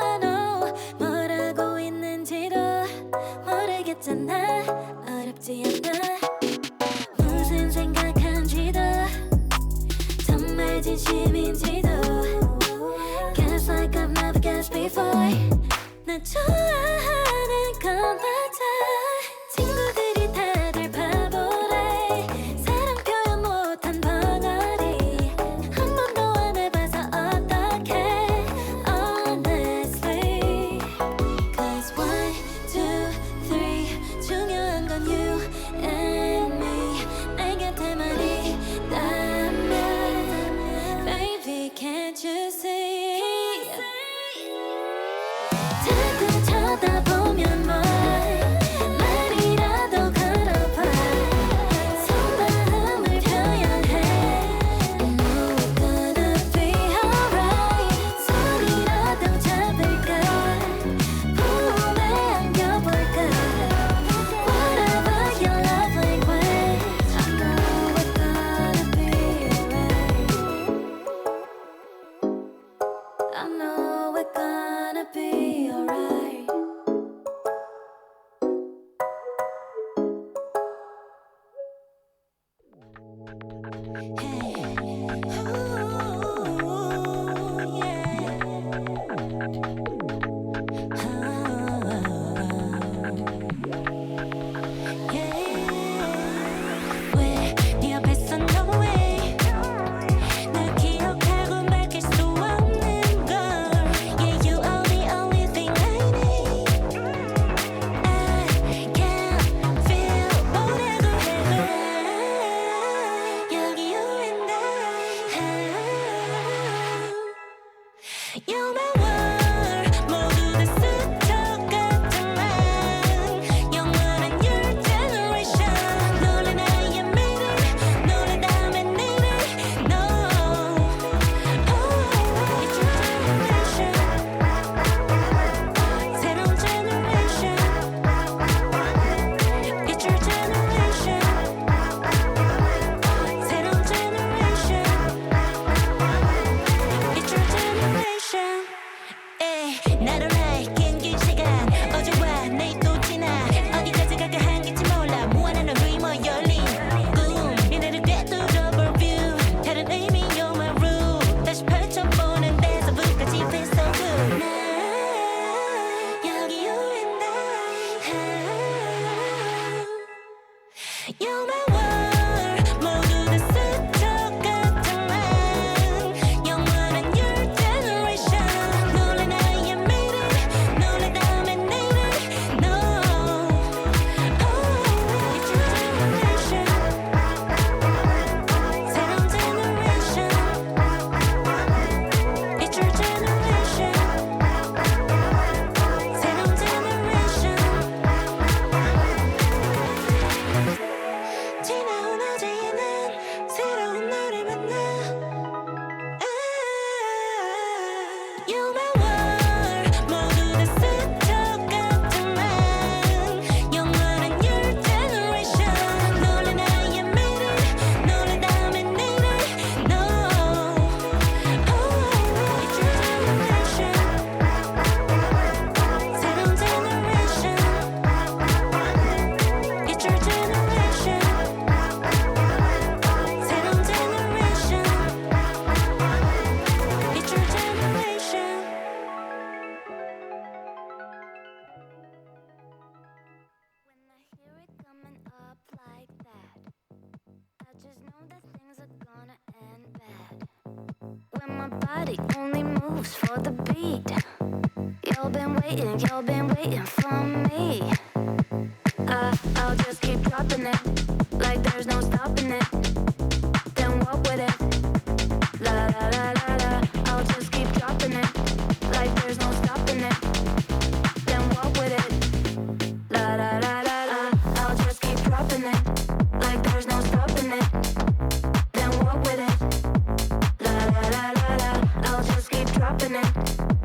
I know 뭐라고 있는지도 모르겠잖아. 어렵지 않아. 무슨 생각한지도 정말 진심인지도. Guess like I've never guessed before. 나 좋아하는 건 맞아. 친구들이 다들 바보래. 사랑 표현 못한 벙어리. 한 번도 안 해봐서 어떡해. Honestly. Cause 1, 2, 3 중요한 건 you and me. 내 곁에만 있다면 Baby can't you see. 자꾸 쳐다보 You're my world 모두 다 스쳐갔지만 영원한 your generation 놀래 나의 미래 놀래다면 내일 No Oh It's your generation 새로운 generation It's your generation 새로운 generation It's your generation 나로 날 긴 시간 어제와 내일 또 지나 어디까지 갈까 한길지 몰라 무한한 루머 열린 꿈 미래를 꿰뚫어 볼 view 다른 의미 you're my rule 다시 펼쳐보는 데서부터까지 feel so good 난 여기 you and I You're my world 모두 다 스쳐갔지만 영원한 your generation 놀래 나의 미래 놀래다면 내일 No Oh It's your generation 새로운 generation It's your generation 새로운 generation 지나온 어제는 새로운 너를 만나 You're my world 모두 다 스쳐갔지만 영원한 your generation 놀래 나의 미래 놀래다면 내일 No Oh It's your generation 새로운 generation It's your generation 새로운 generation It's your generation When I hear it coming up like that I just know that things are gonna end bad When my body only moves for the beat you've been waiting for me I'll just keep dropping it like there's no stopping it then walk with it la la la la la I'll just keep dropping it like there's no stopping it then walk with it la la la la la I'll just keep dropping it like there's no stopping it then walk with it la la la la la I'll just keep dropping it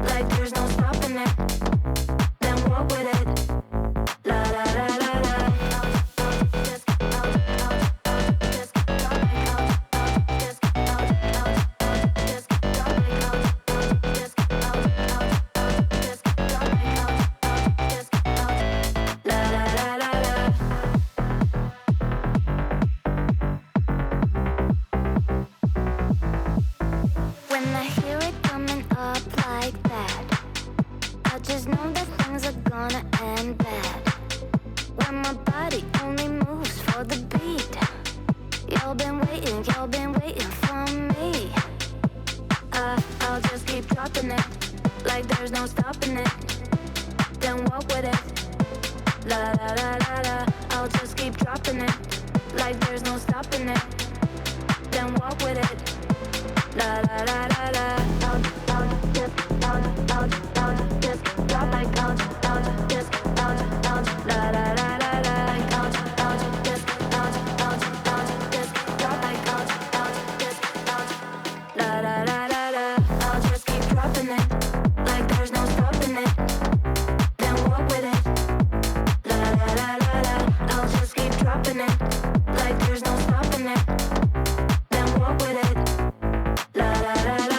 like there's no stopping it then walk with it la la la la la I'll just drop it just drop it just drop it just drop it just la la la la la When I hear it coming up like that I just know that things are gonna end bad When my body only moves for the beat you've been waiting for me I'll just keep dropping it like there's no stopping it then walk with it la la la la la I'll just keep dropping it like there's no stopping it then walk with it la la la la la I'll just drop like I'll just la la la la la I'll just drop like I'll just la la la la la I'll just keep dropping it like there's no stopping it then walk with it la la la la la I'll just keep dropping it like there's no stopping it then walk with it la la la la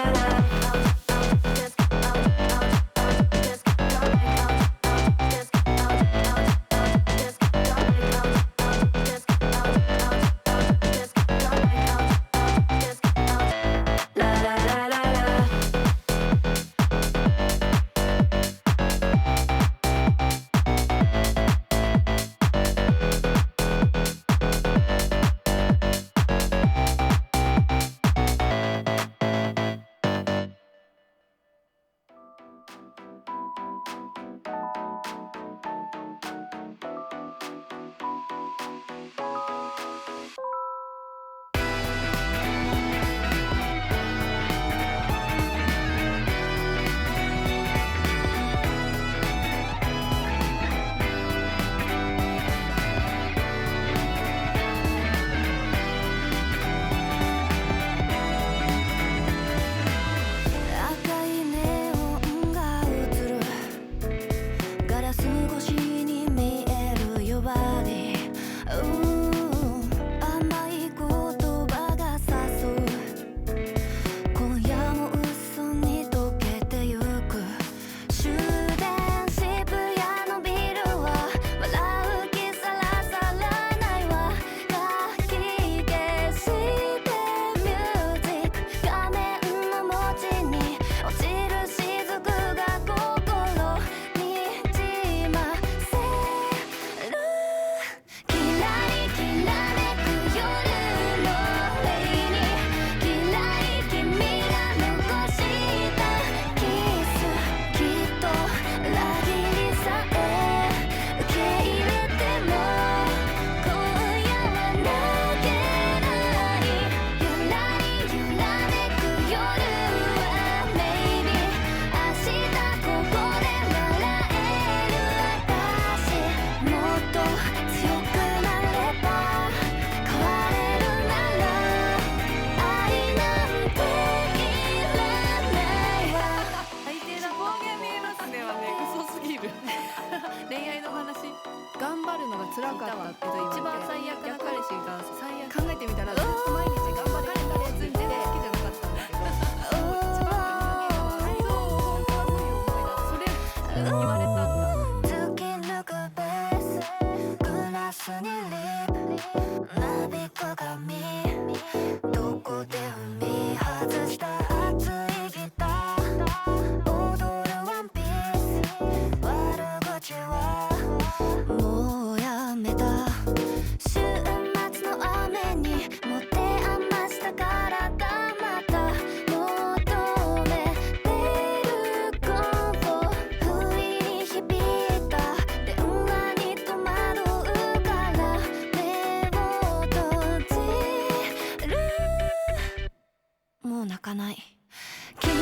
も泣かないきらり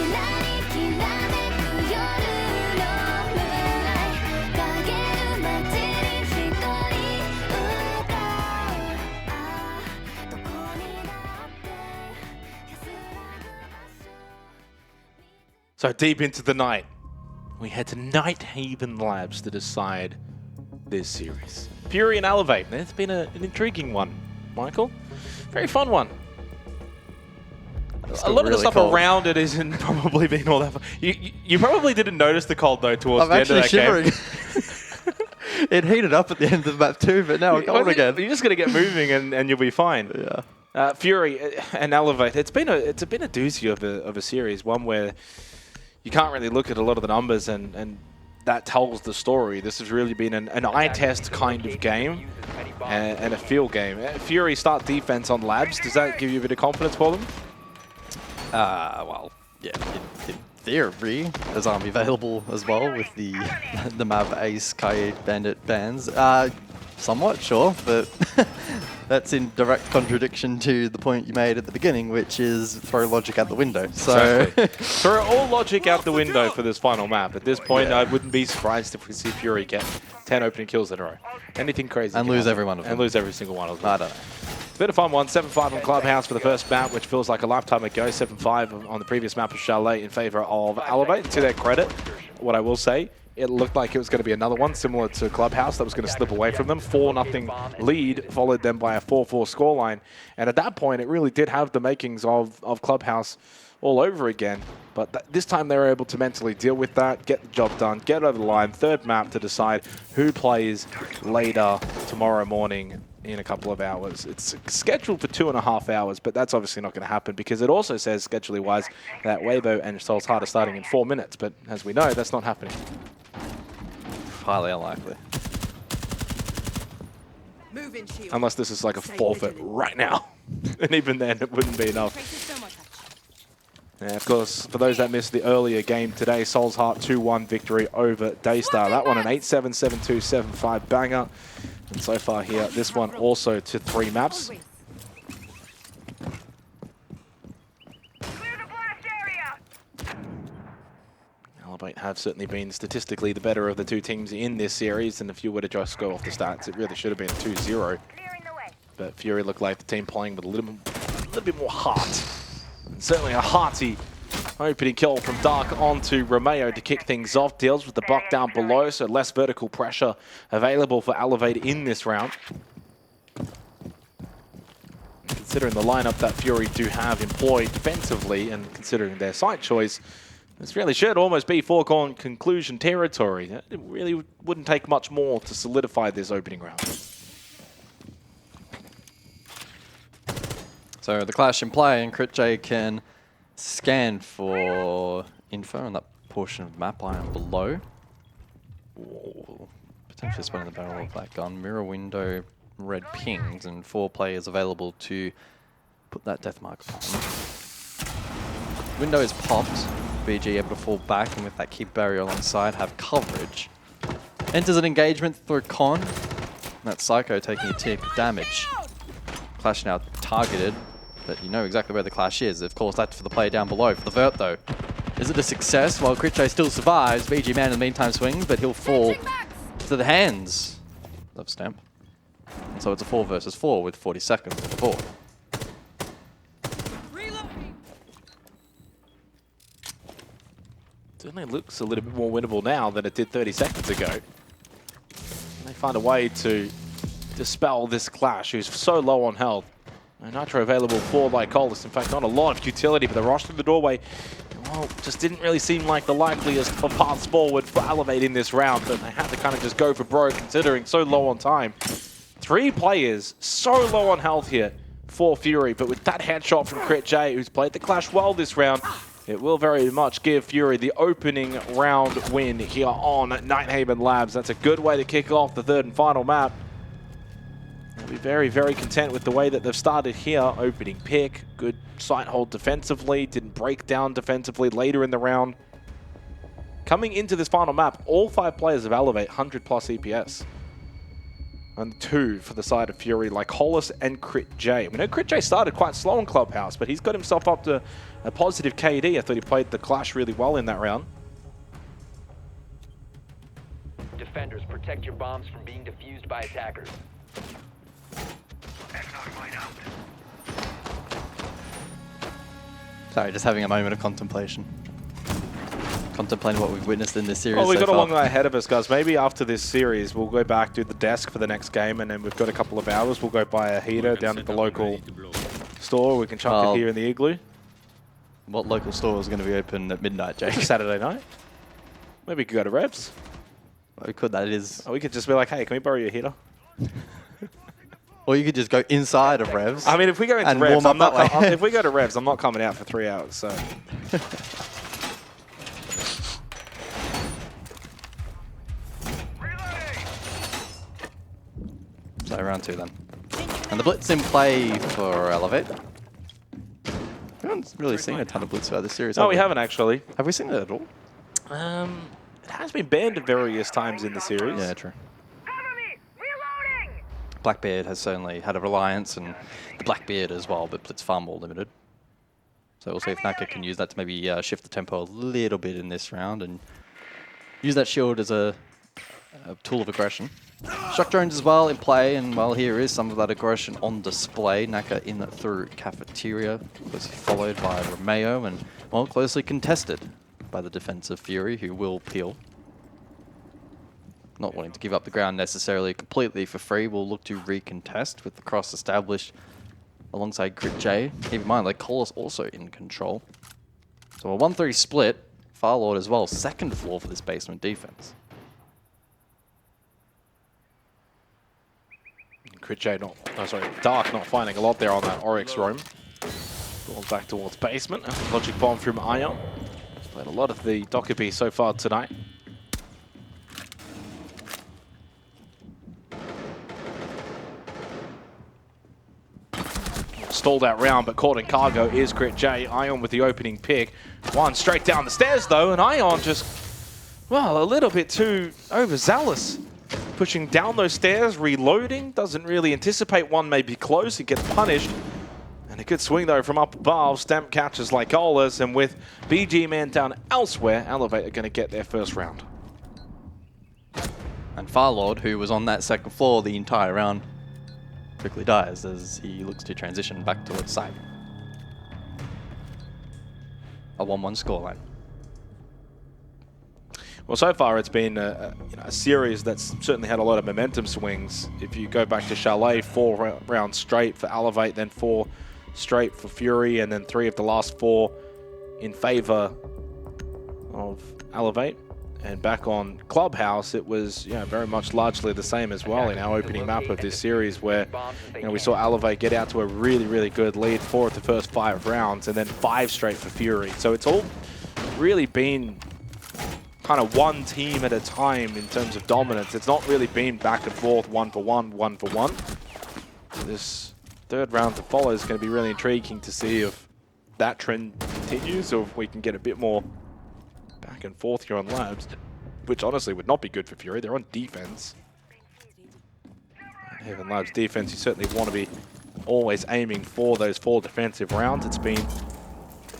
きらめく夜のムーンライト影る街に一人歌うどこにだって安らぐ場所 So deep into the night, we head to Night Haven Labs to decide this series. Fury and Elevate. It's been an intriguing one, Michael. Very fun one. A lot of the stuff around it isn't probably been all that fun. You probably didn't notice the cold though towards the end of that shivering. game. It heated up at the end of the map too, but now it's cold again. You're just gonna get moving and you'll be fine. Yeah. Fury and Elevate. It's been a doozy of a series. One where you can't really look at a lot of the numbers and that tells the story. This has really been an eye test kind of game and a feel game. Fury start defense on Labs. Does that give you a bit of confidence for them? Well, yeah, in theory, there's army available as well with the Mav Ace Kaid Bandit bans. Somewhat, sure, but that's in direct contradiction to the point you made at the beginning, which is throw logic out the window. So Exactly. Throw all logic out the window for this final map. At this point, I wouldn't be surprised if we see Fury get 10 opening kills in a row. Anything crazy. and can lose happen. every one of them. And lose every single one of them. I don't know. It's been a fun one. 7-5 on Clubhouse for the first map, which feels like a lifetime ago. 7-5 on the previous map of Chalet in favor of Elevate. To their credit, what I will say, it looked like it was going to be another one similar to Clubhouse that was going to slip away from them. 4-0 lead, followed then by a 4-4 scoreline. And at that point, it really did have the makings of Clubhouse all over again. But this time they were able to mentally deal with that, get the job done, get over the line. Third map to decide who plays later tomorrow morning in a couple of hours. It's scheduled for 2.5 hours, but that's obviously not going to happen because it also says, scheduling wise, that Weibo and Soul's Heart are starting in 4 minutes. But as we know, that's not happening. Highly unlikely. Unless this is like a forfeit right now. And even then, it wouldn't be enough. And of course, for those that missed the earlier game today, Soul's Heart 2-1 victory over Daystar. That one an 8-7, 7-2, 7-5 banger. And so far here, this one also to 3 maps. Elevate have certainly been statistically the better of the two teams in this series. And if you were to just go off the stats, it really should have been a 2-0. But Fury looked like the team playing with a little bit more heart. And certainly a hearty opening kill from Dark onto Romeo to kick things off. Deals with the buck down below, so less vertical pressure available for Elevate in this round. Considering the lineup that Fury do have employed defensively and considering their site choice, this really should almost be foregone conclusion territory. It really wouldn't take much more to solidify this opening round. So the clash in play, and CritJ can scan for info on that portion of the map iron below. Ooh, potentially spotting the barrel of that gun. Mirror window, red pings, and 4 players available to put that death mark upon. Window is popped. BG able to fall back, and with that keep barrier alongside, have coverage. Enters an engagement through Con. That's Psycho taking a tick of damage. Clash now targeted, but you know exactly where the clash is. Of course, that's for the player down below. For the vert, though, is it a success? Well, CritJ still survives. BG Man in the meantime swings, but he'll fall to the hands of Stamp. And so it's a 4 versus 4 with 40 seconds to the board. Certainly looks a little bit more winnable now than it did 30 seconds ago. They find a way to dispel this clash, who's so low on health. No Nitro available for Lycolis. In fact, not a lot of utility, but the rush through the doorway, well, just didn't really seem like the likeliest of paths forward for Elevate in this round, but they had to kind of just go for broke, considering so low on time. 3 players so low on health here for Fury, but with that headshot from CritJ, who's played the clash well this round, it will very much give Fury the opening round win here on Night Haven Labs. That's a good way to kick off the 3rd and final map. They'll be very, very content with the way that they've started here. Opening pick, good sight hold defensively, didn't break down defensively later in the round. Coming into this final map, all 5 players of Elevate 100+ EPS. And 2 for the side of Fury, like Hollis and Crit J. We know Crit J started quite slow in Clubhouse, but he's got himself up to a positive KD. I thought he played the Clash really well in that round. Defenders, protect your bombs from being defused by attackers. Sorry, just having a moment of contemplation. Contemplating what we've witnessed in this series. Well, we've so got a far. long way ahead of us, guys. Maybe after this series, we'll go back to the desk for the next game, and then we've got a couple of hours. We'll go buy a heater down at the local store. We can chuck it here in the igloo. What local store is going to be open at midnight, Jake? Saturday night. Maybe we could go to Revs. We could, that is. Or we could just be like, hey, can we borrow your heater? Or you could just go inside of Revs. I mean, if we go into and Revs, warm up that way. if we go to Revs, I'm not coming out for 3 hours. So. So round 2 then. And the Blitz in play for Elevate. We haven't really seen a ton of Blitz throughout this series. No, have we haven't actually. Have we seen it at all? It has been banned at various times in the series. Yeah, true. Blackbeard has certainly had a reliance, and the Blackbeard as well, but Blitz far more limited. So we'll see if Naka can use that to maybe shift the tempo a little bit in this round and use that shield as a tool of aggression. Shock drones as well in play, and well, here is some of that aggression on display. Naka in through Cafeteria, closely followed by Romeo, and well, closely contested by the defensive Fury, who will peel. Not wanting to give up the ground necessarily completely for free, will look to recontest with the cross established alongside Crit J. Keep in mind, like Cola's also in control. So a 1-3 split, Firelord as well, second floor for this basement defense. Crit J Dark not finding a lot there on that Oryx roam. Ball back towards basement. Logic bomb from Ion. He's played a lot of the Dockerby so far tonight. Stalled that round, but caught in cargo is Crit J. Ion with the opening pick. One straight down the stairs though, and Ion just, well, a little bit too overzealous. Pushing down those stairs, reloading, doesn't really anticipate one may be close, he gets punished. And a good swing though from up above, stamp catches like Olas, and with BG Man down elsewhere, Elevate are going to get their first round. And Firelord, who was on that second floor the entire round, quickly dies as he looks to transition back towards side. A 1-1 scoreline. Well, so far it's been a series that's certainly had a lot of momentum swings. If you go back to Chalet, 4 rounds straight for Elevate, then 4 straight for Fury, and then 3 of the last 4 in favor of Elevate. And back on Clubhouse, it was very much largely the same as well in our opening map of this series, where we saw Elevate get out to a really, really good lead, 4 of the first 5 rounds, and then 5 straight for Fury. So it's all really been kind of one team at a time in terms of dominance. It's not really been back and forth, 1 for 1, 1 for 1. This third round to follow is going to be really intriguing to see if that trend continues, or if we can get a bit more back and forth here on Labs, which honestly would not be good for Fury. They're on defense. And Heaven Labs defense, you certainly want to be always aiming for those 4 defensive rounds. It's been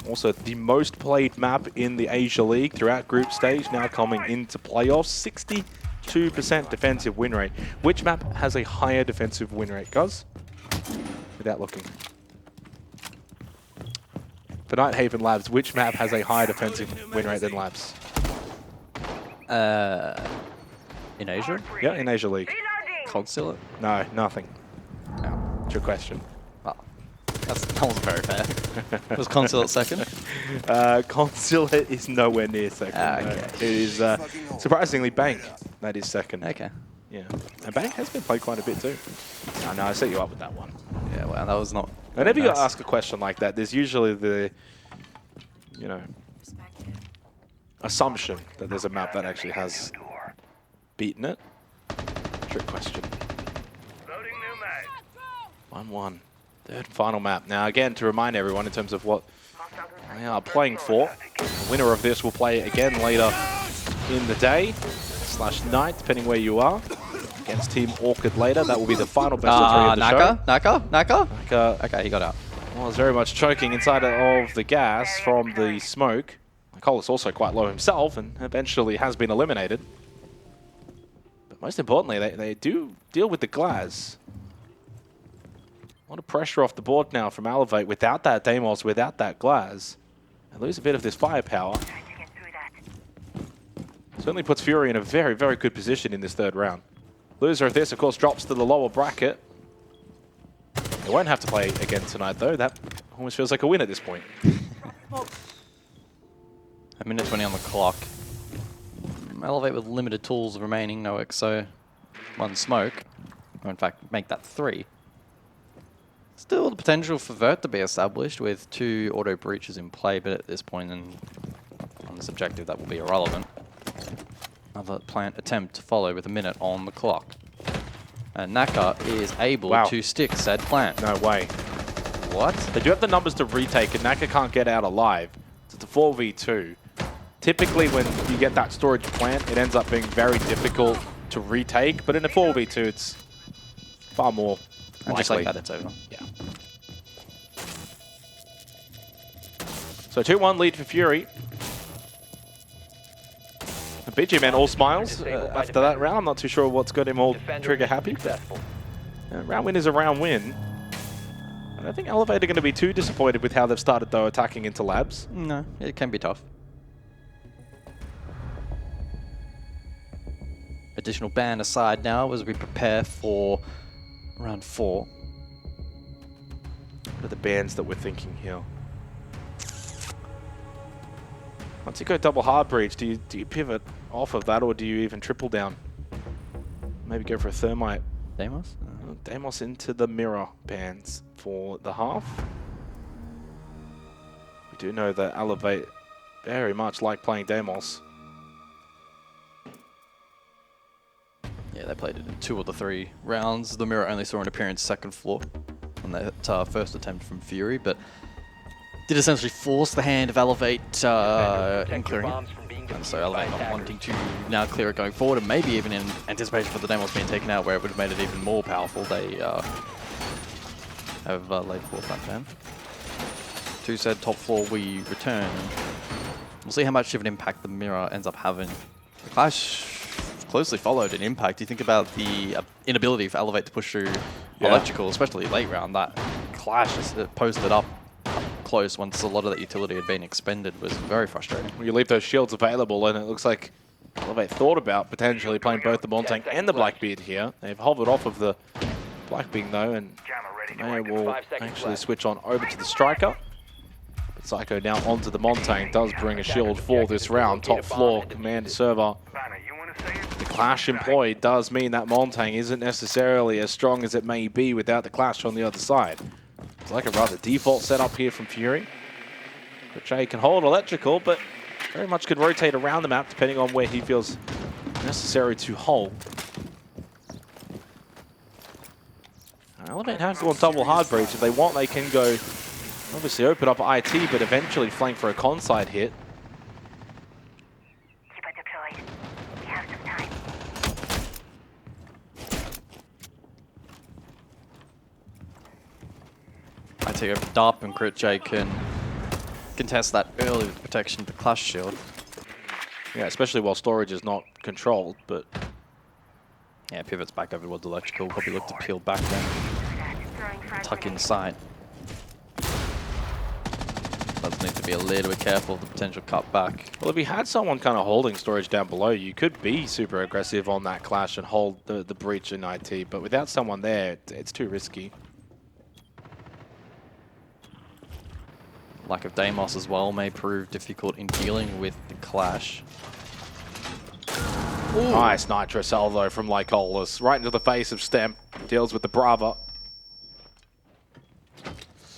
also the most played map in the Asia League throughout group stage, now coming into playoffs. 62% defensive win rate. Which map has a higher defensive win rate, guys? Without looking. For Night Haven Labs, which map has a higher defensive win rate than Labs? In Asia? Yeah, in Asia League. Consulate? No, nothing. No. It's your question. Well, that wasn't very fair. Was Consulate second? Consulate is nowhere near second. No. Okay. It is surprisingly Bank that is second. Okay. Yeah, and Bank has been played quite a bit too. Oh, no, I set you up with that one. Yeah, well, that was not... Whenever you nice. ask a question like that, there's usually the, assumption that there's a map that actually has beaten it. Trick question. 1-1. Third and final map. Now, again, to remind everyone in terms of what they are playing for, the winner of this will play again later in the day / night, depending where you are, against Team Orchid later. That will be the final best of 3 of the show. Naka. Okay, he got out. Was very much choking inside of the gas from the smoke. Cole is also quite low himself and eventually has been eliminated. But most importantly, they do deal with the glass. A lot of pressure off the board now from Elevate without that Deimos, without that glass. They lose a bit of this firepower. Certainly puts Fury in a very, very good position in this third round. Loser of this, of course, drops to the lower bracket. They won't have to play again tonight, though. That almost feels like a win at this point. A minute 20 on the clock. Elevate with limited tools remaining, no XO, 1 smoke. Or in fact, make that 3. Still the potential for Vert to be established with 2 auto breaches in play, but at this point on this objective that will be irrelevant. Another plant attempt to follow with a minute on the clock. And Naka is able to stick said plant. No way. What? They do have the numbers to retake, and Naka can't get out alive. It's a 4v2. Typically, when you get that storage plant, it ends up being very difficult to retake, but in a 4v2, it's far more And just like that, it's over. Yeah. So 2-1 lead for Fury. The BG man all smiles after that round. I'm not too sure what's got him all trigger happy. Round win is a round win. I don't think Elevate are going to be too disappointed with how they've started, though, attacking into labs. No, it can be tough. Additional ban aside now as we prepare for round 4. What are the bans that we're thinking here? Once you go double hard breach, do you pivot off of that, or do you even triple down? Maybe go for a thermite. Deimos? Deimos into the mirror bans for the half. We do know that Elevate very much like playing Deimos. Yeah, they played it in 2 of the 3 rounds. The mirror only saw an appearance second floor on that first attempt from Fury, but did essentially force the hand of Elevate in clearing it. And so Elevate not wanting to now clear it going forward, and maybe even in anticipation for the Deimos being taken out, where it would have made it even more powerful. They have laid forth that ban. 2 said top floor we return. We'll see how much of an impact the mirror ends up having. The Clash closely followed in impact. You think about the inability for Elevate to push through electrical, especially late round. That Clash is posted up close once a lot of that utility had been expended was very frustrating. You leave those shields available, and it looks like Elevate thought about potentially playing both the Montang and the Blackbeard here. They've hovered off of the Blackbeard though, and they will actually switch on over to the Striker. But Psycho now onto the Montang, does bring a shield for this round. Top floor, command server. The Clash employed does mean that Montang isn't necessarily as strong as it may be without the Clash on the other side. It's like a rather default setup here from Fury. Jay can hold electrical, but very much could rotate around the map depending on where he feels necessary to hold. Elevate have to go on double hard breach. If they want, they can go obviously open up IT, but eventually flank for a conside hit. Keep it deployed. We have some time. I take over DARP, and Crit J can contest that early with protection of the Clash shield. Yeah, especially while storage is not controlled, but yeah, pivots back over towards electrical, probably look to peel back then. Tuck inside. Does need to be a little bit careful of the potential cut back. Well, if you had someone kind of holding storage down below, you could be super aggressive on that Clash and hold the breach in IT, but without someone there, it's too risky. Lack of Deimos as well may prove difficult in dealing with the Clash. Ooh. Nice Nitro Salvo from Lycolis, right into the face of Stemp, deals with the Brava.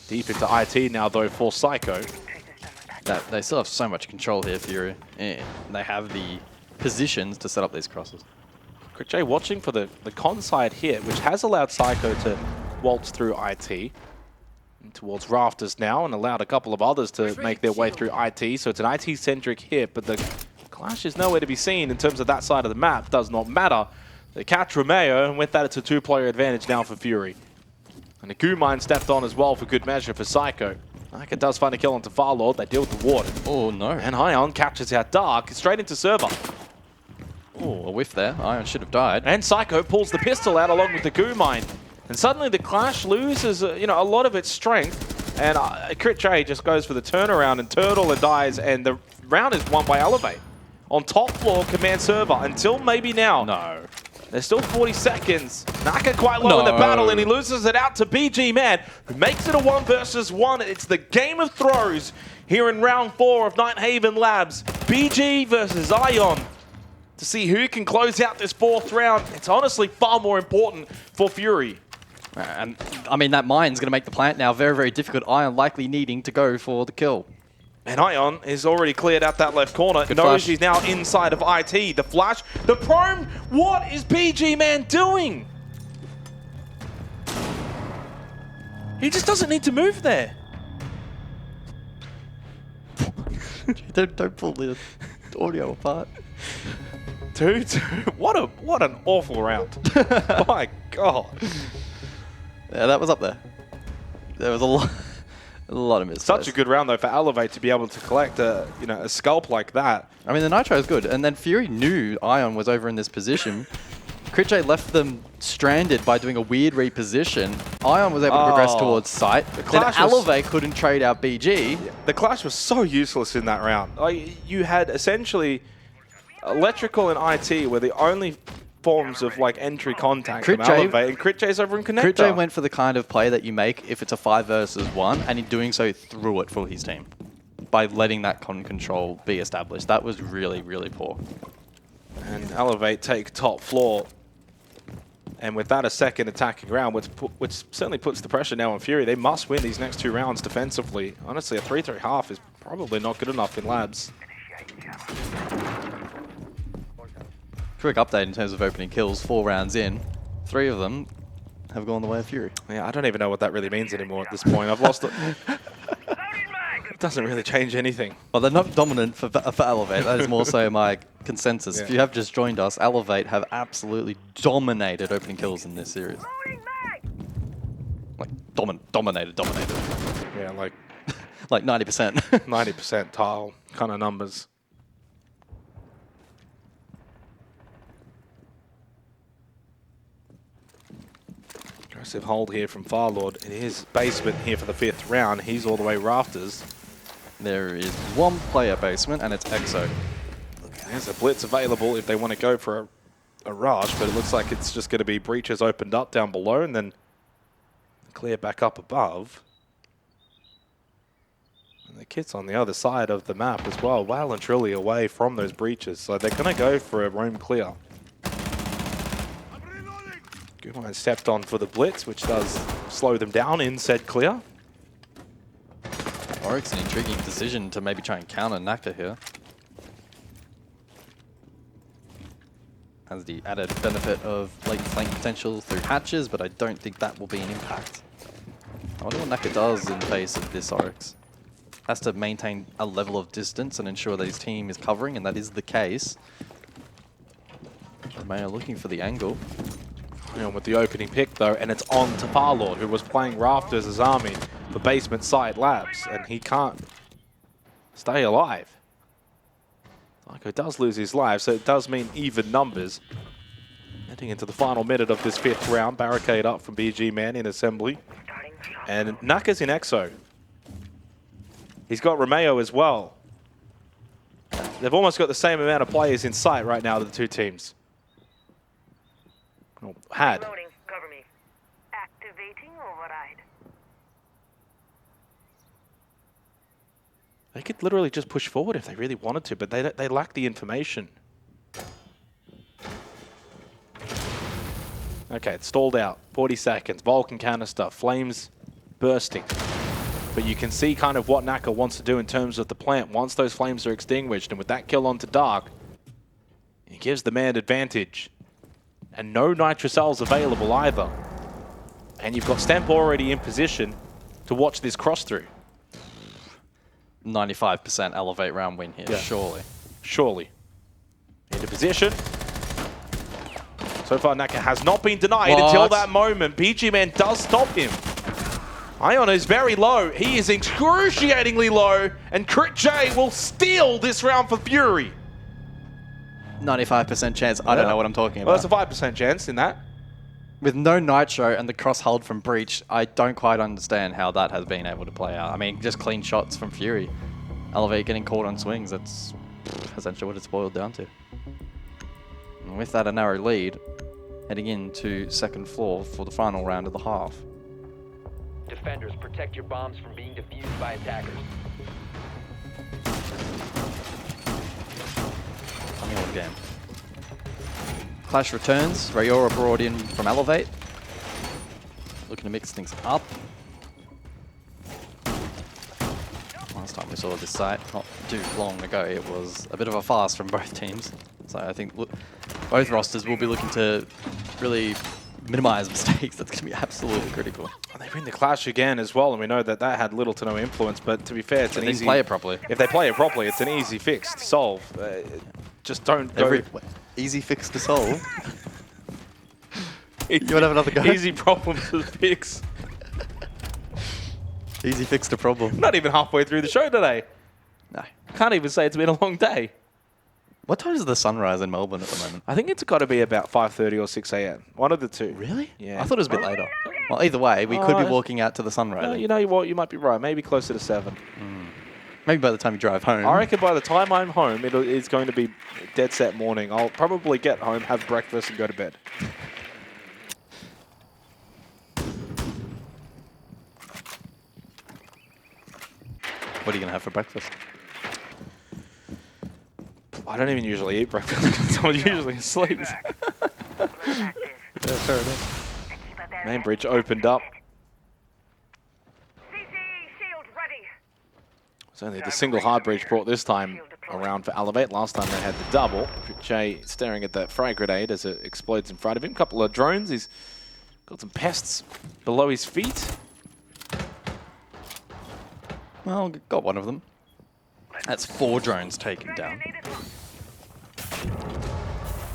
Deep into IT now though for Psycho. They still have so much control here, Fury. They have the positions to set up these crosses. Quick J watching for the conside hit, which has allowed Psycho to waltz through IT. Towards rafters now, and allowed a couple of others to make their way through IT. So it's an IT-centric hit, but the Clash is nowhere to be seen in terms of that side of the map. Does not matter. They catch Romeo, and with that, it's a two-player advantage now for Fury. And the Goo Mine stepped on as well for good measure for Psycho. Naka does find a kill onto Farlord. They deal with the Warden. Oh, no. And Ion catches out Dark straight into server. Oh, a whiff there. Ion should have died. And Psycho pulls the pistol out along with the Goo Mine. And suddenly the Clash loses, a lot of its strength. And Crit J just goes for the turnaround and Turtle and dies. And the round is won by Elevate. On top floor, command server. Until maybe now. No. There's still 40 seconds. Naka quite low in the battle, and he loses it out to BG Man, who makes it a 1 versus 1. It's the game of throws here in round 4 of Nighthaven Labs. BG versus Ion to see who can close out this 4th round. It's honestly far more important for Fury. And I mean, that mine's going to make the plant now very, very difficult. Ion likely needing to go for the kill. And Ion is already cleared out that left corner. Good knows flash. he's now inside of IT. The flash, the prone. What is BG Man doing? He just doesn't need to move there. don't pull the audio apart. Dude, what an awful round. My God. Yeah, that was up there. There was a lot of misses. Such a good round though for Elevate to be able to collect a scalp like that. I mean, the Nitro is good, and then Fury knew Ion was over in this position. Crit J left them stranded by doing a weird reposition. Ion was able to progress towards site. Then Elevate couldn't trade out BG. The Clash was so useless in that round. Like, you had essentially Electrical and IT were the only forms of like entry contact from Elevate, and Crit J's over in Connector. Crit J went for the kind of play that you make if it's a 5 versus 1, and in doing so threw it for his team by letting that control be established. That was really, really poor. And Elevate take top floor. And with that, a second attacking round, which certainly puts the pressure now on Fury. They must win these next 2 rounds defensively. Honestly, a 3-3 half is probably not good enough in Labs. Quick update in terms of opening kills, 4 rounds in. 3 of them have gone the way of Fury. Yeah, I don't even know what that really means anymore at this point. I've lost it. It doesn't really change anything. Well, they're not dominant for Elevate. That is more so my consensus. Yeah. If you have just joined us, Elevate have absolutely dominated opening kills in this series. Like, dominated. Yeah, like Like 90%. 90% tile kind of numbers. Aggressive hold here from Farlord. It is basement here for the 5th round. He's all the way rafters. There is 1 player basement, and it's EXO. There's a blitz available if they want to go for a rush, but it looks like it's just going to be breaches opened up down below and then clear back up above. And the kit's on the other side of the map as well, well and truly away from those breaches. So they're going to go for a roam clear. Gumine stepped on for the blitz, which does slow them down in said clear. Oryx, an intriguing decision to maybe try and counter Naka here. Has the added benefit of late flank potential through hatches, but I don't think that will be an impact. I wonder what Naka does in face of this Oryx. Has to maintain a level of distance and ensure that his team is covering, and that is the case. Romeo looking for the angle. And with the opening pick though, and it's on to Farlord, who was playing Rafters as army for basement side Labs, and he can't stay alive. Psycho does lose his life, so it does mean even numbers. Heading into the final minute of this 5th round, barricade up from BG Man in assembly. And Naka's in EXO. He's got Romeo as well. They've almost got the same amount of players in sight right now, the 2 teams. Well, had. Loading, cover me. Activating override. They could literally just push forward if they really wanted to, but they lack the information. Okay, it's stalled out. 40 seconds. Vulcan canister. Flames bursting. But you can see kind of what Naka wants to do in terms of the plant once those flames are extinguished. And with that kill onto Dark, he gives the man advantage. And no nitrocells available either. And you've got Stamp already in position to watch this cross through. 95% elevate round win here, Yeah. surely. Surely. Into position. So far, Naka has not been denied until that moment. PG Man does stop him. Ion is very low. He is excruciatingly low, and Crit J will steal this round for Fury. 95% chance. I don't know what I'm talking Well, about. that's a 5% chance in that. With no Nitro and the cross hold from Breach, I don't quite understand how that has been able to play out. I mean, just clean shots from Fury. Elevate getting caught on swings, that's essentially what it's boiled down to. And with that, a narrow lead, heading into second floor for the final round of the half. Defenders, protect your bombs from being defused by attackers. Coming on game. Clash returns. Rayora brought in from Elevate. Looking to mix things up. Last time we saw this site, not too long ago, it was a bit of a fast from both teams. So I think both rosters will be looking to really minimize mistakes. That's going to be absolutely critical. They win the Clash again as well, and we know that that had little to no influence, but to be fair, it's an easy... play it properly. If they play it properly, it's an easy fix to solve. Just don't go... Easy fix to solve. You want to have another go? Easy problem to fix. Easy fix to problem. Not even halfway through the show today. No. Can't even say it's been a long day. What time is the sunrise in Melbourne at the moment? I think it's got to be about 5:30 or 6 a.m. One of the two. Really? Yeah. I thought it was a bit later. Well, either way, we could be walking out to the sunrise. No, you know what? You might be right. Maybe closer to 7. Maybe by the time you drive home. I reckon by the time I'm home, it's going to be dead set morning. I'll probably get home, have breakfast, and go to bed. What are you going to have for breakfast? I don't even usually eat breakfast because I'm usually asleep. Fair enough. Main bridge opened up. It's only the single hard bridge brought this time around for Elevate. Last time they had the double. Jay staring at that frag grenade as it explodes in front of him. Couple of drones. He's got some pests below his feet. Well, got one of them. That's 4 drones taken down.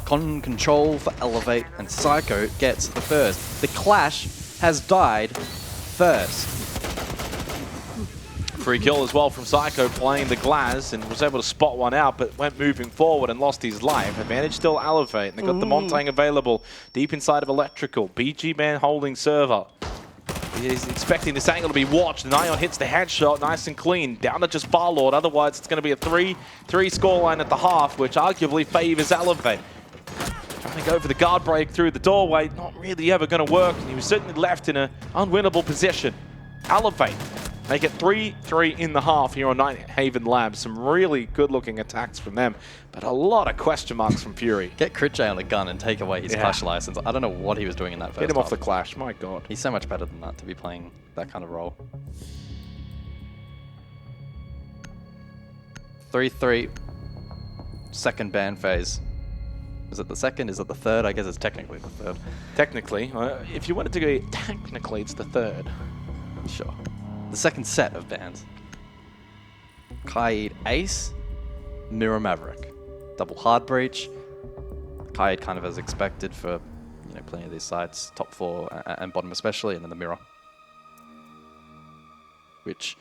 Con control for Elevate, and Psycho gets the first. The Clash has died first. Free kill as well from Psycho playing the Glaz and was able to spot one out, but went moving forward and lost his life. Advantage still Elevate, and they got the Montang available deep inside of Electrical. BG Man holding server. He's expecting this angle to be watched, and Ion hits the headshot nice and clean. Down to just Barlord, otherwise it's going to be a 3-3 scoreline at the half, which arguably favors Elevate. Trying to go for the guard break through the doorway, not really ever going to work, and he was certainly left in an unwinnable position. Elevate make it 3-3 in the half here on Nighthaven Labs. Some really good-looking attacks from them, but a lot of question marks from Fury. Get Crit J on a gun and take away his Clash license. I don't know what he was doing in that first Get him half. off the Clash, my god. He's so much better than that to be playing that kind of role. 3-3. Second ban phase. Is it the second? Is it the third? I guess it's technically the third. Technically, if you wanted to go technically, it's the third. Sure. The second set of bans. Kaid Ace, Mirror Maverick. Double hard breach. Kaid kind of as expected for plenty of these sites, top 4 and bottom especially, and then the Mirror. Which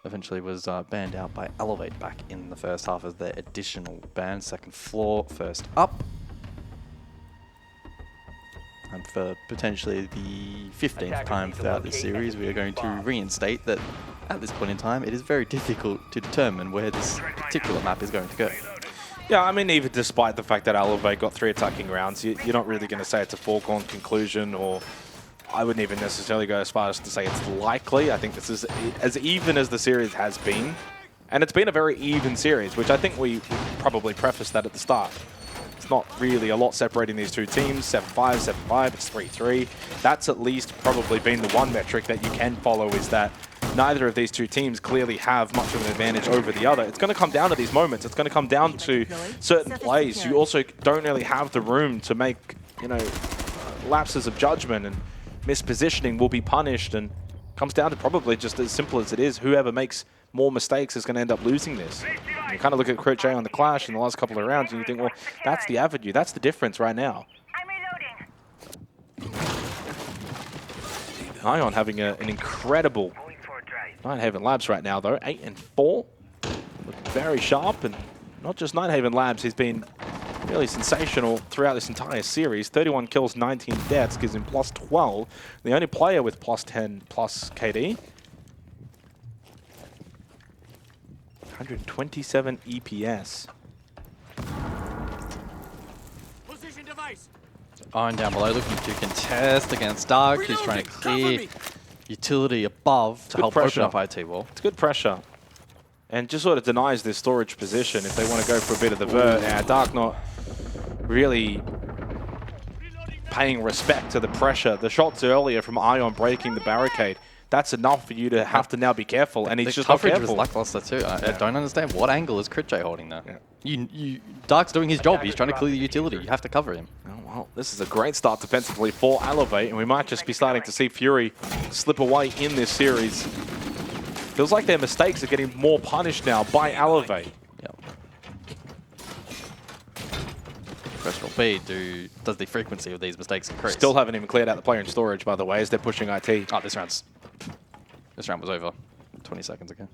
eventually was banned out by Elevate back in the first half as their additional ban. Second floor, first up. And for potentially the 15th time throughout this series, we are going to reinstate that at this point in time, it is very difficult to determine where this particular map is going to go. Yeah, I mean, even despite the fact that Elevate got 3 attacking rounds, you're not really going to say it's a foregone conclusion, or I wouldn't even necessarily go as far as to say it's likely. I think this is as even as the series has been, and it's been a very even series, which I think we probably prefaced that at the start. It's not really a lot separating these two teams. 7-5, 7-5, it's 3-3. That's at least probably been the one metric that you can follow, is that neither of these two teams clearly have much of an advantage over the other. It's going to come down to these moments. It's going to come down to certain plays. You also don't really have the room to make, lapses of judgment, and mispositioning will be punished, and comes down to probably just as simple as it is. Whoever makes more mistakes is going to end up losing this. And you kind of look at Crit J on the Clash in the last couple of rounds and you think, well, that's the avenue. That's the difference right now. Ion having an incredible Ninehaven Labs right now, though. 8 and 4. Looking very sharp. And not just Ninehaven Labs, he's been really sensational throughout this entire series. 31 kills, 19 deaths, gives him plus 12. The only player with plus 10 plus KD. 127 EPS. Position device. Iron down below looking to contest against Dark. He's trying to clear utility above to help pressure. open up IT wall. It's good pressure. And just sort of denies this storage position if they want to go for a bit of the vert. Now, Dark not really paying respect to the pressure. The shots earlier from Ion breaking the barricade, that's enough for you to have to now be careful. And he's The just not coverage careful. was lackluster too. I don't understand. What angle is Crit J holding there? Yeah. Dark's doing his job. He's trying to clear the utility. You have to cover him. Oh, well, this is a great start defensively for Elevate, and we might just be starting to see Fury slip away in this series. Feels like their mistakes are getting more punished now by Elevate. Yep. Question will be, does the frequency of these mistakes increase? Still haven't even cleared out the player in storage, by the way, as they're pushing IT. Oh, this round was over 20 seconds ago.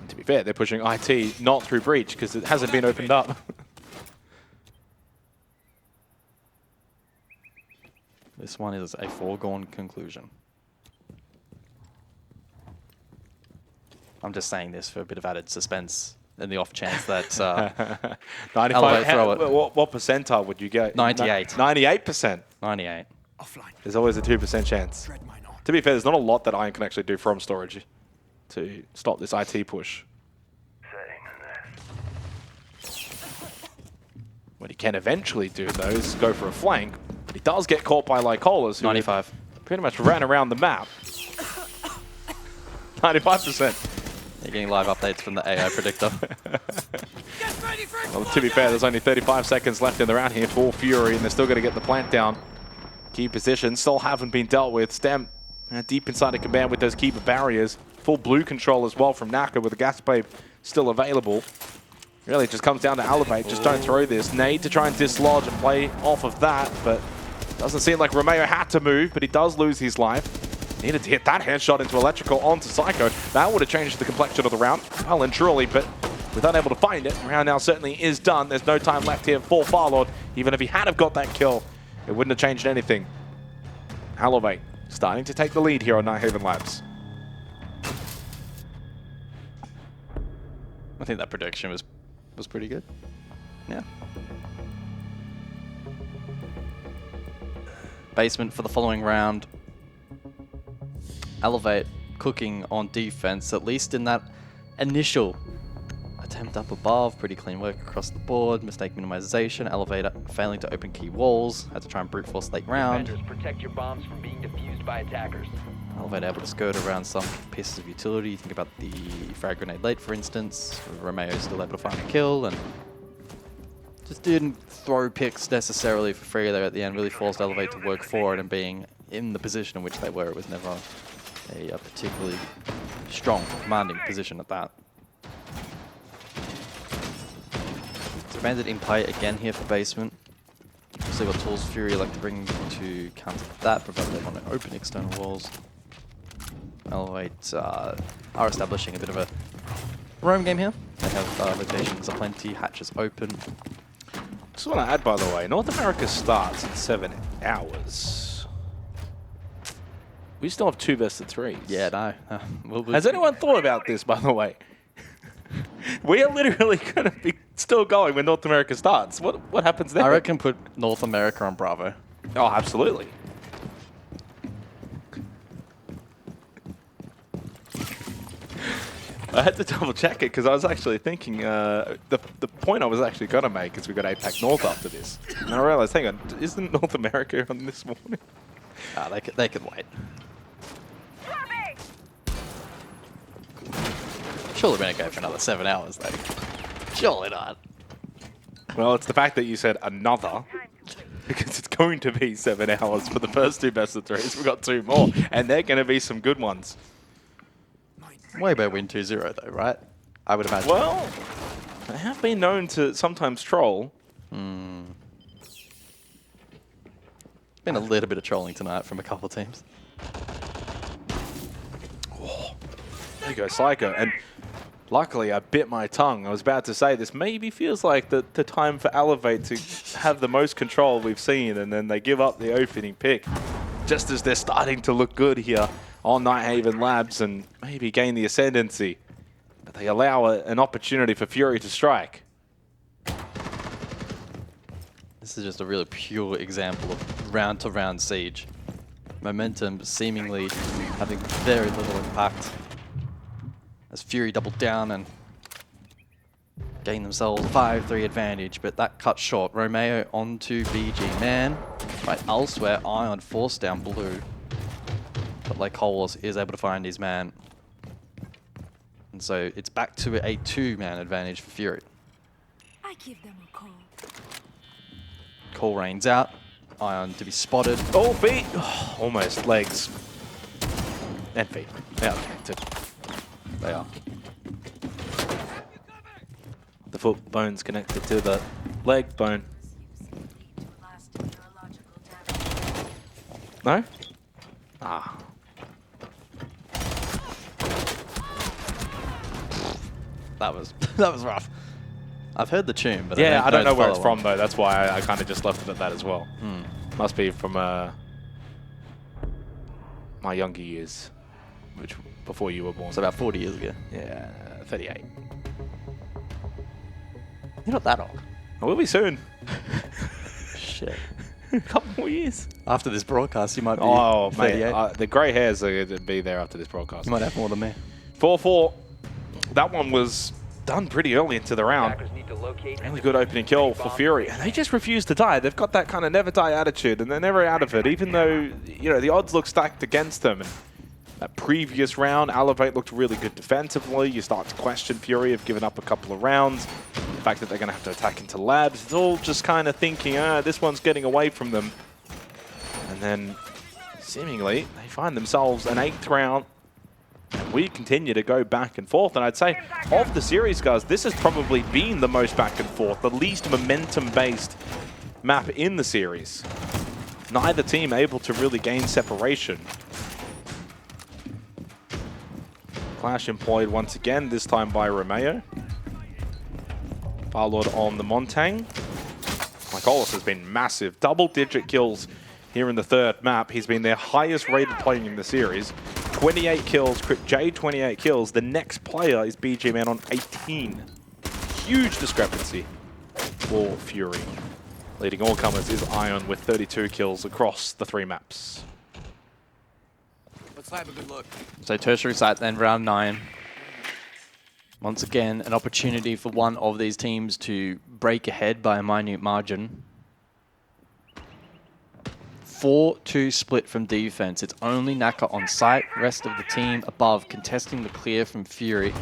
To be fair, they're pushing IT not through breach because it hasn't been opened up. This one is a foregone conclusion. I'm just saying this for a bit of added suspense in the off chance that 95. throw it. What percentile would you get? 98. 98%. 98. Offline. There's always a 2% chance. Tread mine on. To be fair, there's not a lot that Iron can actually do from storage to stop this IT push. What he can eventually do, though, is go for a flank. But he does get caught by Lycolas, who 95. pretty much ran around the map. 95%. You're getting live updates from the AI predictor. Well, to be fair, there's only 35 seconds left in the round here for Fury, and they're still going to get the plant down. Key positions still haven't been dealt with. Stem deep inside the command with those keeper barriers. Full blue control as well from Naka with the gas pipe still available. Really, it just comes down to Elevate. Just don't throw this. Nade to try and dislodge and play off of that, but doesn't seem like Romeo had to move, but he does lose his life. Needed to hit that headshot into Electrical onto Psycho. That would have changed the complexion of the round, well and truly, but with unable to find it, the round now certainly is done. There's no time left here for Farlord. Even if he had have got that kill, it wouldn't have changed anything. Elevate starting to take the lead here on Ninehaven Labs. I think that prediction was pretty good. Yeah. Basement for the following round. Elevate cooking on defense, at least in that initial attempt up above. Pretty clean work across the board. Mistake minimization. Elevate failing to open key walls. Had to try and brute force late round. Defenders, protect your bombs from being defused by attackers. Elevate able to skirt around some pieces of utility. Think about the frag grenade late, for instance. Romeo still able to find a kill and just didn't throw picks necessarily for free there at the end. Really forced Elevate to work forward, and being in the position in which they were, it was never a particularly strong, commanding position at that. So Bandit in play again here for basement. We'll see what tools Fury like to bring to counter that, provided they want to open external walls. Elevate are establishing a bit of a roam game here. They have rotations aplenty, hatches open. Just want to add, by the way, North America starts in 7 hours. We still have 2 best of 3s. Yeah, no. Has anyone thought about this, by the way? We are literally going to be still going when North America starts. What happens then? I reckon put North America on Bravo. Oh, absolutely. I had to double check it because I was actually thinking the point I was actually going to make is we got APAC North after this. And I realized, hang on, isn't North America on this morning? They could wait. Surely we're going to go for another 7 hours, though. Surely not. Well, it's the fact that you said another, because it's going to be 7 hours for the first 2 best of 3s. We've got 2 more, and they're going to be some good ones. Way better win 2-0, though, right? I would imagine. Well, they have been known to sometimes troll. Been a little bit of trolling tonight from a couple of teams. you go, Psycho. And luckily, I bit my tongue. I was about to say this maybe feels like the time for Elevate to have the most control we've seen, and then they give up the opening pick just as they're starting to look good here on Nighthaven Labs and maybe gain the ascendancy. But they allow an opportunity for Fury to strike. This is just a really pure example of round-to-round siege. Momentum seemingly having very little impact as Fury doubled down and gained themselves a 5-3 advantage, but that cut short. Romeo onto BG. Man, right elsewhere, Ion forced down blue. But like Coles is able to find his man. And so it's back to a 2-man advantage for Fury. I give them a call. Call rains out. Ion to be spotted. Oh, feet! Oh, almost legs. And feet. They are connected. They are. The foot bone's connected to the leg bone. No? Ah. That was rough. I've heard the tune, but Yeah, I don't know where it's the from though. That's why I kind of just left it at that as well. Must be from my younger years, which before you were born. It's about 40 years ago. Yeah, 38. You're not that old. I will be soon. Shit. A couple more years. After this broadcast, you might be Oh, 38. mate, the grey hairs are going to be there after this broadcast. You might have more than me. 4-4. That one was done pretty early into the round. Attackers need to locate and Really good opening kill for Fury. And they just refuse to die. They've got that kind of never die attitude, and they're never out of it, even though, you know, the odds look stacked against them. And that previous round, Elevate looked really good defensively. You start to question Fury, have given up a couple of rounds. The fact that they're going to have to attack into labs, it's all just kind of thinking, this one's getting away from them. And then, seemingly, they find themselves an 8th round. And we continue to go back and forth. And I'd say, of the series, guys, this has probably been the most back and forth, the least momentum-based map in the series. Neither team able to really gain separation. Clash employed once again, this time by Romeo. Farlord on the Montang. Mykolas has been massive. Double-digit kills here in the third map. He's been their highest rated player in the series. 28 kills, Crit J 28 kills. The next player is BG Man on 18. Huge discrepancy for Fury. Leading all comers is Ion with 32 kills across the 3 maps. Let's have a good look. So tertiary site then, round 9. Once again, an opportunity for one of these teams to break ahead by a minute margin. 4-2 split from defense. It's only Naka on site, rest of the team above contesting the clear from Fury.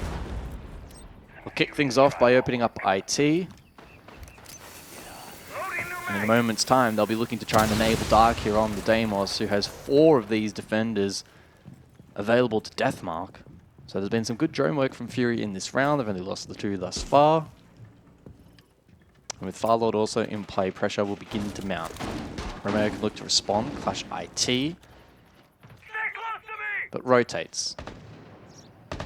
We'll kick things off by opening up IT. And in a moment's time, they'll be looking to try and enable Dark here on the Deimos, who has 4 of these defenders available to Deathmark. So there's been some good drone work from Fury in this round. They've only lost the 2 thus far. And with Farlord also in play, pressure will begin to mount. Romeo can look to respond, clash IT, but rotates.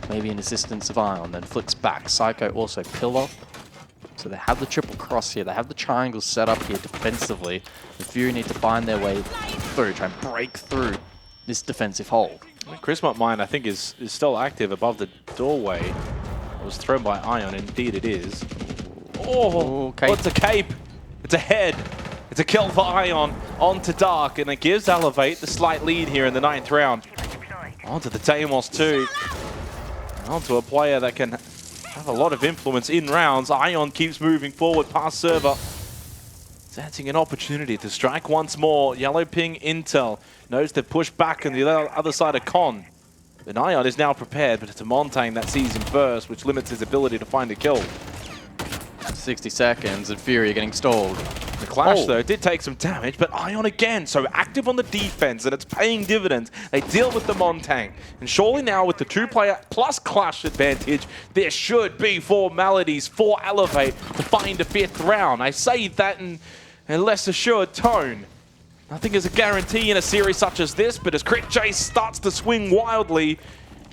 Maybe an assistance of Ion, then flicks back. Psycho also pillar. So they have the triple cross here. They have the triangle set up here defensively. The Fury need to find their way through, try and break through this defensive hold. Chrismont Mine, I think, is still active above the doorway. It was thrown by Ion. Indeed it is. Oh, cape. It's a cape. It's a head. It's a kill for Ion onto Dark, and it gives Elevate the slight lead here in the 9th round. Onto the Deimos too. And onto a player that can have a lot of influence in rounds. Ion keeps moving forward past server. Sensing an opportunity to strike once more. Yellow ping intel. Knows to push back on the other side of Con. But Ion is now prepared, but it's a Montang that sees him first, which limits his ability to find a kill. 60 seconds and Fury getting stalled. The clash, though, did take some damage, but Ion again, so active on the defense, and it's paying dividends. They deal with the Montang. And surely now with the 2-player plus clash advantage, there should be formalities for Elevate to find a 5th round. I say that in a less assured tone. Nothing is a guarantee in a series such as this, but as Crit J starts to swing wildly,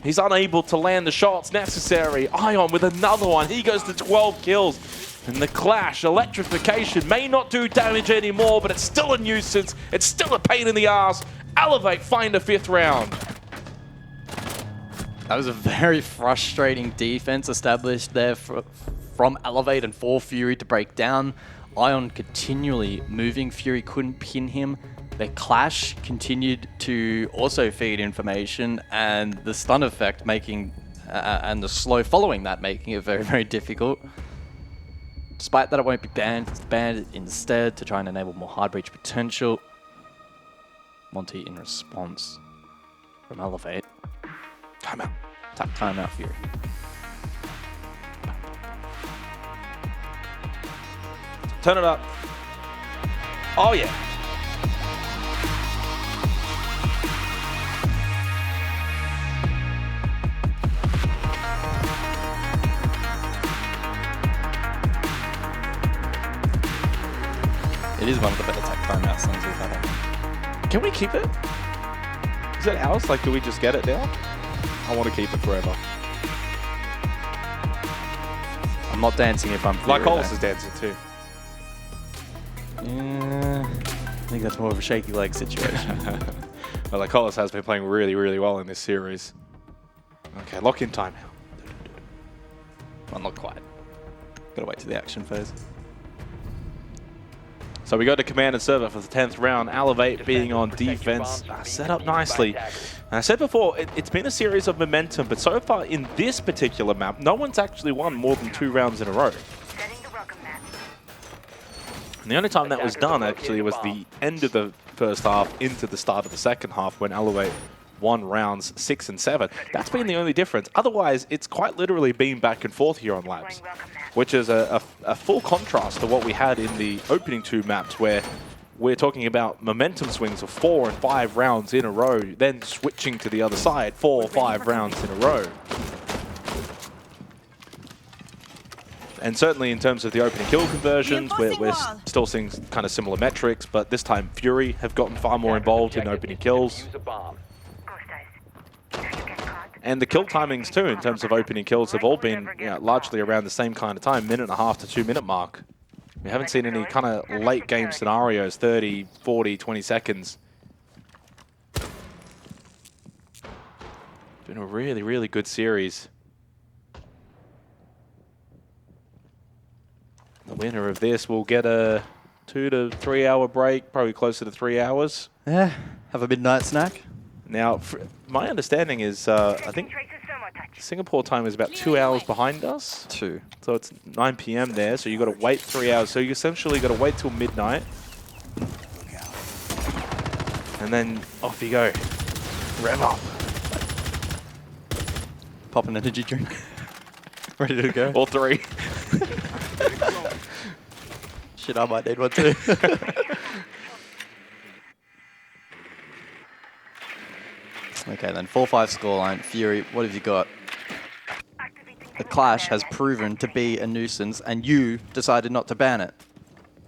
He's unable to land the shots necessary. Ion with another one. He goes to 12 kills. And the clash, electrification, may not do damage anymore, but it's still a nuisance. It's still a pain in the ass. Elevate find a 5th round. That was a very frustrating defense established there from Elevate and for Fury to break down. Ion continually moving. Fury couldn't pin him. Their clash continued to also feed information, and the stun effect making, and the slow following that making it very, very difficult. Despite that, it won't be banned. It's banned instead to try and enable more hard breach potential. Monty in response from Elevate. Timeout. Timeout Fury. Turn it up. Oh, yeah. It is one of the better tech timeout songs we've had. Can we keep it? Is it ours? Like, do we just get it now? I want to keep it forever. I'm not dancing if I'm Fury. Like Hollis is dancing too. Yeah, I think that's more of a shaky leg situation. Well, like Hollis has been playing really, really well in this series. Okay, lock in timeout. Well, not quite. Gotta wait to the action phase. So we go to command and server for the 10th round. Elevate being on defense, set up nicely. And I said before, it's been a series of momentum, but so far in this particular map, no one's actually won more than 2 rounds in a row. And the only time that was done actually was the end of the first half into the start of the second half when Elevate won rounds 6 and 7. That's been the only difference. Otherwise, it's quite literally been back and forth here on Labs, which is a full contrast to what we had in the opening 2 maps where we're talking about momentum swings of 4 and 5 rounds in a row, then switching to the other side, 4 or 5 rounds in a row. And certainly in terms of the opening kill conversions, we're still seeing kind of similar metrics, but this time Fury have gotten far more involved in opening kills. And the kill timings too, in terms of opening kills, have all been largely around the same kind of time, 1.5 to 2 minute mark. We haven't seen any kind of late game scenarios, 30, 40, 20 seconds. It's been a really, really good series. The winner of this will get a 2 to 3 hour break, probably closer to 3 hours. Yeah, have a midnight snack. Now, my understanding is, I think Singapore time is about 2 hours behind us. 2. So it's 9 PM there, so you've got to wait 3 hours. So you essentially got to wait till midnight. And then off you go. Rev up. Pop an energy drink. Ready to go. All 3. Shit, I might need one too. Okay, then 4-5 scoreline. Fury, what have you got? The clash has proven to be a nuisance, and you decided not to ban it.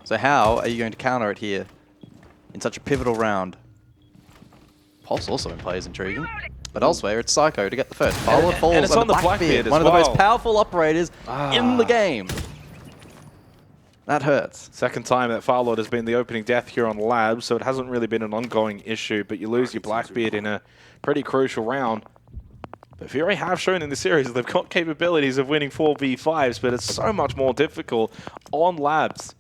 So how are you going to counter it here in such a pivotal round? Pulse also in play is intriguing. But elsewhere, it's Psycho to get the first. Follow falls and it's on the Blackbeard as one of the most well. powerful operators in the game. That hurts. Second time that Firelord has been the opening death here on Labs, so it hasn't really been an ongoing issue, but you lose your Blackbeard in a pretty crucial round. But Fury have shown in the series that they've got capabilities of winning 4v5s, but it's so much more difficult on Labs,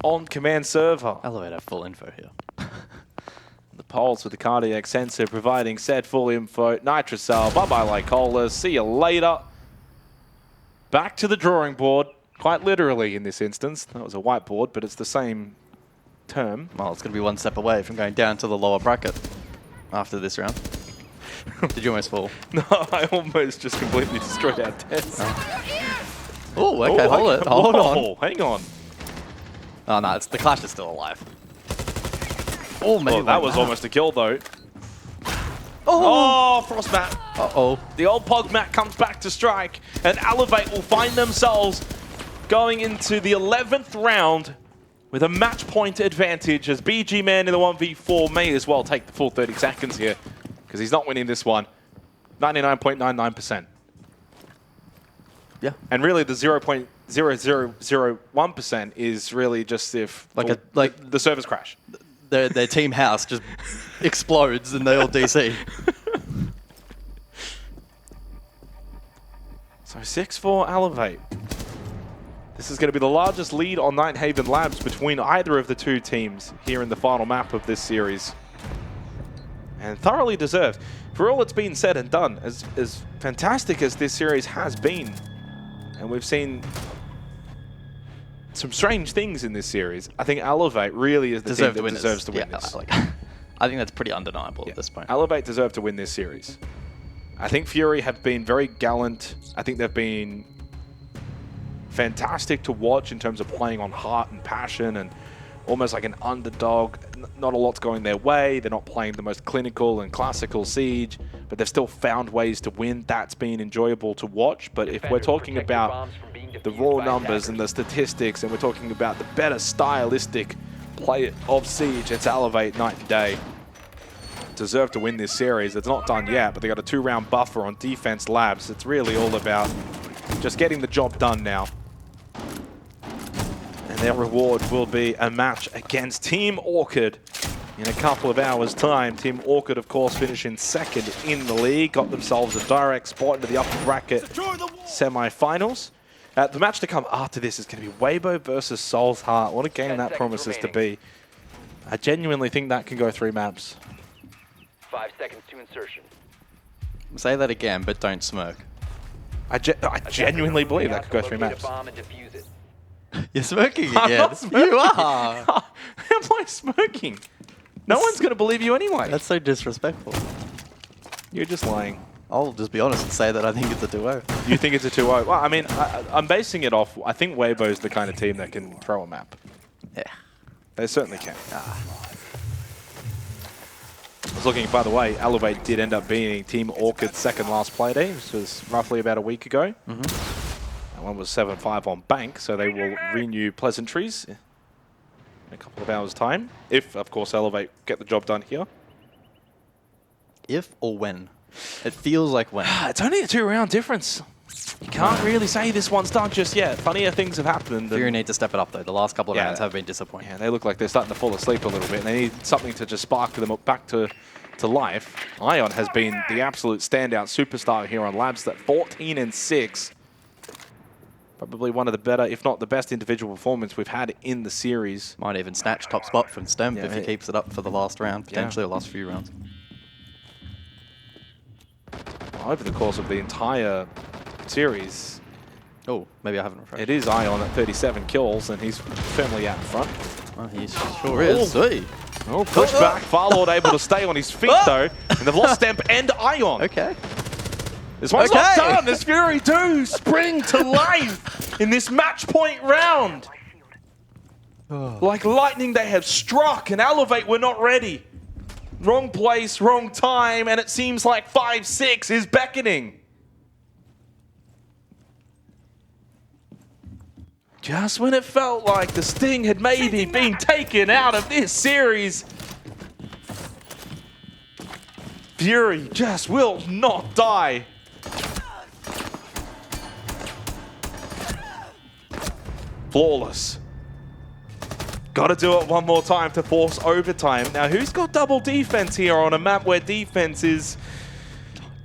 on command server. Elevate have full info here. The Pulse with the cardiac sensor providing said full info. Nitrocell, bye-bye Lycola, see you later. Back to the drawing board. Quite literally in this instance. That was a whiteboard, but it's the same term. Well, it's going to be one step away from going down to the lower bracket after this round. Did you almost fall? No, I almost just completely destroyed our test. Oh, okay, hold it. Hold on. Hang on. Oh, no, the Clash is still alive. Oh, maybe Well, that was almost a kill, though. Oh, Oh, Frostmat. uh-oh. The old Pogmat comes back to strike, and Elevate will find themselves going into the 11th round with a match point advantage as BG Man in the 1v4 may as well take the full 30 seconds here because he's not winning this one. 99.99%. Yeah. And really, the 0.0001% is really just if the servers crash. Their team house just explodes and they all DC. So 6-4 Elevate. This is going to be the largest lead on Nighthaven Labs between either of the two teams here in the final map of this series. And thoroughly deserved. For all it's been said and done, as fantastic as this series has been, and we've seen some strange things in this series, I think Elevate really is the team that deserves to win this. I think that's pretty undeniable at this point. Elevate deserve to win this series. I think Fury have been very gallant. I think they've been fantastic to watch in terms of playing on heart and passion and almost like an underdog. Not a lot's going their way. They're not playing the most clinical and classical Siege, but they've still found ways to win. That's been enjoyable to watch. But if we're talking about the raw numbers and the statistics, and we're talking about the better stylistic play of Siege, it's Elevate night and day. Deserve to win this series. It's not done yet, but they got a 2-round buffer on defense Labs. It's really all about just getting the job done now. And their reward will be a match against Team Orchid in a couple of hours' time. Team Orchid, of course, finishing second in the league, got themselves a direct spot into the upper bracket semi-finals. The match to come after this is going to be Weibo versus Soul's Heart. What a game that promises to be. I genuinely think that can go 3 maps. 5 seconds to insertion. Say that again, but don't smirk. I genuinely believe that could go 3 maps. Bomb and defuse it. You're smirking again. I'm not smirking. You are. How am I smirking? No one's going to believe you anyway. That's so disrespectful. You're just lying. I'll just be honest and say that I think it's a 2-0. You think it's a 2-0? Well, I mean, I'm basing it off, I think Weibo's the kind of team that can throw a map. Yeah. They certainly can. I was looking, by the way, Elevate did end up being Team Orchid's second last play day. This was roughly about a week ago. That one was 7-5 on Bank, so they will renew Pleasantries in a couple of hours' time. If, of course, Elevate get the job done here. If or when? It feels like when. It's only a 2-round difference. You can't really say this one's done just yet. Funnier things have happened. Fury need to step it up, though. The last couple of rounds have been disappointing. Yeah, they look like they're starting to fall asleep a little bit, and they need something to just spark them up back to life. Ion has been the absolute standout superstar here on Labs, that 14-6. Probably one of the better, if not the best individual performance we've had in the series. Might even snatch top spot from Stemp if he keeps it up for the last round, potentially the last few rounds. Over the course of the entire series. Oh, maybe I haven't refreshed. It is Ion at 37 kills, and he's firmly out in front. Oh, he sure is. Oh, push back. Farlord able to stay on his feet, though. And they've lost Stemp and Ion. Okay. This one's not done. This Fury do spring to life in this match point round. Like lightning, they have struck, and Elevate were not ready. Wrong place, wrong time, and it seems like 5-6 is beckoning. Just when it felt like the sting had maybe been taken out of this series, Fury just will not die. Flawless. Got to do it one more time to force overtime. Now, who's got double defense here on a map where defense is,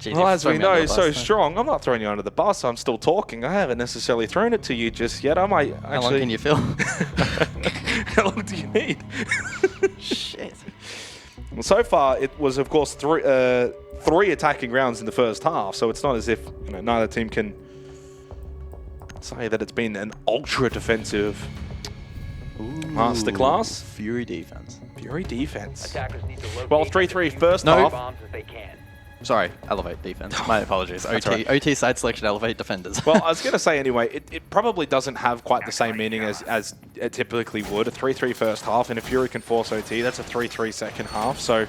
well, as we know, so strong? I'm not throwing you under the bus. I'm still talking. I haven't necessarily thrown it to you just yet. I might actually... How long can you feel? How long do you need? Shit. Well, so far, it was, of course, three attacking rounds in the first half, so it's not as if neither team can say that it's been an ultra defensive masterclass. Fury defense. Fury defense. Attackers need to locate Well, 3-3 first No. half. bombs as they can. Sorry, Elevate defense. My apologies. OT side selection, Elevate defenders. Well, I was going to say anyway, it probably doesn't have quite the same meaning as it typically would. A 3-3 first half, and if Fury can force OT, that's a 3-3 second half. So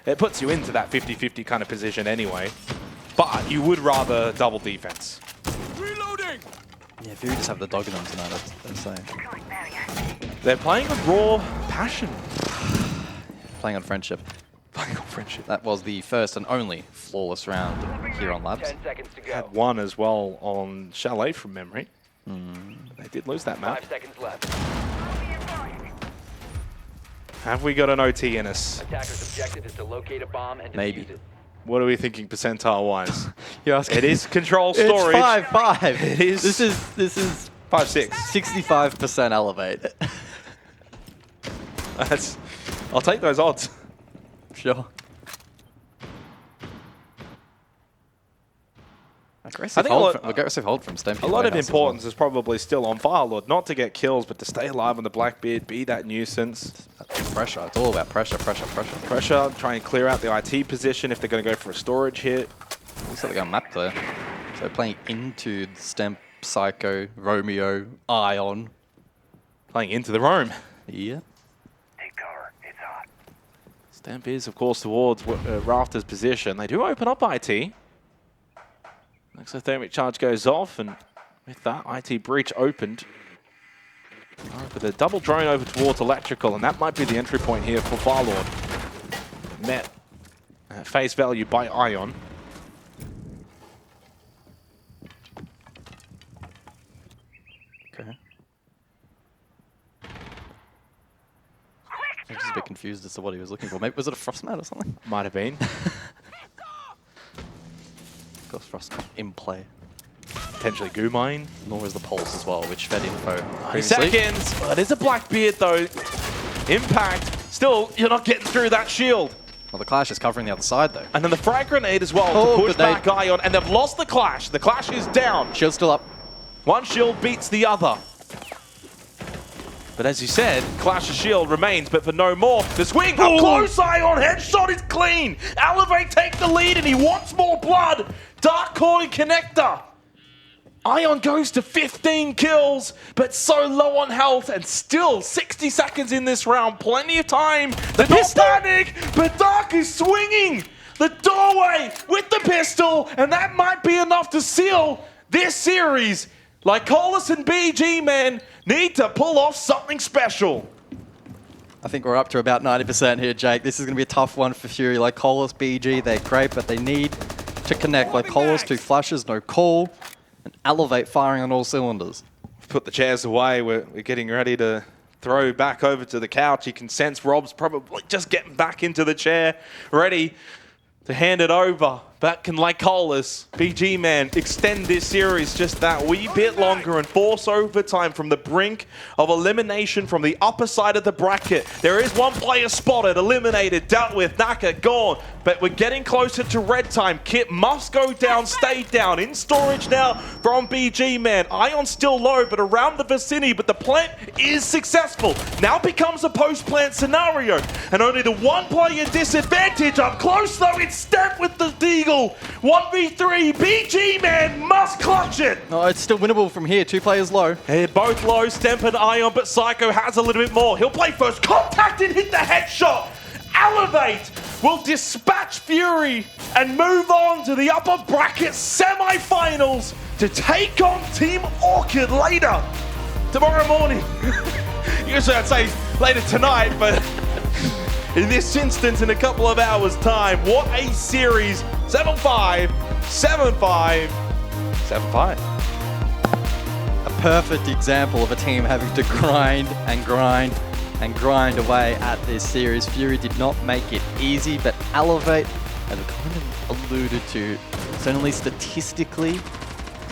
it puts you into that 50-50 kind of position anyway. But you would rather double defense. Reloading! Yeah, Fury just have the dog in them tonight, I'd say. They're playing with raw passion. Playing on friendship. Playing on Friendship. That was the first and only flawless round here on Labs. 10 seconds to go. Had one as well on Chalet from memory. They did lose that map. 5 seconds left. Have we got an OT in us? Attacker's objective is to locate a bomb and defuse Maybe. it. What are we thinking percentile-wise? You're asking. It is control storage. It's 5-5. It is. This is 5-6. 65% elevate. That's. I'll take those odds. Sure. Aggressive hold from Stampede. A lot of Lighthouse as well. importance is probably still on Firelord, not to get kills, but to stay alive on the Blackbeard, be that nuisance. Pressure. It's all about pressure, pressure, pressure. Pressure, try and clear out the IT position if they're going to go for a storage hit. Looks like they got a map there. So playing into the Stamp, Psycho, Romeo, Ion. Playing into the roam. Yeah. Stamp is, of course, towards Rafter's position. They do open up IT. Exothermic charge goes off, and with that, IT breach opened. With a double drone over towards electrical, and that might be the entry point here for Firelord. Met at face value by Ion. Okay. I'm just a bit confused as to what he was looking for. Maybe was it a frost mat or something? Might have been. Of course, frost mat in play. Potentially goo mine. Nor is the pulse as well, which fed info 9 previously. seconds. But it's a Blackbeard though. Impact. Still, you're not getting through that shield. Well, the Clash is covering the other side though. And then the frag grenade as well Oh, to push grenade. back Ion. And they've lost the Clash. The Clash is down. Shield's still up. One shield beats the other. But as you said, Clash's shield remains, but for no more. The swing up close, Ion. Headshot is clean. Elevate take the lead, and he wants more blood. Dark Corner connector. Ion goes to 15 kills, but so low on health, and still 60 seconds in this round. Plenty of time. The pistol panic, but Dark is swinging the doorway with the pistol, and that might be enough to seal this series. Like Colas and BG, man, need to pull off something special. I think we're up to about 90% here, Jake. This is going to be a tough one for Fury. Like Colas, BG, they're great, but they need to connect. Like Colas, 2 flashes, no call, and Elevate firing on all cylinders. Put the chairs away. We're getting ready to throw back over to the couch. You can sense Rob's probably just getting back into the chair, ready to hand it over. But can Lycolis, BG man, extend this series just that wee bit longer and force overtime from the brink of elimination from the upper side of the bracket? There is one player spotted, eliminated, dealt with, Naka gone. But we're getting closer to red time. Kit must go down, stay down. In storage now from BG man. Ion still low, but around the vicinity. But the plant is successful. Now becomes a post-plant scenario. And only the one player disadvantage. Up close though, it's Step with the Deagle. 1v3, BG man must clutch it. No, it's still winnable from here. 2 players low. They're both low, Stemp and Ion, but Psycho has a little bit more. He'll play first contact and hit the headshot. Elevate will dispatch Fury and move on to the upper bracket semi-finals to take on Team Orchid later tomorrow morning. Usually I'd say later tonight, but in this instance, in a couple of hours' time, what a series. 7-5, 7-5, 7-5. A perfect example of a team having to grind and grind and grind away at this series. Fury did not make it easy, but Elevate, as we kind of alluded to, certainly statistically,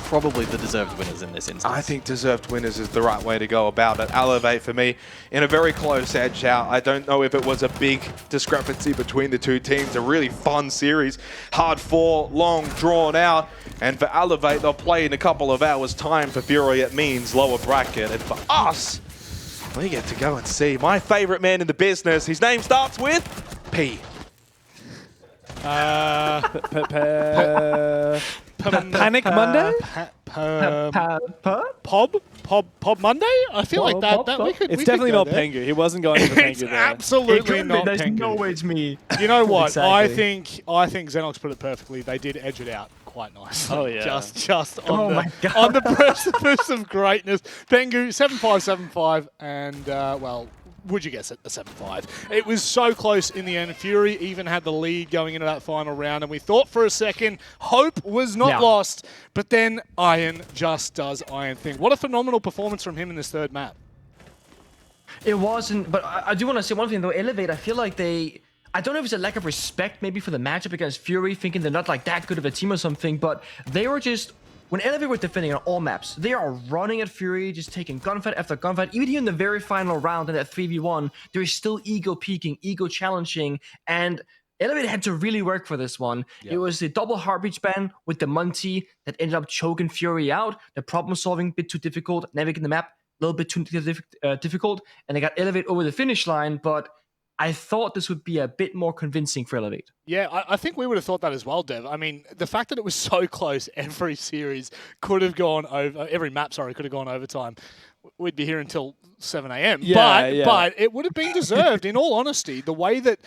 probably the deserved winners in this instance. I think deserved winners is the right way to go about it. Elevate for me in a very close edge out. I don't know if it was a big discrepancy between the two teams. A really fun series. Hard fought, long drawn out. And for Elevate, they'll play in a couple of hours time. For Fury, it means lower bracket. And for us, we get to go and see my favorite man in the business. His name starts with P. Panic Monday? Pob Monday? I feel like that we could. It's we definitely could go not there. Pengu. He wasn't going for It's Pengu there. absolutely not There's Pengu. no way it's me. You know what? Exactly. I think Xenox put it perfectly. They did edge it out quite nicely. Oh, yeah. Just Oh on, my the, on the precipice of greatness. Pengu 7-5, 7-5, and well, would you guess it, a 7-5? It was so close in the end. Fury even had the lead going into that final round, and we thought for a second hope was not lost, but then Iron just does Iron thing. What a phenomenal performance from him in this third map. It wasn't, but I do want to say one thing though. Elevate, I feel like I don't know if it's a lack of respect maybe for the matchup against Fury, thinking they're not like that good of a team or something, but they were just, when Elevate were defending on all maps, they are running at Fury, just taking gunfight after gunfight. Even here in the very final round in that 3v1, they're still ego peaking, ego challenging, and Elevate had to really work for this one. Yep. It was the double heartbeat ban with the Munty that ended up choking Fury out. The problem solving a bit too difficult, navigating the map a little bit too difficult, and they got Elevate over the finish line, but I thought this would be a bit more convincing for Elevate. Yeah, I think we would have thought that as well, Dev. I mean, the fact that it was so close, every series could have gone over, every map, sorry, could have gone overtime. We'd be here until 7 a.m. But it would have been deserved, in all honesty. The way that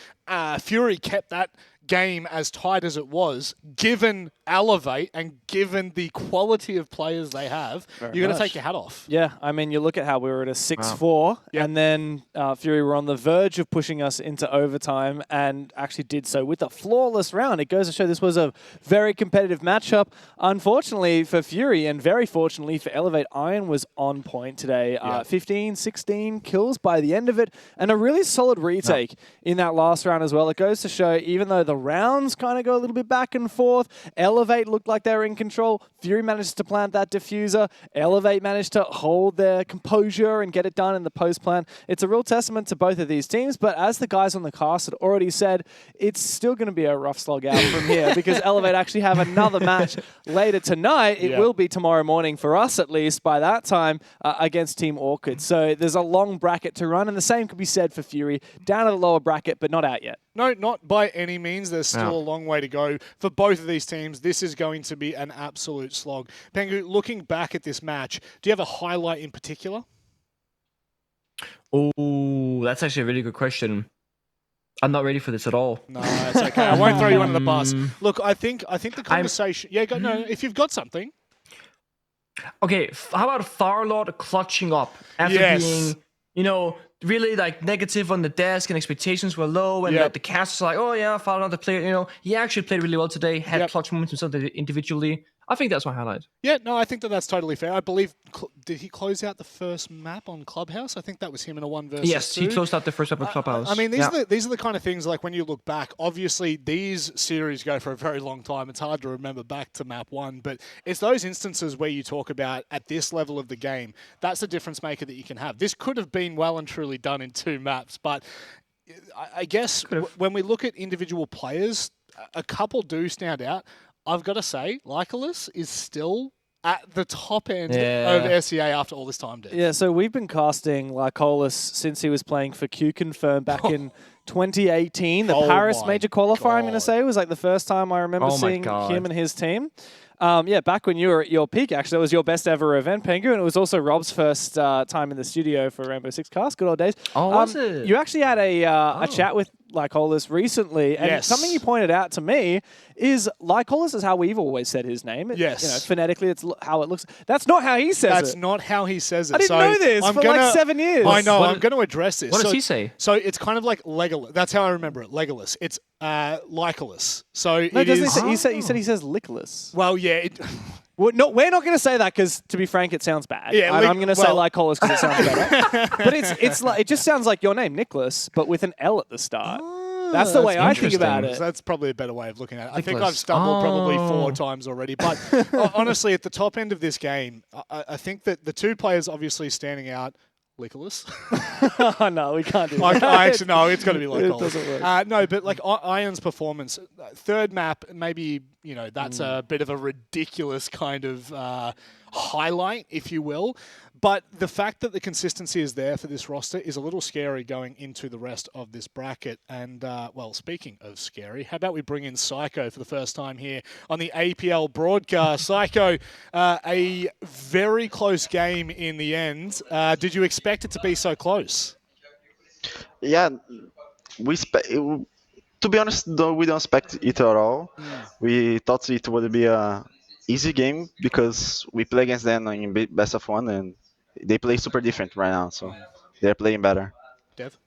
Fury kept that game as tight as it was, given Elevate and given the quality of players they have, you're going to take your hat off. Yeah, I mean, you look at how we were at a 6-4, and then Fury were on the verge of pushing us into overtime and actually did so with a flawless round. It goes to show this was a very competitive matchup. Unfortunately for Fury, and very fortunately for Elevate, Iron was on point today. 15, 16 kills by the end of it, and a really solid retake in that last round as well. It goes to show, even though the rounds kind of go a little bit back and forth, Elevate looked like they were in control. Fury managed to plant that diffuser. Elevate managed to hold their composure and get it done in the post-plant. It's a real testament to both of these teams, but as the guys on the cast had already said, it's still going to be a rough slog out from here because Elevate actually have another match later tonight. It will be tomorrow morning for us, at least, by that time, against Team Orchid. So there's a long bracket to run, and the same could be said for Fury. Down at the lower bracket, but not out yet. No, not by any means. There's still a long way to go for both of these teams. This is going to be an absolute slog. Pengu, looking back at this match, do you have a highlight in particular? Oh, that's actually a really good question. I'm not ready for this at all. No, it's okay. I won't throw you under the bus. Look, I think the conversation... No, if you've got something. Okay, how about Farlord clutching up after being, really like negative on the desk and expectations were low and like the cast was like, oh yeah, Farlord the player, he actually played really well today, had clutch moments himself individually. I think that's my highlight. Yeah, no, I think that's totally fair. I believe, did he close out the first map on Clubhouse? I think that was him in a 1 versus 2. Yes, he closed out the first map on Clubhouse. I mean, these are the kind of things, like when you look back, obviously these series go for a very long time. It's hard to remember back to map 1, but it's those instances where you talk about at this level of the game, that's the difference maker that you can have. This could have been well and truly done in 2 maps, but I guess when we look at individual players, a couple do stand out. I've got to say, Lycolis is still at the top end of SEA after all this time, Dave. Yeah, so we've been casting Lycolis since he was playing for Q-Confirm back in 2018. The Paris major qualifier, I'm going to say, was like the first time I remember seeing him and his team. Back when you were at your peak, actually, that was your best ever event, Pengu, and it was also Rob's first time in the studio for Rainbow Six Cast. Good old days. Oh, was it? You actually had a chat with Lycolis recently, and something you pointed out to me is Lycolis is how we've always said his name. Yes. Phonetically, it's how it looks. That's not how he says it. That's not how he says it. I didn't know this for like 7 years. I know. I'm going to address this. What does he say? So it's kind of like Legolas. That's how I remember it. Legolas. It's Lycolis. So no, doesn't he say? You said he says Lycolis. Well, yeah. We're not going to say that because, to be frank, it sounds bad. Yeah, I'm going to say Lycolis because it sounds better. But it's like, it just sounds like your name, Nicholas, but with an L at the start. That's the way I think about it. So that's probably a better way of looking at it. I think I've stumbled probably 4 times already. But honestly, at the top end of this game, I think that the 2 players obviously standing out, Lycolis. Oh, no, we can't do that. Actually, no, it's got to be Lycolis. It doesn't work. No, but like Iron's performance, third map, maybe, that's a bit of a ridiculous kind of highlight, if you will. But the fact that the consistency is there for this roster is a little scary going into the rest of this bracket. And, well, speaking of scary, how about we bring in Psycho for the first time here on the APL broadcast. Psycho, a very close game in the end. Did you expect it to be so close? Yeah, to be honest, we don't expect it at all. We thought it would be a easy game because we play against them in best of 1 and they play super different right now, so they're playing better. Dev?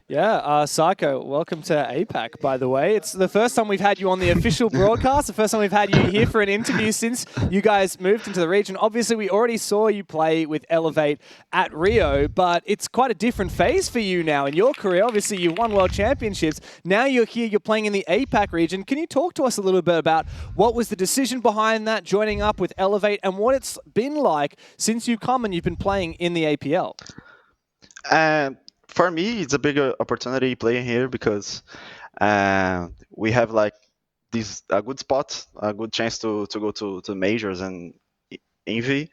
Yeah, Psycho, welcome to APAC, by the way. It's the first time we've had you on the official broadcast, the first time we've had you here for an interview since you guys moved into the region. Obviously, we already saw you play with Elevate at Rio, but it's quite a different phase for you now in your career. Obviously, you've won World Championships. Now you're here, you're playing in the APAC region. Can you talk to us a little bit about what was the decision behind that, joining up with Elevate, and what it's been like since you've come and you've been playing in the APL? For me, it's a big opportunity playing here because we have like this a good spot, a good chance to go to majors and Envy,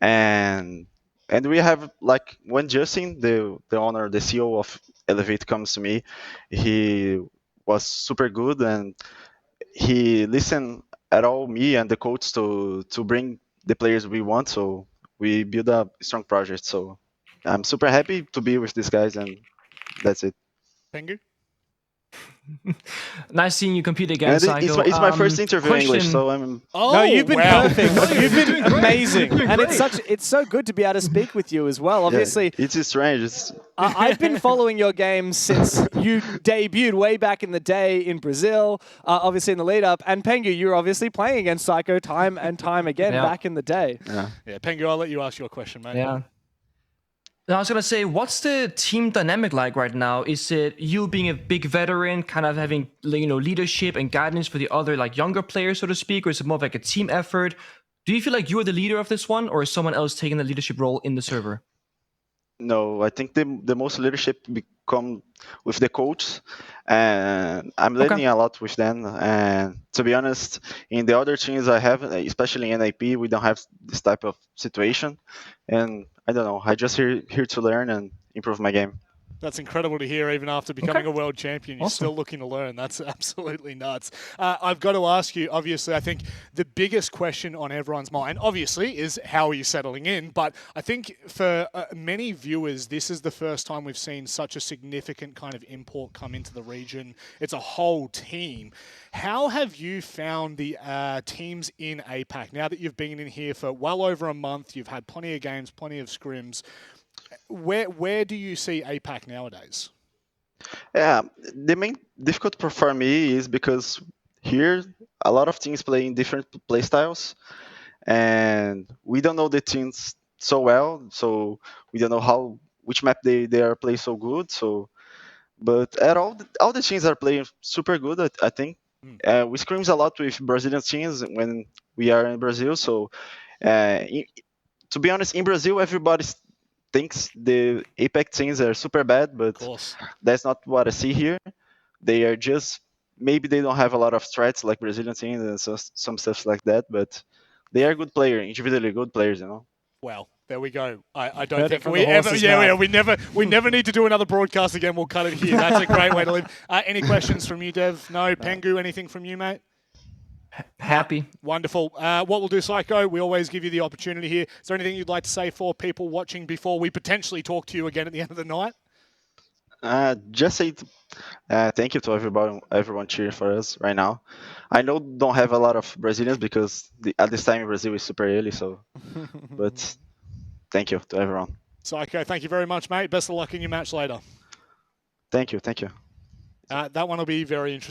and we have like when Justin, the owner, the CEO of Elevate, comes to me, he was super good and he listened at all me and the coach to bring the players we want. So we build a strong project. So I'm super happy to be with these guys, and that's it. Pengu? Nice seeing you compete again, And Psycho. it's my first interview in English, so I'm. No, you've been perfect. You've been amazing, You're doing and great. it's so good to be able to speak with you as well. Obviously, Yeah, it's strange. It's I've been following your games since you debuted way back in the day in Brazil, obviously in the lead up. And Pengu, you're obviously playing against Psycho time and time again back in the day. Yeah, Pengu, I'll let you ask your question, mate. Yeah. Now, I was going to say, what's the team dynamic like right now? Is it you being a big veteran, kind of having, leadership and guidance for the other, younger players, so to speak, or is it more of like a team effort? Do you feel like you are the leader of this one, or is someone else taking the leadership role in the server? No, I think the most leadership become with the coach, and I'm learning a lot with them. And to be honest, in the other teams I have, especially in AP, we don't have this type of situation. And I don't know, I just here to learn and improve my game. That's incredible to hear, even after becoming a world champion. You're still looking to learn. That's absolutely nuts. I've got to ask you, obviously, I think the biggest question on everyone's mind, obviously, is how are you settling in? But I think for many viewers, this is the first time we've seen such a significant kind of import come into the region. It's a whole team. How have you found the teams in APAC? Now that you've been in here for well over a month, you've had plenty of games, plenty of scrims. Where do you see APAC nowadays? Yeah, the main difficult for me is because here a lot of teams play in different play styles, and we don't know the teams so well, so we don't know which map they are playing so good. So, but at all the teams are playing super good. I think we scrims a lot with Brazilian teams when we are in Brazil. So, to be honest, in Brazil everybody thinks the APAC teams are super bad, but that's not what I see here. They are just maybe they don't have a lot of strats like Brazilian teams and some stuff like that, but they are good players, individually good players, Well, there we go. I don't think we ever. Yeah, we never need to do another broadcast again. We'll cut it here. That's a great way to live. Any questions from you, Dev? No, Pengu. Anything from you, mate? Happy. Wonderful. What we'll do, Psycho, we always give you the opportunity here. Is there anything you'd like to say for people watching before we potentially talk to you again at the end of the night? Just say thank you to everyone cheering for us right now. I know don't have a lot of Brazilians because at this time in Brazil is super early, so but thank you to everyone. Psycho, thank you very much, mate. Best of luck in your match later. Thank you. That one will be very interesting.